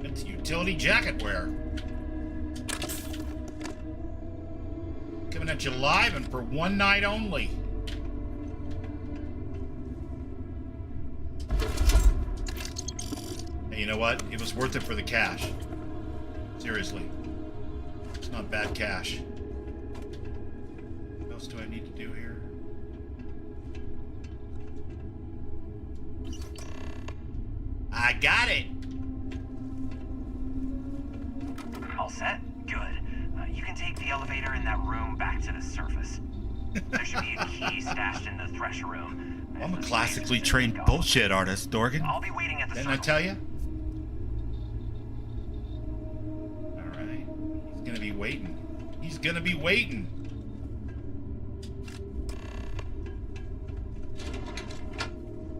It's utility jacket wear. Coming at you live and for one night only. Hey, you know what? It was worth it for the cash. Seriously. It's not bad cash. What else do I need to do here? I got it! All set? Good. You can take the elevator in that room back to the surface. There should be a key stashed in the Thresher room. I'm a classically trained bullshit artist, Dorgan. I'll be waiting at the Didn't I tell you? Alright. He's gonna be waiting. He's gonna be waiting.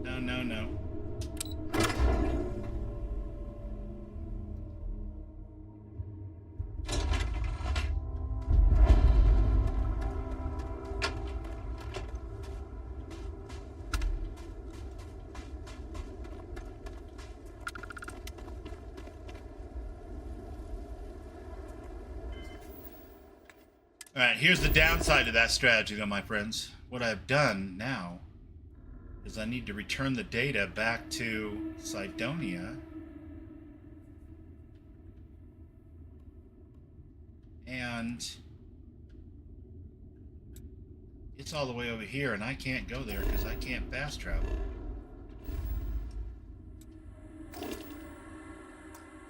No. Alright, here's the downside to that strategy, though, my friends. What I've done now is I need to return the data back to Cydonia. And it's all the way over here, and I can't go there because I can't fast travel.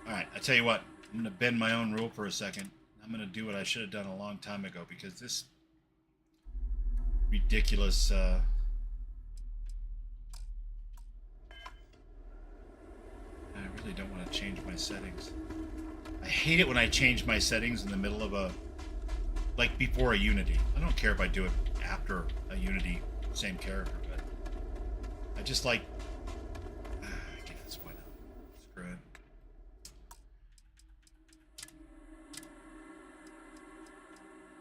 Alright, I tell you what, I'm going to bend my own rule for a second. I'm going to do what I should have done a long time ago, because this ridiculous I really don't want to change my settings. I hate it when I change my settings in the middle of a, like before a Unity. I don't care if I do it after a Unity same character, but I just like, I guess why not? Screw it.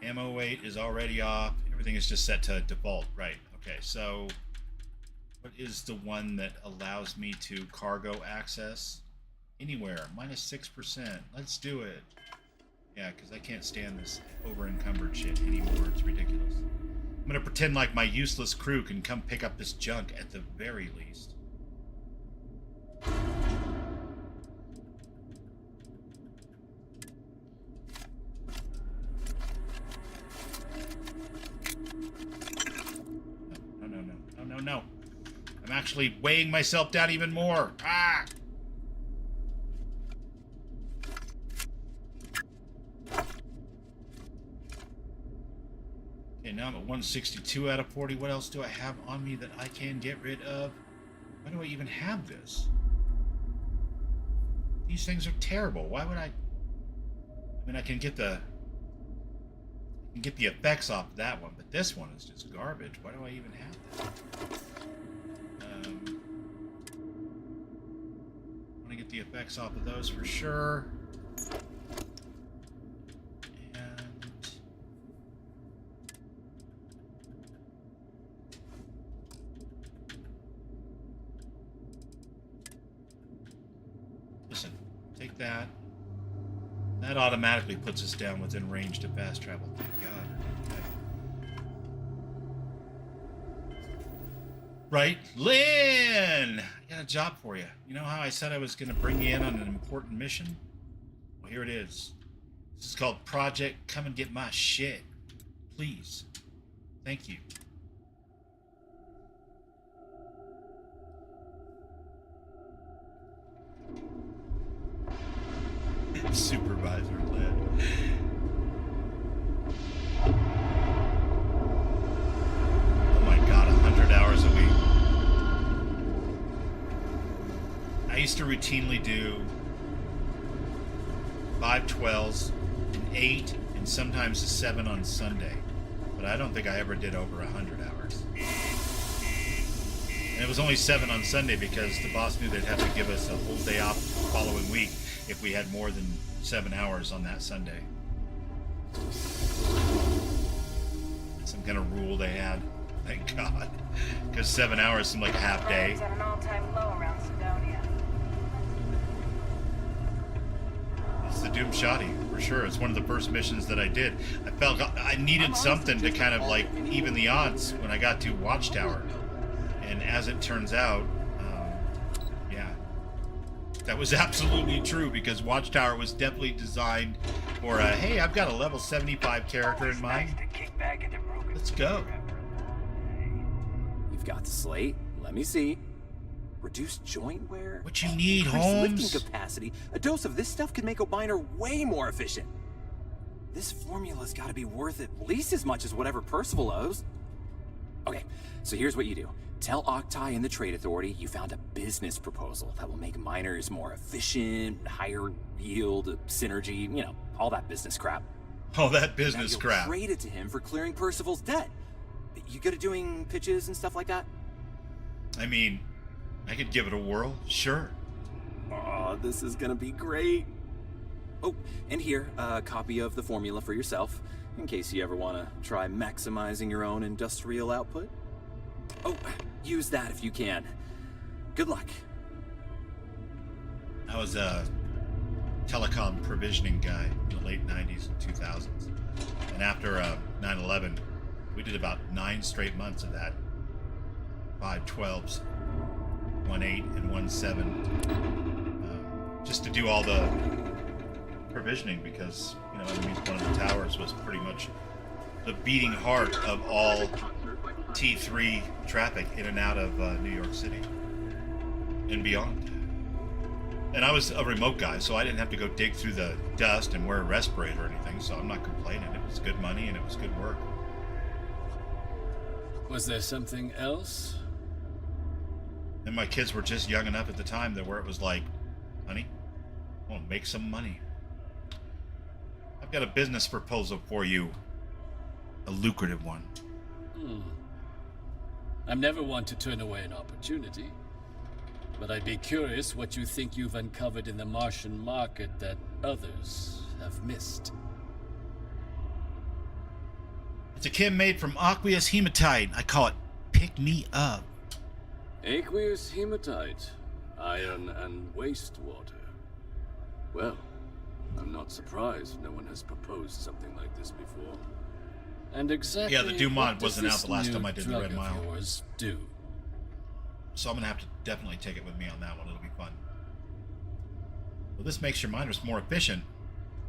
Ammo weight is already off. Everything is just set to default. Right. Okay, so What is the one that allows me to cargo access anywhere? -6%. Let's do it. Yeah, because I can't stand this over-encumbered shit anymore. It's ridiculous. I'm going to pretend like my useless crew can come pick up this junk at the very least. No. I'm actually weighing myself down even more. Ah! Okay, now I'm at 162 out of 40. What else do I have on me that I can get rid of? Why do I even have this? These things are terrible. Why would I mean, I can get the effects off of that one, but this one is just garbage. Why do I even have that? I want to get the effects off of those for sure. And listen, take that. That automatically puts us down within range to fast travel. Thank God. Right, Lynn! I got a job for you. You know how I said I was going to bring you in on an important mission? Well, here it is. This is called Project Come and Get My Shit. Please. Thank you. Supervisor Lynn. Oh my God, 100 hours a week. I used to routinely do 5 12s, an 8, and sometimes a 7 on Sunday. But I don't think I ever did over 100 hours. And it was only 7 on Sunday because the boss knew they'd have to give us a whole day off the following week if we had more than 7 hours on that Sunday. Some kind of rule they had. Thank God. Because 7 hours seemed like a half day. At an all-time low around Sidonia. It's the Doom Shoddy, for sure. It's one of the first missions that I did. I felt I needed something to kind of like even the odds when I got to Watchtower. And as it turns out, yeah, that was absolutely true because Watchtower was definitely designed for a, hey, I've got a level 75 character in mind. Let's go. You've got the slate. Let me see. Reduced joint wear. What you need, Increased Holmes? lifting capacity. A dose of this stuff could make a miner way more efficient. This formula's got to be worth at least as much as whatever Percival owes. Okay, so here's what you do. Tell Octai and the Trade Authority you found a business proposal that will make miners more efficient, higher yield, synergy, you know, all that business crap. All that business crap. Trade it to him for clearing Percival's debt. You good at doing pitches and stuff like that? I mean, I could give it a whirl, sure. Oh, this is gonna be great. Oh, and here, a copy of the formula for yourself, in case you ever want to try maximizing your own industrial output. Oh, use that if you can. Good luck. I was a telecom provisioning guy in the late 90s and 2000s. And after 9/11, we did about 9 straight months of that. 5 12s, 1 8, and 1 7. Just to do all the provisioning because, you know, I mean, one of the towers was pretty much the beating heart of all T3 traffic in and out of New York City and beyond. And I was a remote guy, so I didn't have to go dig through the dust and wear a respirator or anything, so I'm not complaining. It was good money and it was good work. Was there something else? And my kids were just young enough at the time that where it was like, honey, I want to make some money. I've got a business proposal for you. A lucrative one. I'm never one to turn away an opportunity, but I'd be curious what you think you've uncovered in the Martian market that others have missed. It's a chem made from aqueous hematite. I call it Pick Me Up. Aqueous hematite, iron and wastewater. Well, I'm not surprised no one has proposed something like this before. And exactly Yeah, the Dumont what wasn't does out the last this time new I did the drug Red of Mile. yours do? So I'm gonna have to definitely take it with me on that one. It'll be fun. Well, this makes your miners more efficient,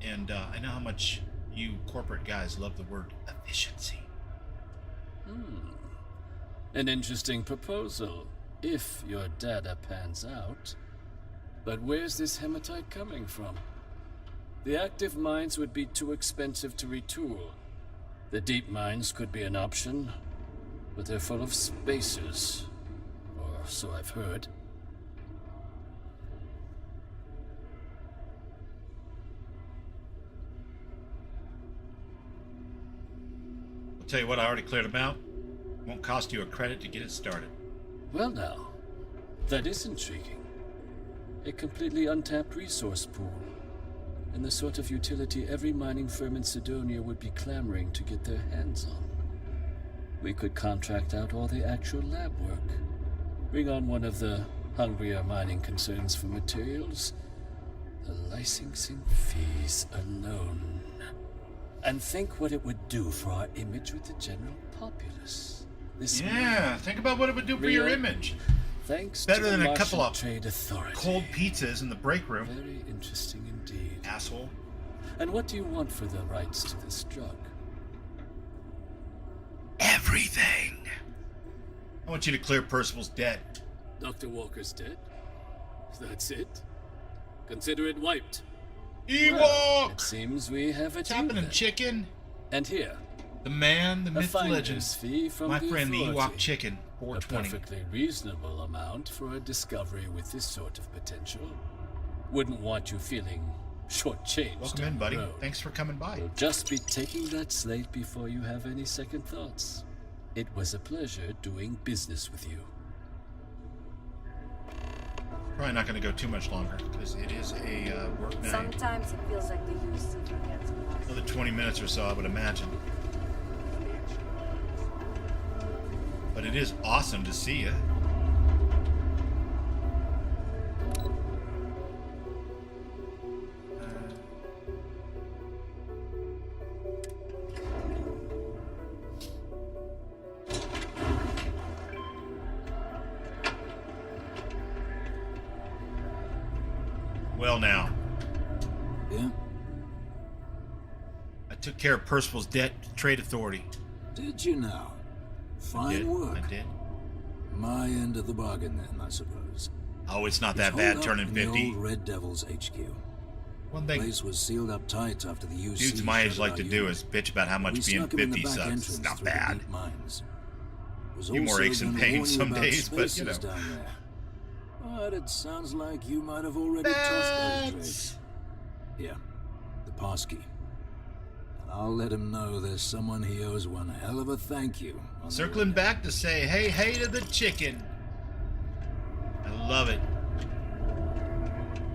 and I know how much you corporate guys love the word efficiency. An interesting proposal, if your data pans out. But where's this hematite coming from? The active mines would be too expensive to retool. The deep mines could be an option, but they're full of spacers. Or so I've heard. I'll tell you what, I already cleared them out. Won't cost you a credit to get it started. Well now, that is intriguing. A completely untapped resource pool. And the sort of utility every mining firm in Sidonia would be clamoring to get their hands on. We could contract out all the actual lab work. Bring on one of the hungrier mining concerns for materials. The licensing fees alone. And think what it would do for our image with the general populace. This Think about what it would do for your image. Thanks Better to than the a couple Martian of Trade Authority. cold pizzas in the break room. Very interesting indeed. Asshole. And what do you want for the rights to this drug? Everything. I want you to clear Percival's debt. Dr. Walker's dead? That's it? Consider it wiped. Ewok! Well, it seems we have a What's deal happening, then. chicken? And here, The man, the a myth, the legend. finder's fee from My the friend, the authority. Ewok chicken. A 420. perfectly reasonable amount for a discovery with this sort of potential. Wouldn't want you feeling shortchanged. Welcome down in, the buddy. road. Thanks for coming by. We'll just be taking that slate before you have any second thoughts. It was a pleasure doing business with you. Probably not going to go too much longer because it is a work night. Sometimes it feels like the UC forgets us. Another 20 minutes or so, I would imagine. But it is awesome to see you. Well now. Yeah? I took care of Percival's debt to Trade Authority. Did you now? Fine I did. work. I did. My end of the bargain then, I suppose. Oh, it's not that It's bad holed up turning in the 50. old Red Devil's HQ. One The thing place was sealed up tight after the UC dudes my age shut like our to do unit. is bitch about how We much being snuck him in the 50 back sucks. entrance It's not through the bad. deep mines. Was Few more also aches and gonna pains warn you some about days, but, you spaces know. down there. But it sounds like you might have already tossed those trades. Yeah, the pass key. And I'll let him know there's someone he owes one hell of a thank you. On the Circling way. back to say, hey, hey to the chicken. I love it.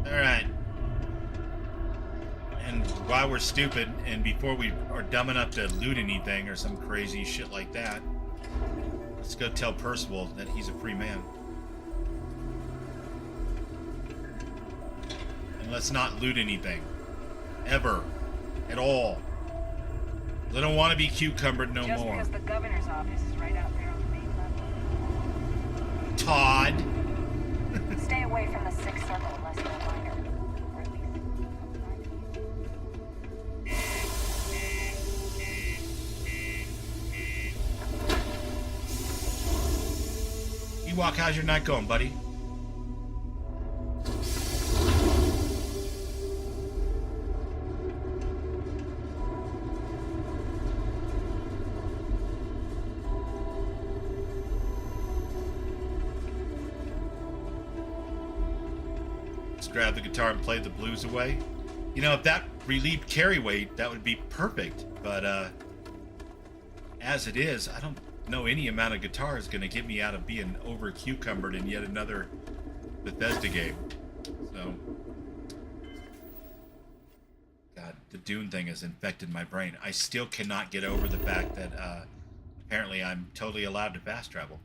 Alright. And while we're stupid, and before we are dumb enough to loot anything or some crazy shit like that, let's go tell Percival that he's a free man. And let's not loot anything. Ever. At all. I don't want to be cucumbered no Just more. because the governor's office is right out there on the main level. Todd. Stay away from the sixth circle unless you're a minor. Or at least. Ewok, how's your night going, buddy? Just grab the guitar and play the blues away. You know, if that relieved carry weight, that would be perfect. But as it is, I don't know any amount of guitar is going to get me out of being over cucumbered in yet another Bethesda game. So, God, the Dune thing has infected my brain. I still cannot get over the fact that apparently I'm totally allowed to fast travel.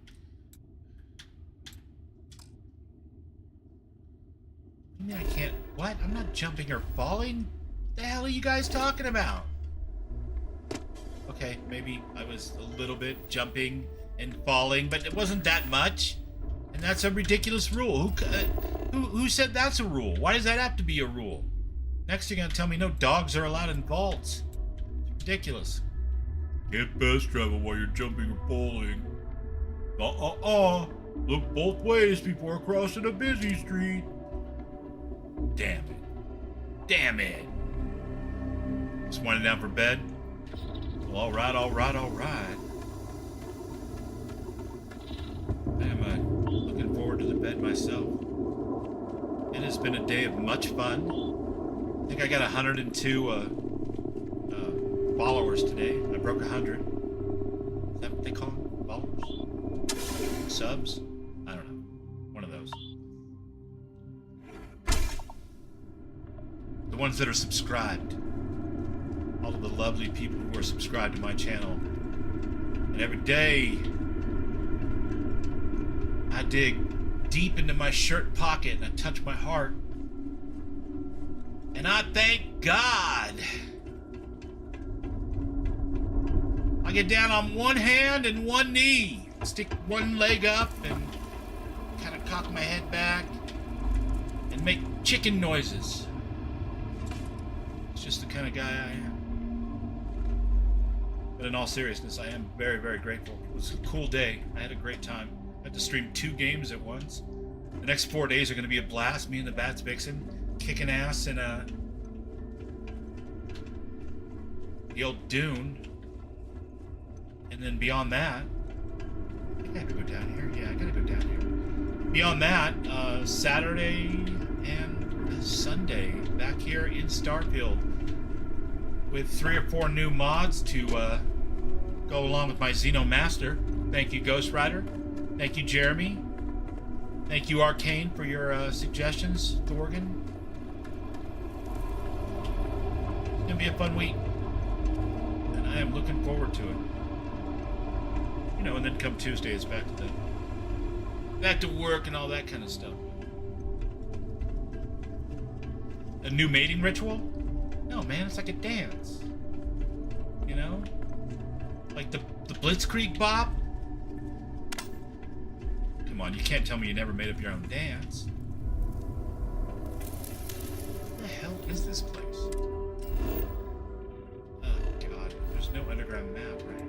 I mean, I can't... What? I'm not jumping or falling? What the hell are you guys talking about? Okay, maybe I was a little bit jumping and falling, but it wasn't that much. And that's a ridiculous rule. Who said that's a rule? Why does that have to be a rule? Next you're going to tell me no dogs are allowed in vaults. It's ridiculous. Can't fast travel while you're jumping or falling. Look both ways before crossing a busy street. Damn it. Damn it. Just winding down for bed? Well, alright. I'm looking forward to the bed myself. It has been a day of much fun. I think I got 102 followers today. I broke 100. Is that what they call them? Followers? Subs? I don't know. One of those. The ones that are subscribed. All of the lovely people who are subscribed to my channel. And every day, I dig deep into my shirt pocket and I touch my heart. And I thank God. I get down on one hand and one knee, stick one leg up and kind of cock my head back and make chicken noises. It's just the kind of guy I am. But in all seriousness, I am very, very grateful. It was a cool day. I had a great time. I had to stream 2 games at once. The next 4 days are going to be a blast. Me and the Bats Vixen kicking ass in the old Dune. And then beyond that, I think I have to go down here. Yeah, I gotta go down here. Beyond that, Saturday and Sunday back here in Starfield with 3 or 4 new mods to go along with my Xeno Master. Thank you, Ghost Rider. Thank you, Jeremy. Thank you, Arcane, for your suggestions, Thorgan. It's gonna be a fun week, and I am looking forward to it. You know, and then come Tuesday, it's back to work and all that kind of stuff. A new mating ritual? No, man, it's like a dance. You know? Like the Blitzkrieg Bop? Come on, you can't tell me you never made up your own dance. What the hell is this place? Oh, God. There's no underground map, right?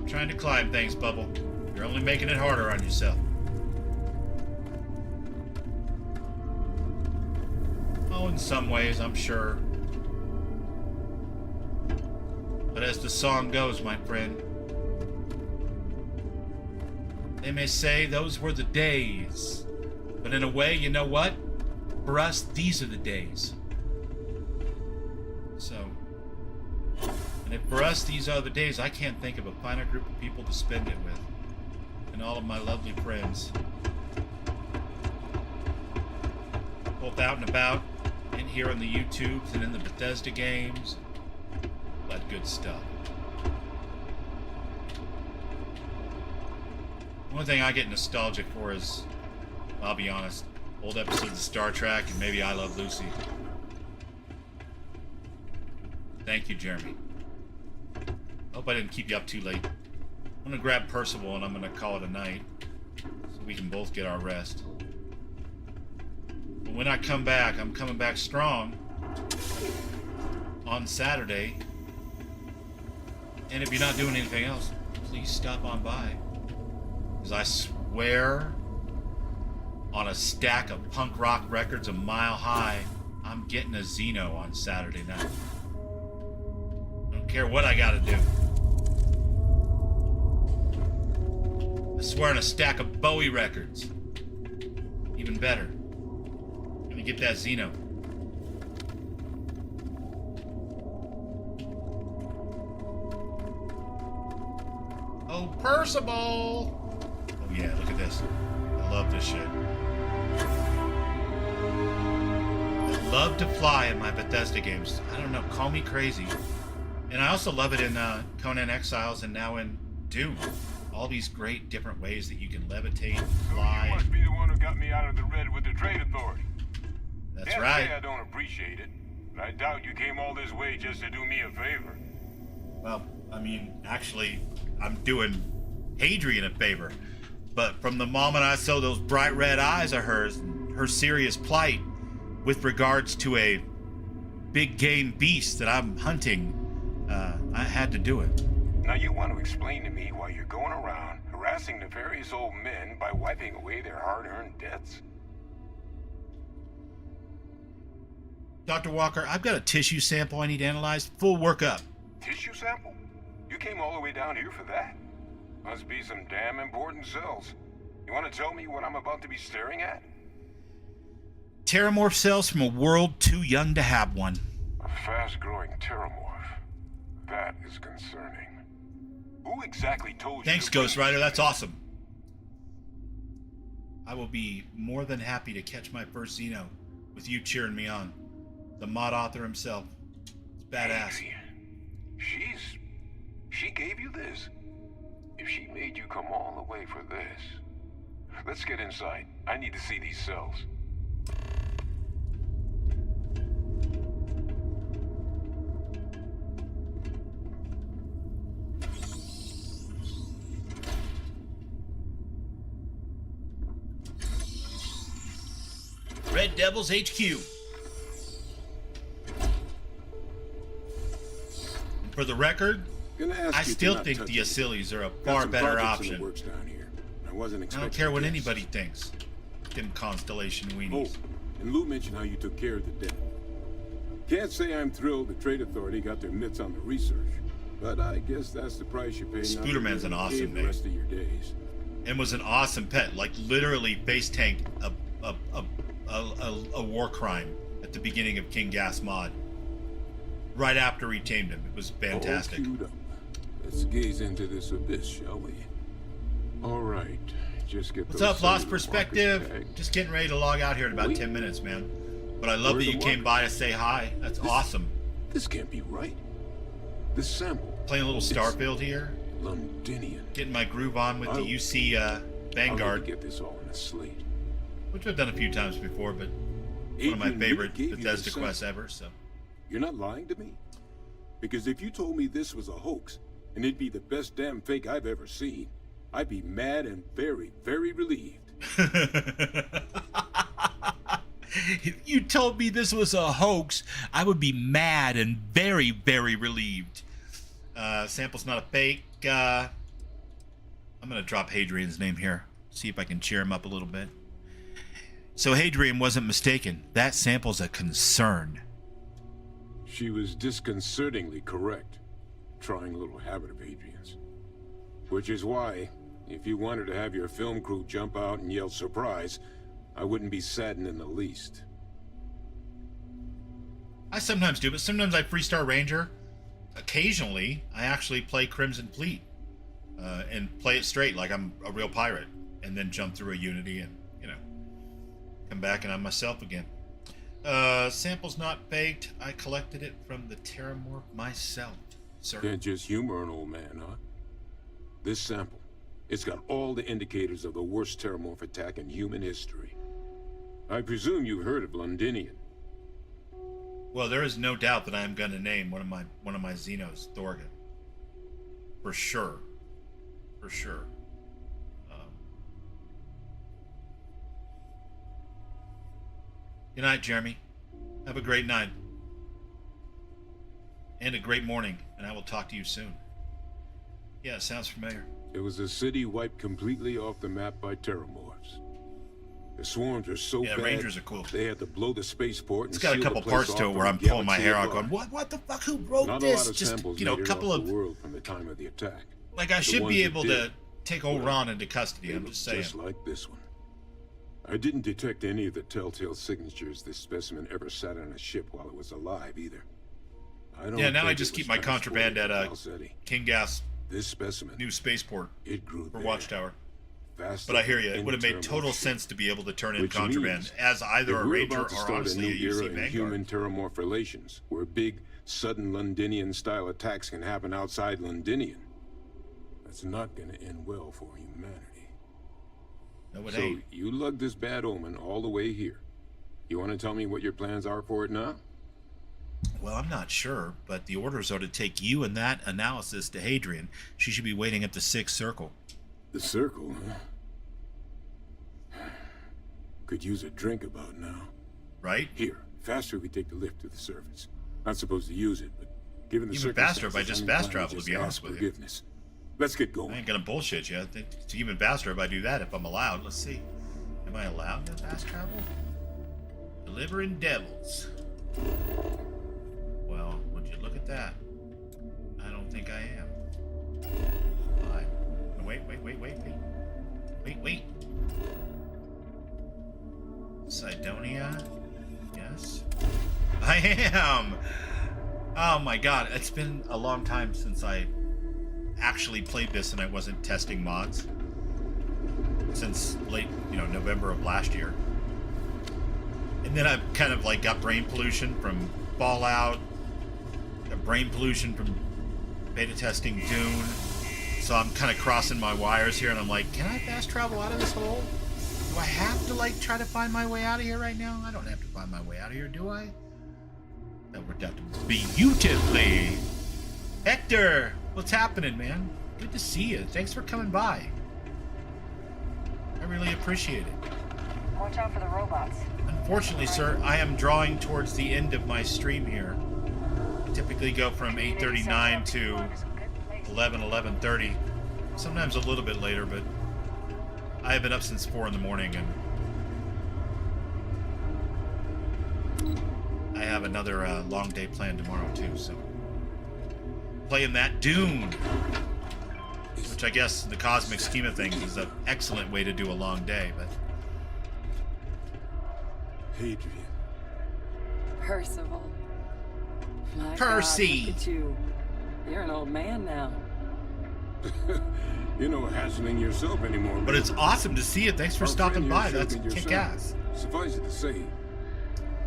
Trying to climb things, Bubble. You're only making it harder on yourself. Oh, in some ways, I'm sure. But as the song goes, my friend, they may say those were the days. But in a way, you know what? For us, these are the days. So... and if for us these are the days, I can't think of a finer group of people to spend it with than all of my lovely friends. Both out and about, and here on the YouTubes and in the Bethesda games. That good stuff. One thing I get nostalgic for is, I'll be honest, old episodes of Star Trek and maybe I Love Lucy. Thank you, Jeremy. Hope I didn't keep you up too late. I'm gonna grab Percival and I'm gonna call it a night so we can both get our rest. But when I come back, I'm coming back strong on Saturday. And if you're not doing anything else, please stop on by. Because I swear on a stack of punk rock records a mile high, I'm getting a Xeno on Saturday night. I don't care what I gotta do. I swear on a stack of Bowie records. Even better. I'm gonna get that Xeno. Oh, Percival! Oh yeah, look at this. I love this shit. love to fly in my Bethesda games. I don't know, call me crazy. And I also love it in Conan Exiles and now in Doom. All these great different ways that you can levitate, fly. You must be the one who got me out of the red with the trade authority. That's Can't right. say I don't appreciate it, but I doubt you came all this way just to do me a favor. Well, I mean, actually, I'm doing Hadrian a favor. But from the moment I saw those bright red eyes of hers, and her serious plight with regards to a big game beast that I'm hunting, I had to do it. Now you want to explain to me why you're going around harassing nefarious old men by wiping away their hard-earned debts? Dr. Walker, I've got a tissue sample I need analyzed. Full workup. Tissue sample? You came all the way down here for that? Must be some damn important cells. You want to tell me what I'm about to be staring at? Terramorph cells from a world too young to have one. A fast-growing terramorph. That is concerning. Who exactly told you? Thanks, Ghost Rider. That's awesome. I will be more than happy to catch my first Xeno with you cheering me on. The mod author himself. It's badass. She gave you this? If she made you come all the way for this. Let's get inside. I need to see these cells. Red Devils HQ. For the record, I still think the Acilis are a far better option. I don't care what anybody thinks. Fucking Constellation weenies. Oh, and Lou mentioned how you took care of the debt. Can't say I'm thrilled the Trade Authority got their mitts on the research, but I guess that's the price you pay. Spooderman's an awesome name. The rest of your days. And was an awesome pet, like literally face tanked a war crime at the beginning of KIngGath's mod. Right after he tamed him. It was fantastic. All queued up. Let's gaze into this abyss, shall we? All right. Just get What's up, Lost Perspective? Just getting ready to log out here in about 10 minutes, man. But I love that you came by to say hi. That's awesome. This can't be right. This sample. Playing a little Starfield here. Londinian. Getting my groove on with the UC Vanguard. Get this all in a slate. Which I've done a few times before, but one of my favorite Bethesda quests ever, so. You're not lying to me? Because if you told me this was a hoax, and it'd be the best damn fake I've ever seen, I'd be mad and very, very relieved. If you told me this was a hoax, I would be mad and very, very relieved. Sample's not a fake. I'm going to drop Hadrian's name here. See if I can cheer him up a little bit. So Hadrian wasn't mistaken. That sample's a concern. She was disconcertingly correct. Trying little habit of Hadrian's. Which is why, if you wanted to have your film crew jump out and yell surprise, I wouldn't be saddened in the least. I sometimes do, but sometimes I Freestar Ranger. Occasionally, I actually play Crimson Fleet. And play it straight like I'm a real pirate. And then jump through a Unity and, you know, come back and I'm myself again. Sample's not faked. I collected it from the Terramorph myself, sir. Can't just humor an old man, huh? This sample, it's got all the indicators of the worst Terramorph attack in human history. I presume you've heard of Londinian. Well, there is no doubt that I am going to name one of my Xenos Thorgan. For sure. For sure. Good night, Jeremy. Have a great night. And a great morning, and I will talk to you soon. Yeah, it sounds familiar. It was a city wiped completely off the map by Terramorphs. The swarms are so bad, Rangers are cool. They had to blow the spaceport and it's got a couple parts to it where I'm pulling my hair out going, what the fuck, who wrote Not this? A lot of just, samples you know, a made it couple off of... the world from the time of the attack. Like, I should ones be that able did, to take old Ron into custody, I'm just saying. Just like this one. I didn't detect any of the telltale signatures this specimen ever sat on a ship while it was alive, either. Yeah, now I just keep my contraband at KIngGath's this specimen, new spaceport it grew for there, Watchtower. But I hear you. It would have made total sense to be able to turn in contraband as either a ranger or honestly a UC Vanguard. Human terramorph relations, where big, sudden Londinian-style attacks can happen outside Londinian. That's not going to end well for humanity. No, it ain't. So you lugged this bad omen all the way here. You want to tell me what your plans are for it now? Well, I'm not sure, but the orders are to take you and that analysis to Hadrian. She should be waiting at the 6th circle. The circle, huh? Could use a drink about now. Right? Here, faster we take the lift to the surface. Not supposed to use it, but given the even faster if I just fast travel, to be honest with you. Let's get going. I ain't gonna bullshit you. It's even faster if I do that, if I'm allowed. Let's see. Am I allowed to fast travel? Delivering devils. Well, would you look at that? I don't think I am. Why? Wait. Sidonia? Yes. I am! Oh my god, it's been a long time since I actually played this and I wasn't testing mods. Since late, November of last year. And then I've kind of like got brain pollution from Fallout, got brain pollution from beta testing Dune. So I'm kind of crossing my wires here and I'm like, can I fast travel out of this hole? Do I have to like try to find my way out of here right now? I don't have to find my way out of here, do I? That worked out beautifully. Hector, what's happening, man? Good to see you. Thanks for coming by. I really appreciate it. Watch out for the robots. Unfortunately, sir, I am drawing towards the end of my stream here. I typically go from 8:39 to 11:30. Sometimes a little bit later, but I have been up since 4 in the morning, and I have another long day planned tomorrow too. So playing that Dune, which I guess in the cosmic scheme of things is an excellent way to do a long day, but. Hadrian. Percival. My Percy! God, look at you. You're an old man now. You're no hassling yourself anymore. But it's awesome to see you. Thanks for stopping by. That's kick-ass. Suffice it to say.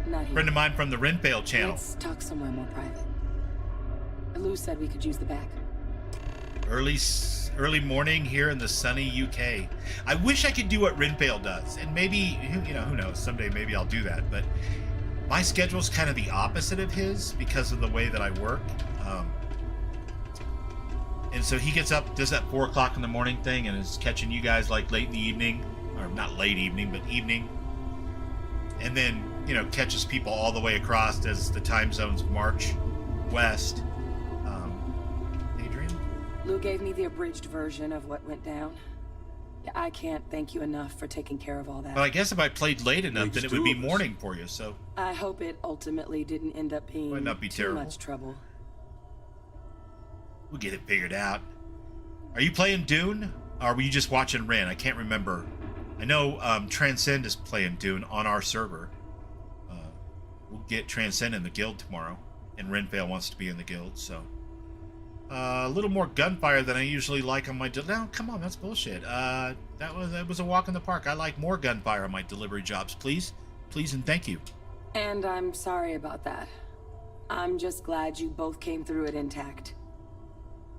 Not here. Friend of mine from the Renpale channel. Let's talk somewhere more private. Lou said we could use the back. Early morning here in the sunny UK. I wish I could do what Renpale does, and maybe who knows? Someday maybe I'll do that. But my schedule's kind of the opposite of his because of the way that I work. And so he gets up, does that 4 o'clock in the morning thing, and is catching you guys like late in the evening, or not late evening, but evening. And then catches people all the way across as the time zones march west. Lou gave me the abridged version of what went down. I can't thank you enough for taking care of all that. Well, I guess if I played late enough, then it would be morning for you, so... I hope it ultimately didn't end up being might not be too terrible. much trouble. We'll get it figured out. Are you playing Dune? Or were you just watching Ren? I can't remember. I know Transcend is playing Dune on our server. We'll get Transcend in the guild tomorrow. And Renvale wants to be in the guild, so... a little more gunfire than I usually like on my... No, come on, that's bullshit. That was a walk in the park. I like more gunfire on my delivery jobs, please. Please and thank you. And I'm sorry about that. I'm just glad you both came through it intact.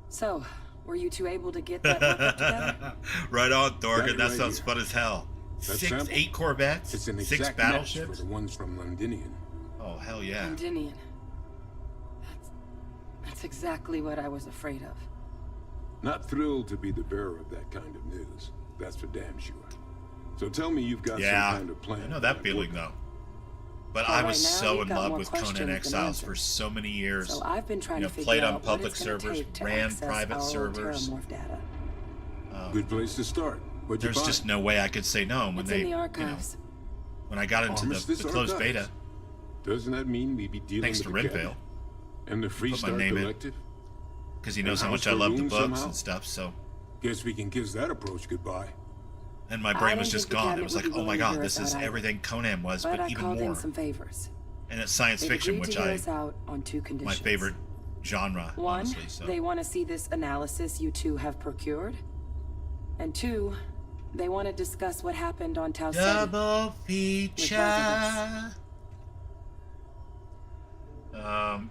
So, were you two able to get that work up together? Right on, Thorgan. That right sounds here. fun as hell. That 8 Corvettes, it's an 6 exact match battleships. for the ones from Londinian. Oh, hell yeah. Londinian. That's exactly what I was afraid of. Not thrilled to be the bearer of that kind of news. That's for damn sure. So tell me you've got some kind of plan. I know that feeling, though. But I was so in love with Conan Exiles for so many years. So I've been trying to figure played on out public what it's gonna servers, take to ran access private our servers. Terramorph data. Good place to start. What'd you There's find? just no way I could say no when It's they, in the archives. when I got into Armistice the closed archives? beta. Doesn't that mean we'd be dealing Thanks with to the Renvale. cabinet and the Put my Freestar name in. Collective? Because he knows how And much House I love the Faroon books somehow? and stuff, so... Guess we can kiss that approach goodbye. And my brain was just gone. It was like, oh my god, this is everything Conan was, but I even called more. in some favors. And it's science They've fiction, agreed which to hear us out on 2 my conditions. favorite genre, One, honestly. So they want to see this analysis you two have procured. And 2, They want to discuss what happened on Tau Ceti. Double feature.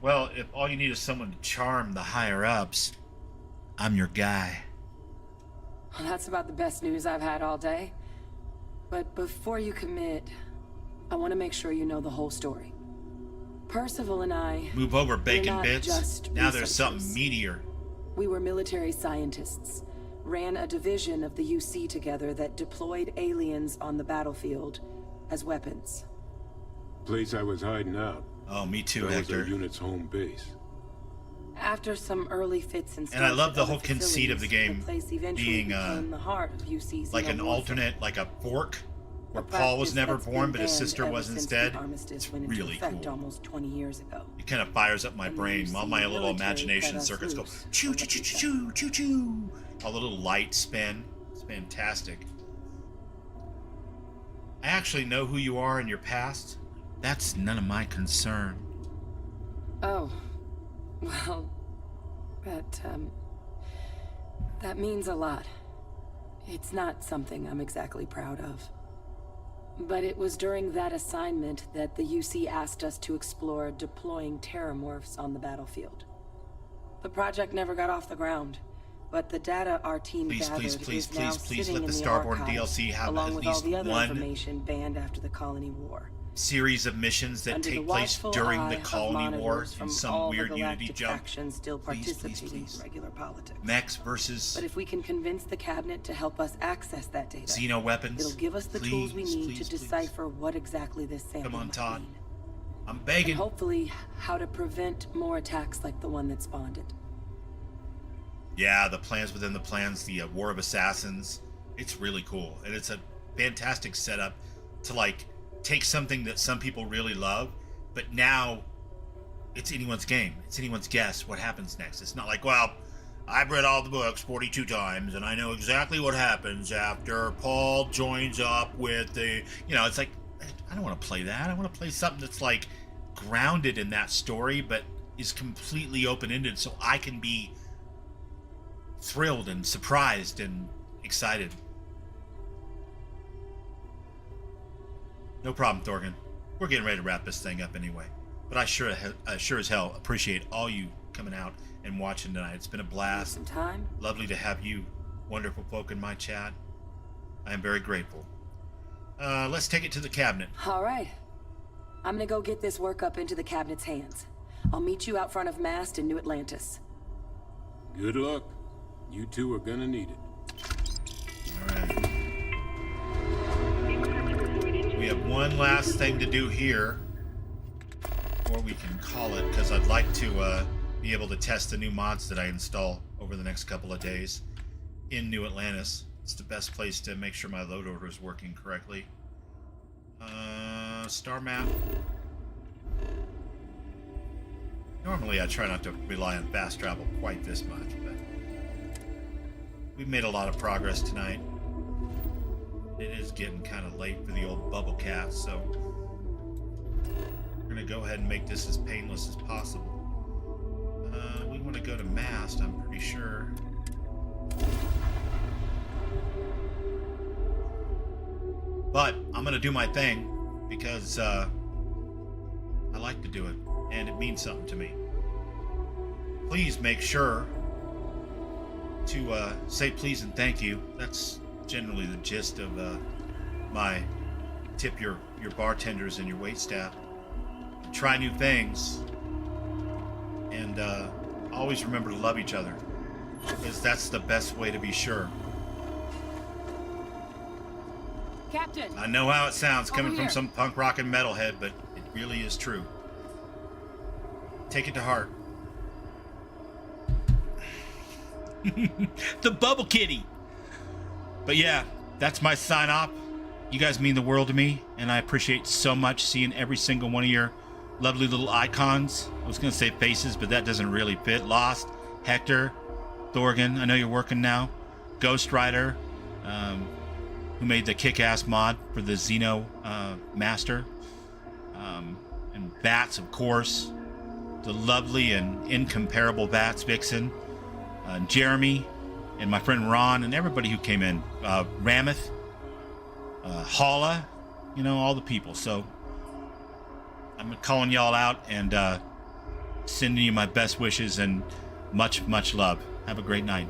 Well, if all you need is someone to charm the higher-ups, I'm your guy. Well, that's about the best news I've had all day. But before you commit, I want to make sure you know the whole story. Percival and I... Move over, bacon not bits. just Now there's something researchers. meatier. We were military scientists, ran a division of the UC together that deployed aliens on the battlefield as weapons. Place I was hiding out. Oh, me too, That was Hector. our unit's home base. After some early fits and starts, And I love at the other whole conceit of the facilities, game the place eventually being became the heart of UC's like an xenomorph. alternate, like a fork, where A Paul was practice never that's born, been but his banned sister ever was since instead. the armistice It's went into really effect cool. almost 20 years ago. It kind of fires up my And the brain. All my UC little military imagination cut us circuits go loose choo from choo the choo cassette. choo choo choo. All the little lights spin. It's fantastic. I actually know who you are in your past. That's none of my concern. Oh, well, that means a lot. It's not something I'm exactly proud of. But it was during that assignment that the UC asked us to explore deploying terramorphs on the battlefield. The project never got off the ground, but the data our team gathered is now sitting let in the the Starboard archives, DLC have along at with all least the other one information banned after the Colony War. series of missions that Under the take place watchful during eye the of Colony War monitors in from some all weird the Unity galactic jump. factions still Please, participating please. in regular politics. Mechs versus But if we can convince the cabinet to help us access that data, Xeno weapons. it'll give us the tools we need to decipher what exactly this sample Come on, might Todd. mean. I'm And begging. hopefully, how to prevent more attacks like the one that spawned it. Yeah, the plans within the plans, the War of Assassins. It's really cool. And it's a fantastic setup to, like, take something that some people really love, but now it's anyone's game. It's anyone's guess what happens next. It's not like, well, I've read all the books 42 times, and I know exactly what happens after Paul joins up with the... You know, it's like, I don't want to play that. I want to play something that's, like, grounded in that story, but is completely open-ended, so I can be thrilled and surprised and excited. No problem, Thorgan. We're getting ready to wrap this thing up anyway. But I sure as hell appreciate all you coming out and watching tonight. It's been a blast. Some time. Lovely to have you wonderful folk in my chat. I am very grateful. Let's take it to the cabinet. All right. I'm gonna go get this work up into the cabinet's hands. I'll meet you out front of Mast in New Atlantis. Good luck. You two are gonna need it. Alright. We have one last thing to do here, or we can call it, because I'd like to be able to test the new mods that I install over the next couple of days in New Atlantis. It's the best place to make sure my load order is working correctly. Star map. Normally I try not to rely on fast travel quite this much, but we've made a lot of progress tonight. It is getting kind of late for the old bubble cast, so we're going to go ahead and make this as painless as possible. We want to go to Mast, I'm pretty sure. But I'm going to do my thing because I like to do it, and it means something to me. Please make sure to say please and thank you. That's generally the gist of my tip your bartenders and your waitstaff. Try new things, and always remember to love each other, because that's the best way to be sure. Captain! I know how it sounds coming Over from here. some punk rockin' metalhead, but it really is true. Take it to heart. The Bubble Kitty! But yeah, that's my sign off. You guys mean the world to me, and I appreciate so much seeing every single one of your lovely little icons. I was going to say faces, but that doesn't really fit. Lost, Hector, Thorgan, I know you're working now. Ghost Rider, who made the kick-ass mod for the Xeno Master. And Bats, of course. The lovely and incomparable Bats Vixen. Jeremy, and my friend Ron, and everybody who came in. Rameth, Hala, you know, all the people. So I'm calling y'all out and sending you my best wishes and much, much love. Have a great night.